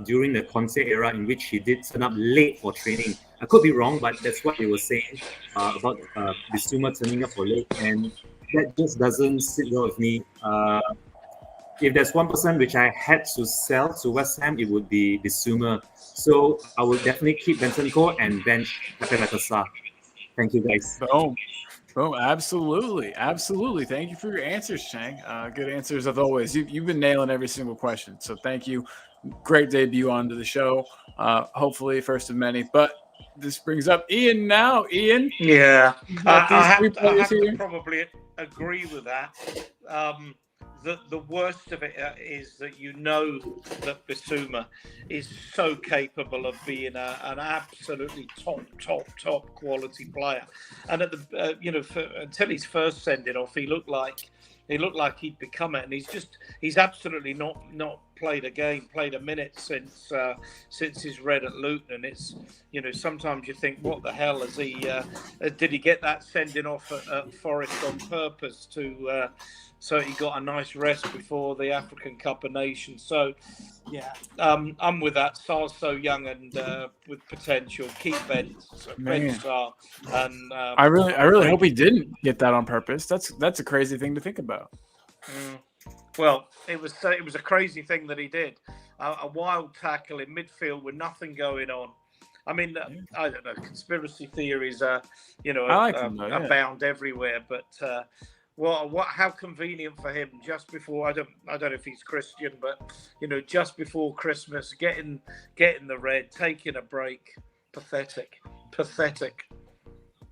during the Conte era in which he did turn up late for training. I could be wrong, but that's what they were saying about Bissouma turning up for late, and that just doesn't sit well with me. If there's one person which I had to sell to West Ham, it would be Bissouma. So I will definitely keep Benson Cole and bench Pepe Sarr. Thank you, guys. Boom, absolutely. Thank you for your answers, Chang. Good answers as always. You've been nailing every single question, so thank you. Great debut onto the show. Hopefully, first of many. But this brings up Ian now. Ian, yeah, I have to probably agree with that. The worst of it is that you know that Bissouma is so capable of being an absolutely top quality player, and at the until his first sending off, he looked like he'd become it, and he's absolutely not played a minute since his red at Luton. And it's sometimes you think, what the hell has he did he get that sending off at Forest on purpose to so he got a nice rest before the African Cup of Nations. So, yeah, I'm with that. Sarr's so young and with potential. Keep Ben Sarr. And I really hope he didn't get that on purpose. That's a crazy thing to think about. Well, it was a crazy thing that he did. A wild tackle in midfield with nothing going on. I mean, I don't know. Conspiracy theories are, abound everywhere, but. How convenient for him just before, I don't know if he's Christian, but just before Christmas, getting the red, taking a break. Pathetic.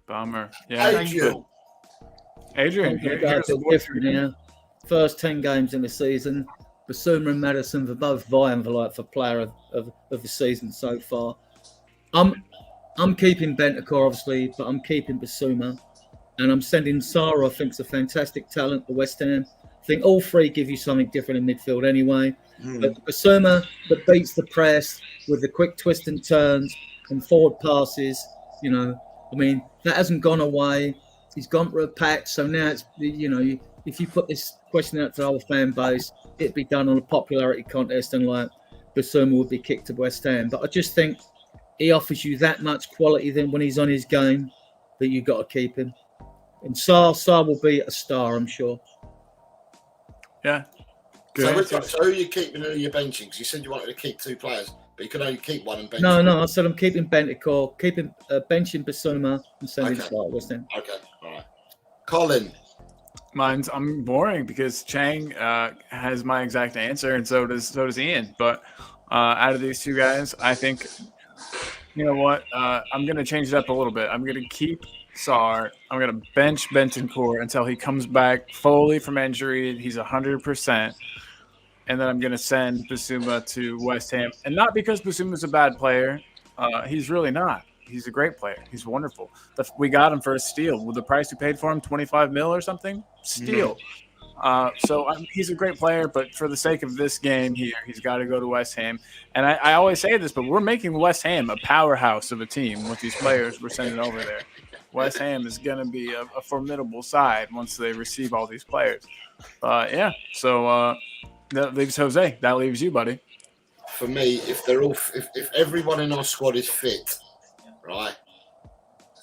Bummer. Yeah. Adrian, here's different. First 10 games in the season, Bissouma and Maddison were both vying for player of the season so far. I'm keeping Bentancur obviously, but I'm keeping Bissouma. And I'm sending Sarr, I think, is a fantastic talent for West Ham. I think all 3 give you something different in midfield anyway. But Bissouma that beats the press with the quick twists and turns and forward passes, that hasn't gone away. He's gone for a patch. So now it's, if you put this question out to the whole fan base, it'd be done on a popularity contest and Bissouma would be kicked to West Ham. But I just think he offers you that much quality then when he's on his game that you've got to keep him. And Sarr will be a star, I'm sure. Yeah, So who are you keeping and who are you benching? Because you said you wanted to keep 2 players, but you can only keep one and bench. No. I said I'm keeping Bentancur, benching Basuma, and sending Scott West Ham. Okay, all right. Colin. I'm boring because Chang has my exact answer, and so does Ian. But out of these 2 guys, I think, you know what? I'm going to change it up a little bit. I'm going to keep Sarr. I'm going to bench Bentancur until he comes back fully from injury. He's 100%. And then I'm going to send Basuma to West Ham. And not because Basuma's a bad player. He's really not. He's a great player. He's wonderful. We got him for a steal. With the price we paid for him, 25 mil or something? Steal. He's a great player, but for the sake of this game here, he's got to go to West Ham. And I always say this, but we're making West Ham a powerhouse of a team with these players we're sending over there. West Ham is going to be a formidable side once they receive all these players. So that leaves Jose. That leaves you, buddy. For me, if everyone in our squad is fit, right?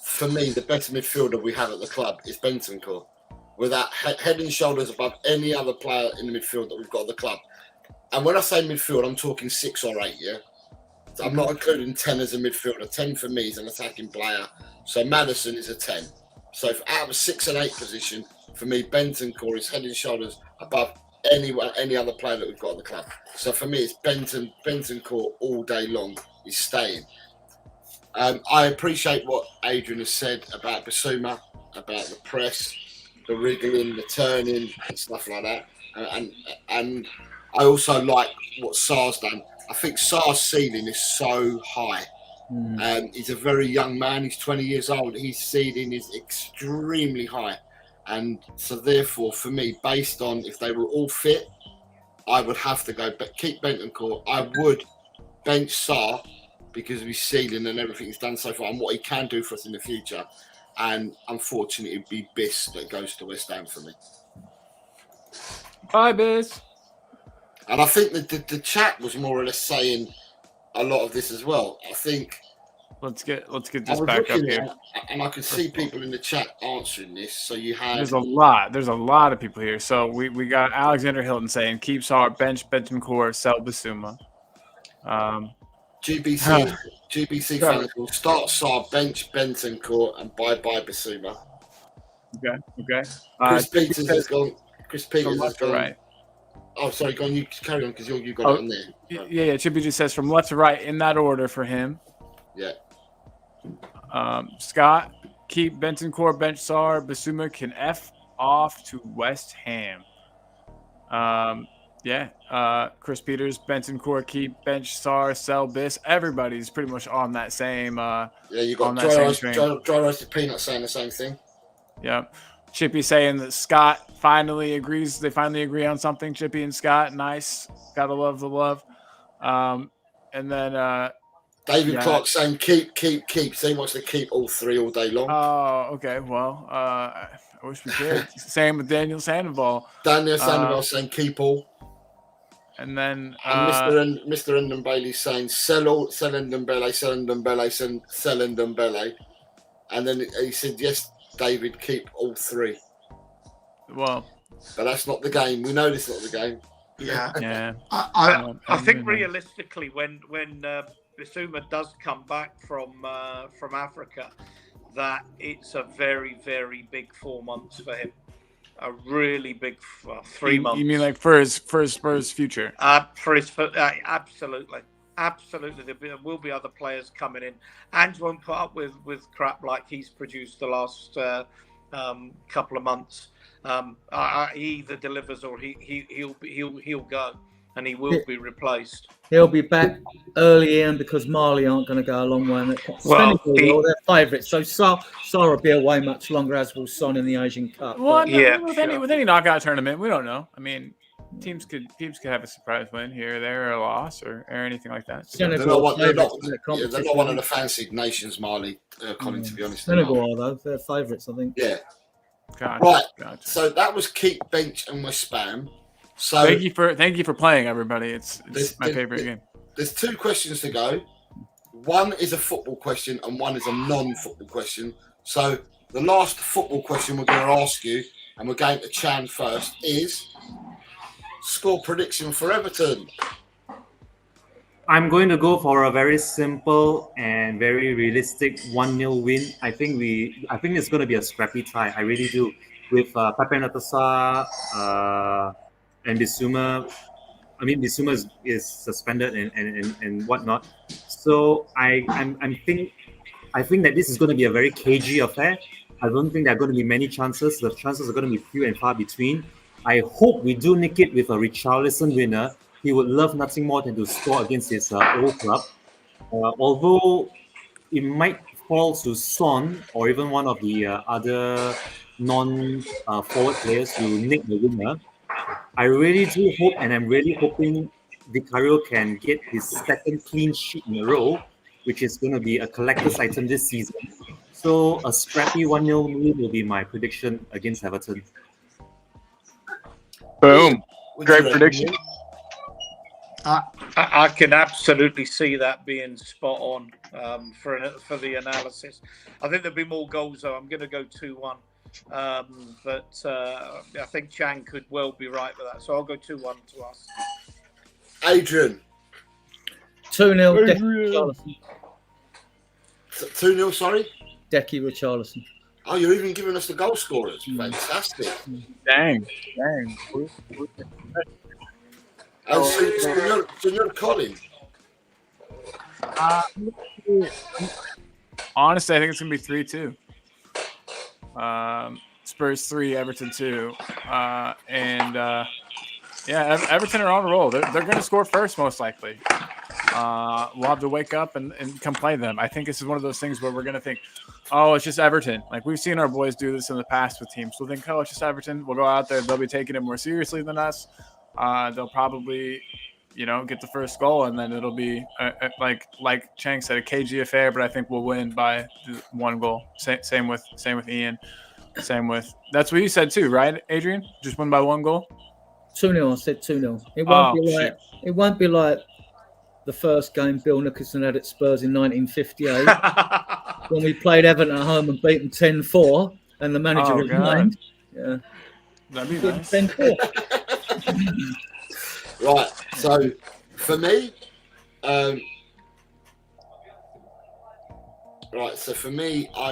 For me, the best midfielder we have at the club is Bentancur. Without head and shoulders above any other player in the midfield that we've got at the club. And when I say midfield, I'm talking 6 or 8, yeah? So I'm not including 10 as a midfielder. 10 for me is an attacking player. So Maddison is a 10. So out of a 6 and 8 position, for me, Bentancur is head and shoulders above any other player that we've got at the club. So for me, it's Bentancur all day long. He's staying. I appreciate what Adrian has said about Basuma, about the press, the wriggling, the turning, and stuff like that. And I also like what Sarr's done. I think Sarr's ceiling is so high. He's a very young man. He's 20 years old. His ceiling is extremely high. And so therefore, for me, based on if they were all fit, I would have to go keep Bentancur. I would bench Sarr because of his ceiling and everything he's done so far and what he can do for us in the future. And unfortunately, it'd be Biss that goes to West Ham for me. Bye, Biss. And I think that the chat was more or less saying a lot of this as well. I think. Let's get this back up here. And I could see people in the chat answering this. So you had. There's a lot of people here. So we got Alexander Hilton saying keep Sarr, bench Bentancur, sell Basuma. GBC fans will start Sarr, bench Bentancur, and bye Basuma. Okay. Chris Peters has gone. Right. Oh, sorry, go on. You carry on because you got it on there. Yeah. Chippy just says from left to right in that order for him. Yeah. Scott, keep Bentancur, bench Sarr. Basuma can F off to West Ham. Chris Peters, Bentancur, keep bench Sarr, sell Biss. Everybody's pretty much on that same. You got dry roasted peanut saying the same thing. Yeah. Chippy saying that Scott finally agrees. They finally agree on something. Chippy and Scott, nice. Gotta love the love. And then David Clark saying keep. So he wants to keep all 3 all day long. Oh, okay. Well, I wish we could. Same with Daniel Sandoval. Daniel Sandoval saying keep all. And then Mr. Ndombele saying sell Ndombele, sell Ndombele. And then he said, yes, David, keep all 3. Well, but that's not the game. We know this is not the game. Yeah. I think realistically, when Basuma does come back from Africa, that it's a very, very big 4 months for him. A really big 3 months. You mean like for his Spurs future? Absolutely. There will be other players coming in. Ange won't put up with crap like he's produced the last couple of months. He either delivers or he'll go, and he will be replaced. He'll be back early in because Mali aren't going to go a long way. They're favourites, so Sarr will be away much longer, as will Son in the Asian Cup. Well, with any knockout tournament, we don't know. I mean, teams could have a surprise win here or there, or a loss, or anything like that. So they're not one of the fancied nations, Mali. Colin, to be honest. Senegal are though; they're favourites, I think. Yeah. Gotcha. So that was keep, bench, and West Ham. So thank you for playing, everybody. It's my favorite game. There's 2 questions to go. One is a football question and one is a non-football question. So the last football question we're going to ask you, and we're going to Chan first, is score prediction for Everton? I'm going to go for a very simple and very realistic 1-0 win. I think it's going to be a scrappy tie. I really do. With Pepe Natasa and Bissouma. I mean, Bissouma is suspended and whatnot. So I think that this is going to be a very cagey affair. I don't think there are going to be many chances. The chances are going to be few and far between. I hope we do nick it with a Richarlison winner. He would love nothing more than to score against his old club. Although it might fall to Son or even one of the other non-forward players to nick the winner. I really do hope, and I'm really hoping Vicario can get his second clean sheet in a row, which is going to be a collector's item this season. So a scrappy 1-0 win will be my prediction against Everton. Boom. Would Great you prediction. I can absolutely see that being spot on for the analysis. I think there'll be more goals though. I'm going to go 2-1, but I think Chang could well be right with that. So I'll go 2-1 to us. Adrian. 2-0. Richarlison. 2-0. Sorry. Decky Richarlison. Oh, you're even giving us the goal scorers. Fantastic. Dang. So you're Colin. Honestly, I think it's going to be 3-2. Spurs 3, Everton 2. Everton are on a roll. They're going to score first, most likely. We'll have to wake up and come play them. I think this is one of those things where we're going to think, oh, it's just Everton. Like, we've seen our boys do this in the past with teams. We'll think, oh, it's just Everton. We'll go out there. They'll be taking it more seriously than us. They'll probably, get the first goal, and then it'll be, like Chang said, a cagey affair, but I think we'll win by 1 goal. Same with Ian. Same with – that's what you said too, right, Adrian? Just win by 1 goal? 2-0. I said 2-0. It won't be like the first game Bill Nicholson had at Spurs in 1958 when we played Everton at home and beat them 10-4 and the manager resigned. Yeah. That'd be nice. 10-4. Right. So for me, I'm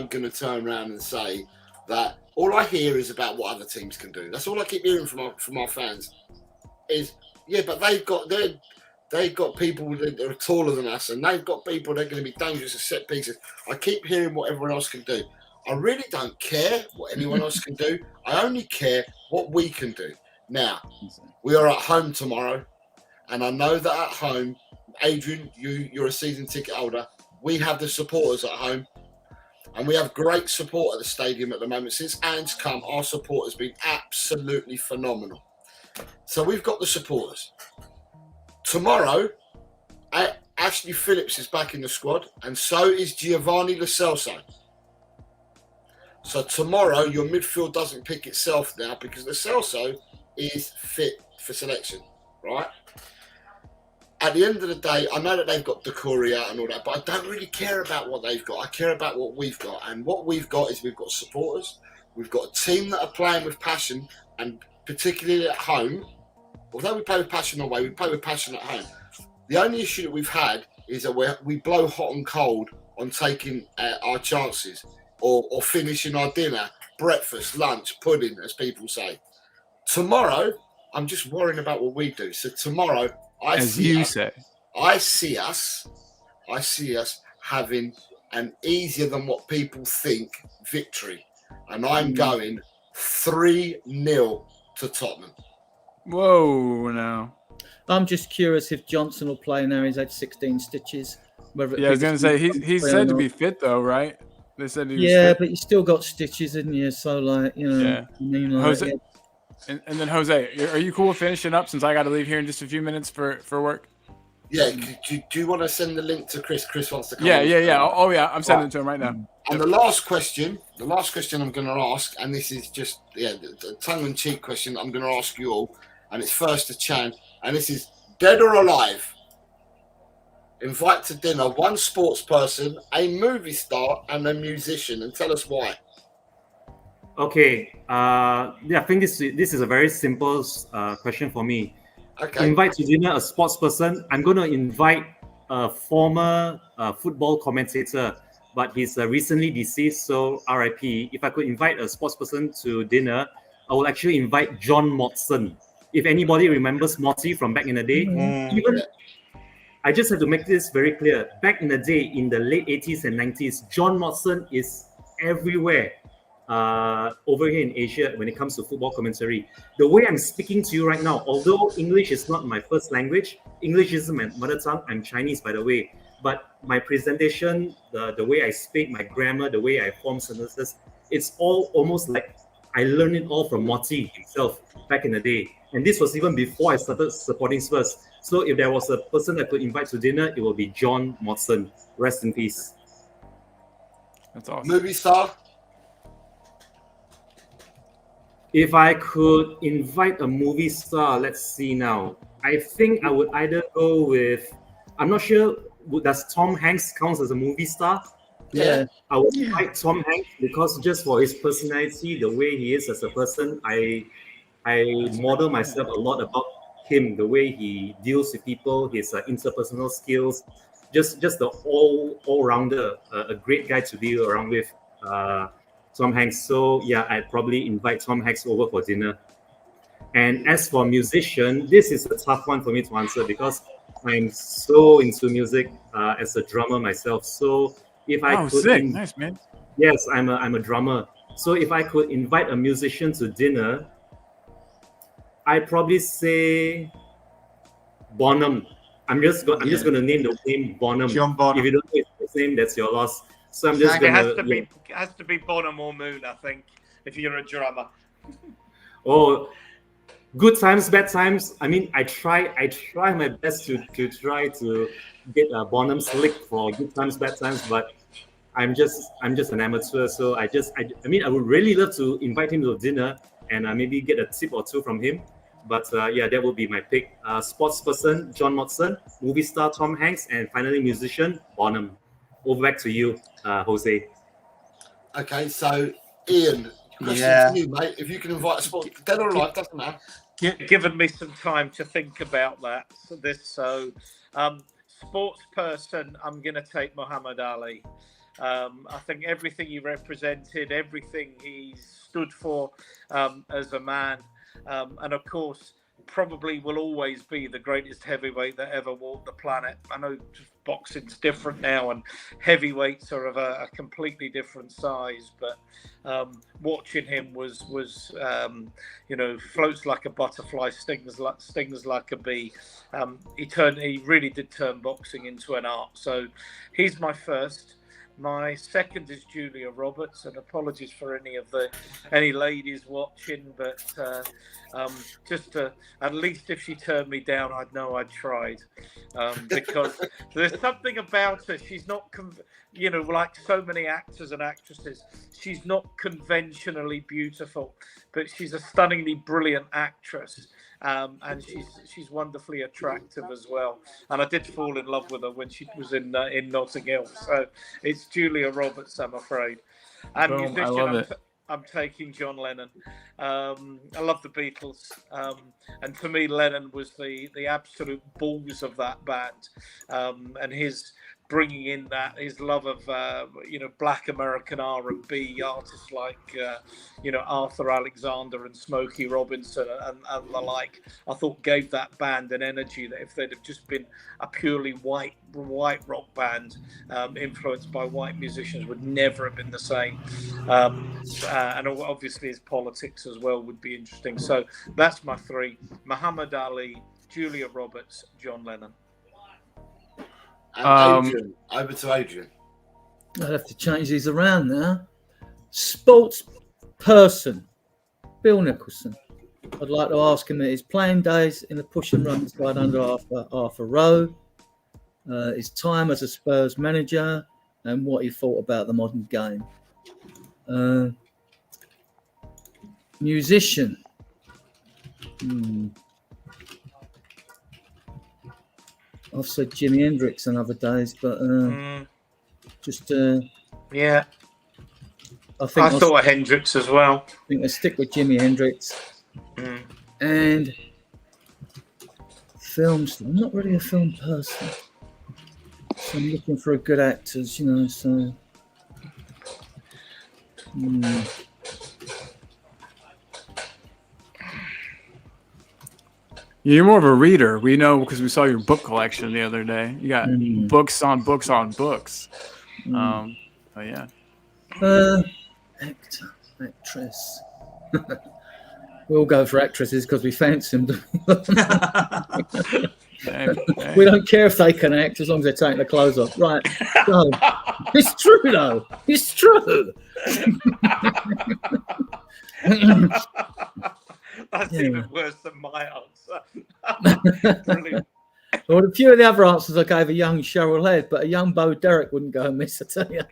going to turn around and say that all I hear is about what other teams can do. That's all I keep hearing from our fans. Is but they've got people that are taller than us, and they've got people that are going to be dangerous at set pieces. I keep hearing what everyone else can do. I really don't care what anyone else can do. I only care what we can do. Now, we are at home tomorrow, and I know that at home, Adrian, you're a season ticket holder. We have the supporters at home, and we have great support at the stadium at the moment. Since Anne's come, our support has been absolutely phenomenal. So we've got the supporters. Tomorrow, Ashley Phillips is back in the squad, and so is Giovanni Lo Celso. So tomorrow, your midfield doesn't pick itself now because Lo Celso is fit for selection, right? At the end of the day, I know that they've got Decoria and all that, but I don't really care about what they've got. I care about what we've got. And what we've got is we've got supporters. We've got a team that are playing with passion, and particularly at home. Although we play with passion away, we play with passion at home. The only issue that we've had is that we blow hot and cold on taking our chances or finishing our dinner, breakfast, lunch, pudding, as people say. Tomorrow, I'm just worrying about what we do. So tomorrow, I see us having an easier than what people think victory. And I'm going 3-0 to Tottenham. Whoa, no. I'm just curious if Johnson will play now. He's had 16 stitches. I was going to say, he's said to be fit, though, right? They said he was fit. But you still got stitches, isn't you? So, Yeah. Jose, and then, Jose, are you cool with finishing up since I got to leave here in just a few minutes for work? Yeah. Do you want to send the link to Chris? Chris wants to come. Yeah. Oh, yeah. I'm sending it to him right now. And the last question I'm going to ask, and this is just the tongue-in-cheek question I'm going to ask you all, and it's first to Chan, and this is dead or alive. Invite to dinner one sports person, a movie star, and a musician, and tell us why. Okay. I think this is a very simple question for me. Okay. invite to dinner a sports person, I'm going to invite a former football commentator, but he's recently deceased, so RIP. If I could invite a sports person to dinner, I will actually invite John Motson. If anybody remembers Motty from back in the day, even I just have to make this very clear. Back in the day, in the late 80s and 90s, John Motson is everywhere over here in Asia when it comes to football commentary. The way I'm speaking to you right now, although English is not my first language, English isn't my mother tongue, I'm Chinese, by the way, but my presentation, the way I speak, my grammar, the way I form sentences, it's all almost like I learned it all from Motti himself back in the day. And this was even before I started supporting Spurs. So if there was a person I could invite to dinner, it will be John Motson. Rest in peace. That's awesome. Movie star? If I could invite a movie star, let's see now. I think I would either go with, I'm not sure, does Tom Hanks count as a movie star? Yeah. I would invite Tom Hanks because just for his personality, the way he is as a person, I model myself a lot about him, the way he deals with people, his interpersonal skills, just the all-rounder, a great guy to be around with, Tom Hanks. So yeah, I'd probably invite Tom Hanks over for dinner. And as for musician, this is a tough one for me to answer because I'm so into music as a drummer myself. So if I could, sick, nice man. Yes, I'm a drummer. So if I could invite a musician to dinner, I'd probably say Bonham. I'm just going to name the name Bonham. John Bonham. If you don't know his name, that's your loss. So I'm just It has to be Bonham or Moon, I think, if you're a drummer. Oh, good times, bad times. I mean, I try my best to try to get Bonham's lick for good times, bad times, but I'm just an amateur. So I would really love to invite him to dinner and maybe get a tip or two from him. But yeah, that would be my pick. Sports person, John Motson, movie star, Tom Hanks, and finally musician, Bonham. Over back to you, Jose. Okay, so Ian, question to you, mate. If you can invite a sport, dead or alive, doesn't matter. Given me some time to think about that. Sports person, I'm going to take Muhammad Ali. I think everything he represented, everything he stood for as a man, and of course, probably will always be the greatest heavyweight that ever walked the planet. I know boxing's different now, and heavyweights are of a completely different size. But watching him was floats like a butterfly, stings like a bee. He really did turn boxing into an art. So he's my first. My second is Julia Roberts, and apologies for any ladies watching, but at least if she turned me down, I'd know I'd tried, because there's something about her. She's not, like so many actors and actresses, she's not conventionally beautiful, but she's a stunningly brilliant actress. And she's wonderfully attractive as well. And I did fall in love with her when she was in Notting Hill. So it's Julia Roberts, I'm afraid. And Boom, I love it. I'm taking John Lennon. I love the Beatles, and for me, Lennon was the absolute balls of that band, and his bringing in his love of Black American R&B artists like Arthur Alexander and Smokey Robinson and the like. I thought gave that band an energy that if they'd have just been a purely white rock band influenced by white musicians would never have been the same. And obviously his politics as well would be interesting. So that's my three: Muhammad Ali, Julia Roberts, John Lennon. And Adrian, over to Adrian. I'd have to change these around now. Sports person, Bill Nicholson. I'd like to ask him at his playing days in the push and run side under Arthur Rowe, his time as a Spurs manager, and what he thought about the modern game. Musician. I've said Jimi Hendrix on other days, but yeah. I thought of Hendrix as well. I think I stick with Jimi Hendrix. And Films. I'm not really a film person. So I'm looking for a good actors, you know, so... You're more of a reader. We know because we saw your book collection the other day. You got books on books on books. But yeah. Actor, actress. We all go for actresses because we fancy them. We don't care if they can act as long as they're taking the clothes off. Right. So, it's true, though. It's true. That's even worse than my answer. Brilliant. Well, a few of the other answers I gave a young Cheryl Head, but a young Bo Derek wouldn't go amiss, I tell you.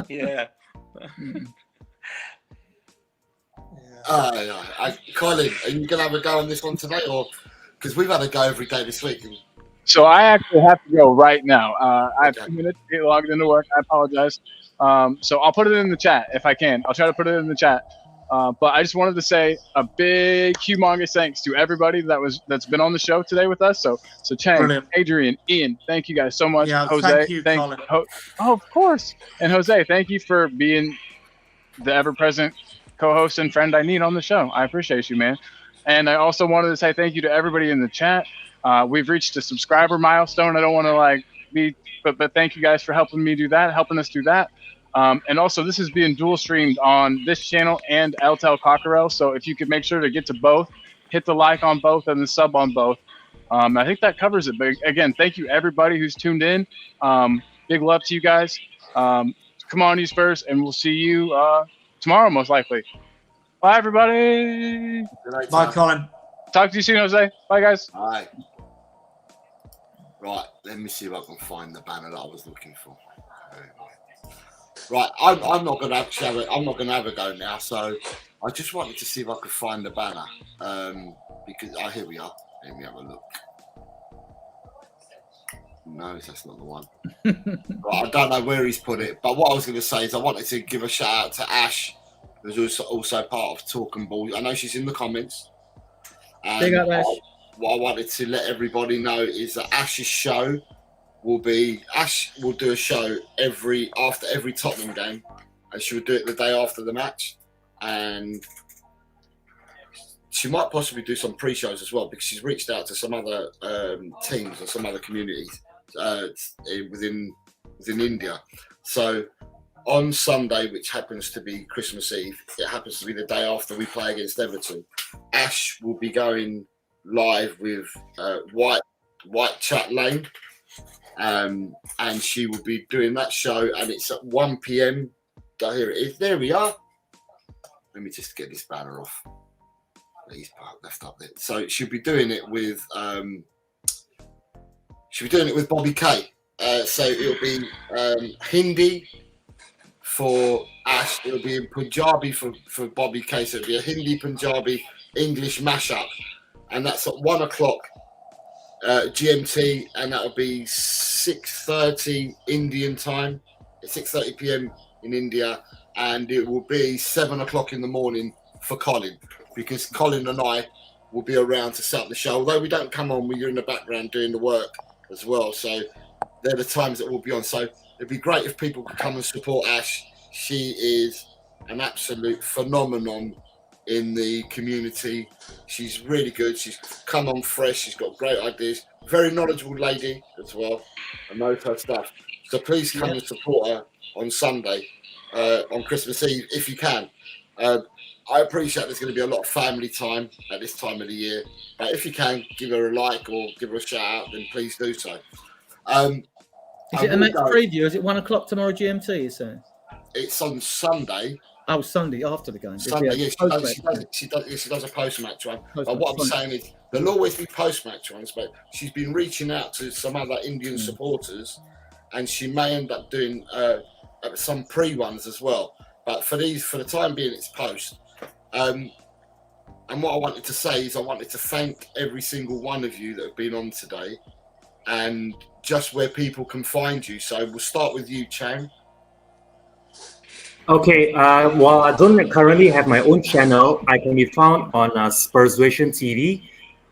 Yeah. Colin, are you going to have a go on this one today, or because we've had a go every day this week? So I actually have to go right now. I have 2 minutes to get logged into work. I apologize. So I'll put it in the chat if I can. I'll try to put it in the chat. But I just wanted to say a big, humongous thanks to everybody that's been on the show today with us. So Chang, Brilliant. Adrian, Ian, thank you guys so much. Yeah, Jose, thank you, Colin. Oh, of course. And Jose, thank you for being the ever-present co-host and friend I need on the show. I appreciate you, man. And I also wanted to say thank you to everybody in the chat. We've reached a subscriber milestone. I don't want to but thank you guys for helping us do that. And also, this is being dual streamed on this channel and LTL Cockerel. So if you could make sure to get to both, hit the like on both and the sub on both. I think that covers it. But again, thank you everybody who's tuned in. Big love to you guys. Come on, you Spurs, and we'll see you tomorrow, most likely. Bye, everybody. Bye, Colin. Talk to you soon, Jose. Bye, guys. Bye. Right, let me see if I can find the banner that I was looking for. Right, I'm not going to have a go now. So I just wanted to see if I could find the banner because here we are. Let me have a look. No, that's not the one. Right, I don't know where he's put it, but what I was going to say is I wanted to give a shout out to Ash, who's also part of Talk and Ball. I know she's in the comments. Big up, Ash. What I wanted to let everybody know is that Ash's show Ash will do a show after every Tottenham game, and she will do it the day after the match, and she might possibly do some pre-shows as well because she's reached out to some other teams or some other communities within India. So on Sunday, which happens to be Christmas Eve, it happens to be the day after we play against Everton. Ash will be going live with White Chat Lane. And she will be doing that show, and it's at 1 p.m. Here it is. There we are. Let me just get this banner off. He's left up there. So she'll be doing it with Bobby K. So it'll be Hindi for Ash. It'll be in Punjabi for Bobby K. So it'll be a Hindi, Punjabi, English mashup, and that's at 1 o'clock. GMT, and that'll be 6:30 Indian time. It's 6:30 p.m. in India, and it will be 7 o'clock in the morning for Colin, because Colin and I will be around to set up the show. Although we don't come on, we're in the background doing the work as well. So they're the times that we'll be on. So it'd be great if people could come and support Ash. She is an absolute phenomenon in the community. She's really good. She's come on fresh. She's got great ideas. Very knowledgeable lady as well, and knows her stuff. So please come and support her on Sunday, on Christmas Eve, if you can. I appreciate there's going to be a lot of family time at this time of the year, but if you can, give her a like or give her a shout out, then please do so. Is it a match preview? Is it 1 o'clock tomorrow GMT, you say? It's on Sunday. Oh, Sunday after the game. Sunday, yeah, she does a post-match one. But what I'm saying is there'll always be post-match ones, but she's been reaching out to some other Indian supporters, and she may end up doing some pre-ones as well. But for the time being, it's post. And what I wanted to say is I wanted to thank every single one of you that have been on today, and just where people can find you. So we'll start with you, Chang. Okay, while I don't currently have my own channel, I can be found on Spursation TV.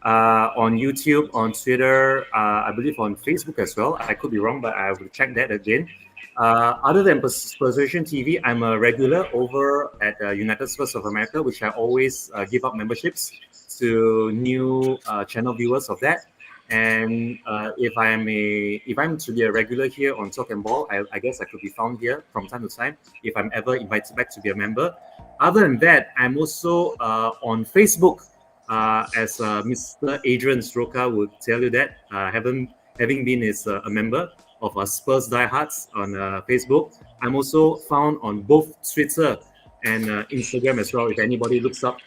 on YouTube, on Twitter, I believe on Facebook as well. I could be wrong, but I will check that again. Other than Persuasion TV, I'm a regular over at United Spurs of America, which I always give out memberships to new channel viewers of that. And if I'm to be a regular here on Talk and Ball, I guess I could be found here from time to time if I'm ever invited back to be a member. Other than that, I'm also on Facebook, as Mr. Adrian Stroka would tell you that, having been a member of Spurs Diehards on Facebook. I'm also found on both Twitter and Instagram as well. If anybody looks up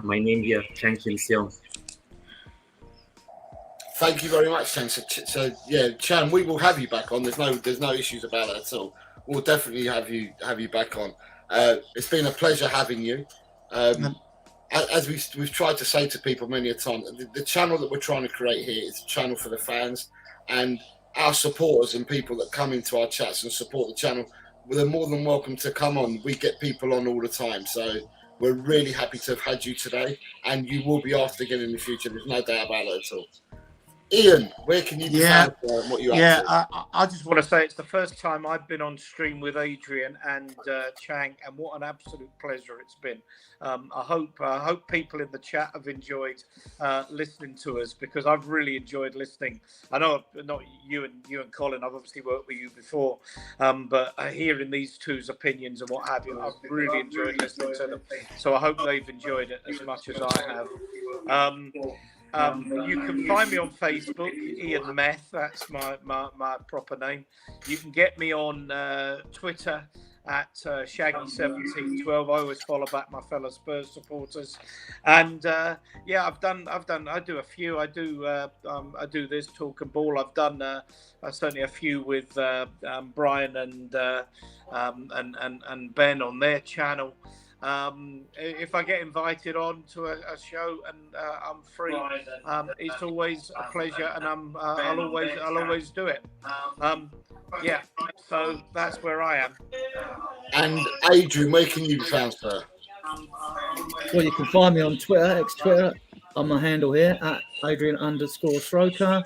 my name here, Chang Kim Seong. Thank you very much, Chang. So yeah, Chan, we will have you back on. There's no issues about it at all. We'll definitely have you back on. It's been a pleasure having you. As we've tried to say to people many a time, the channel that we're trying to create here is a channel for the fans and our supporters and people that come into our chats and support the channel. They're more than welcome to come on. We get people on all the time, so we're really happy to have had you today, and you will be asked again in the future. There's no doubt about it at all. Ian, where can you find what you up to? I just want to say it's the first time I've been on stream with Adrian and Chang, and what an absolute pleasure it's been. I hope people in the chat have enjoyed listening to us, because I've really enjoyed listening. I know not you and Colin, I've obviously worked with you before, but hearing these two's opinions and what have you, I've really enjoyed listening to them. So I hope they've enjoyed it as much as I have. You can find me on Facebook, Ian Meth. That's my proper name. You can get me on Twitter at Shaggy1712. I always follow back my fellow Spurs supporters, and I do a few. I do this Talk and Ball. I've done certainly a few with Brian and Ben on their channel. If I get invited on to a show and I'm free, it's always a pleasure, and I'll always do it. So that's where I am. And Adrian, where can you be found, sir? Well, you can find me on Twitter, Twitter, on my handle here at Adrian_Stroker.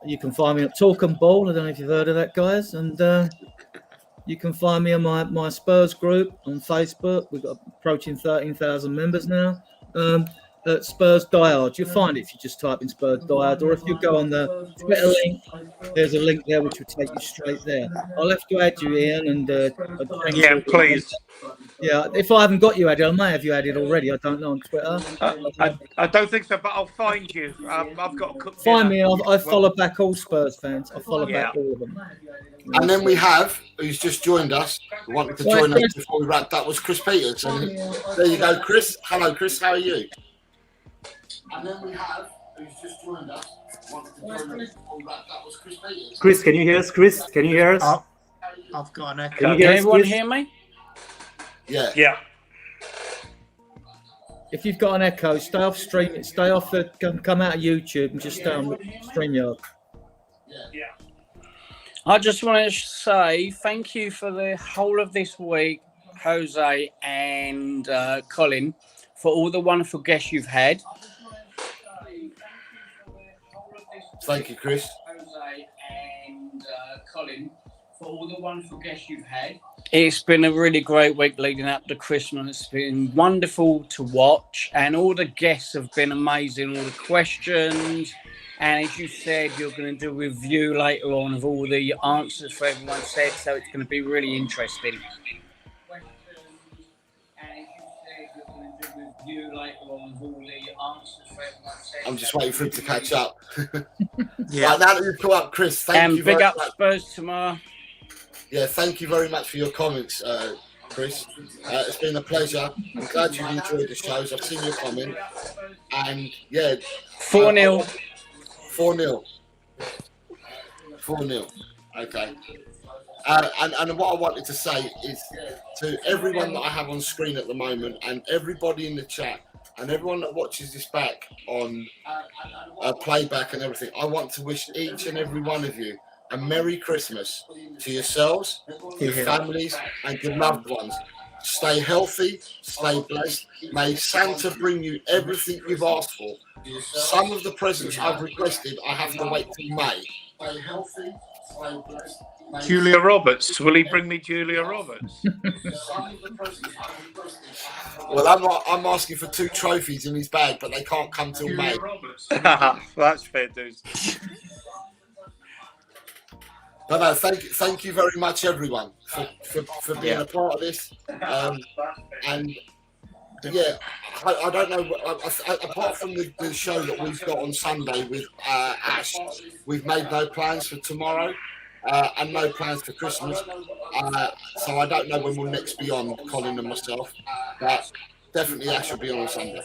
You can find me at Talk and Ball. I don't know if you've heard of that, guys, and you can find me on my Spurs group on Facebook. We've got approaching 13,000 members now. At Spurs Diehard. You'll find it if you just type in Spurs Diehard, or if you go on the Twitter link, there's a link there which will take you straight there. I'll have to add you, Ian, and please. Yeah, if I haven't got you added, I may have you added already. I don't know on Twitter. I don't think so, but I'll find you. I've got to cook. Find me. I follow back all Spurs fans. I follow back all of them. And then we have, who's just joined us, who wanted to join us before we wrapped up, was Chris Peters. And there you go, Chris. Hello, Chris. How are you? And then we have, who's just joined us, wanted to join us before we wrapped up, was Chris Peters. Chris, can you hear us? Chris, can you hear us? I've got an echo. Can everyone hear me? Yeah. If you've got an echo, stay off stream. Stay off the come out of YouTube and just stay on StreamYard. Yeah. I just want to say thank you for the whole of this week, Jose and Colin, for all the wonderful guests you've had. Thank you, Chris. Jose and Colin, for all the wonderful guests you've had. It's been a really great week leading up to Christmas. It's been wonderful to watch, and all the guests have been amazing. All the questions, and as you said, you're going to do a review later on of all the answers for everyone said, so it's going to be really interesting. I'm just waiting for him to catch up. Yeah. Right, now that you've caught up, Chris, thank you very big up much. Spurs tomorrow. Yeah, thank you very much for your comments, Chris. It's been a pleasure. I'm glad you've enjoyed the shows. I've seen your comment. And yeah. 4-0. 4-0. 4-0. Okay. And what I wanted to say is to everyone that I have on screen at the moment, and everybody in the chat, and everyone that watches this back on playback and everything, I want to wish each and every one of you a Merry Christmas to yourselves, your families, and your loved ones. Stay healthy, stay blessed. May Santa bring you everything you've asked for. Some of the presents I've requested, I have to wait till May. Stay healthy, stay blessed. Julia Roberts. Will he bring me Julia Roberts? Well, I'm asking for 2 trophies in his bag, but they can't come till May. That's fair dues. But no, thank you very much, everyone, for being a part of this. And yeah, I don't know. Apart from the show that we've got on Sunday with Ash, we've made no plans for tomorrow. And no plans for Christmas. So I don't know when we'll next be on, Colin and myself. But definitely Ash will be on Sunday.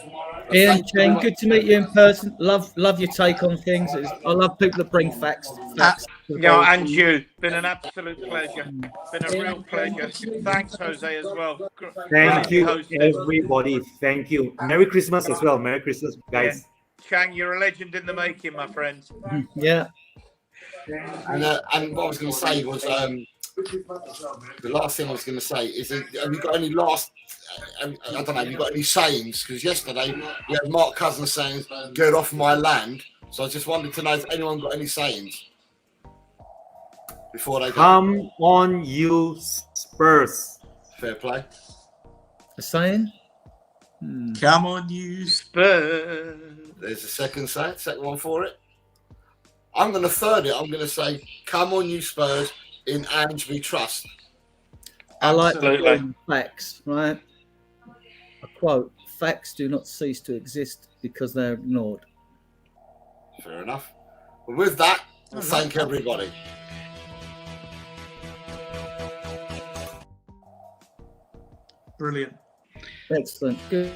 But Ian, Shane, good to meet you in person. Love your take on things. I love people that bring facts. Yeah, and you. Been an absolute pleasure. Been a real pleasure. Thanks, Jose, as well. Thank you, everybody. Thank you. Merry Christmas as well. Merry Christmas, guys. Yeah. Chang, you're a legend in the making, my friend. Yeah. And what I was going to say was the last thing I was going to say is, have you got any last? I don't know. Have you got any sayings? Because yesterday we had Mark Cousins saying, "Get off my land." So I just wanted to know if anyone got any sayings before they go. Come on, you Spurs. Fair play. A saying? Come on, you Spurs. There's a second one for it. I'm going to third it. I'm going to say, "Come on, you Spurs, in Ange we trust." I like the facts, right? A quote: "Facts do not cease to exist because they're ignored." Fair enough. Well, with that, we'll thank everybody. Brilliant. Excellent. Good.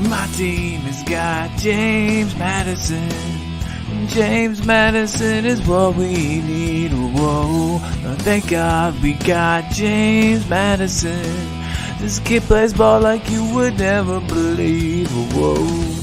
My team has got James Madison. James Madison is what we need. Whoa, thank God we got James Madison. This kid plays ball like you would never believe. Whoa.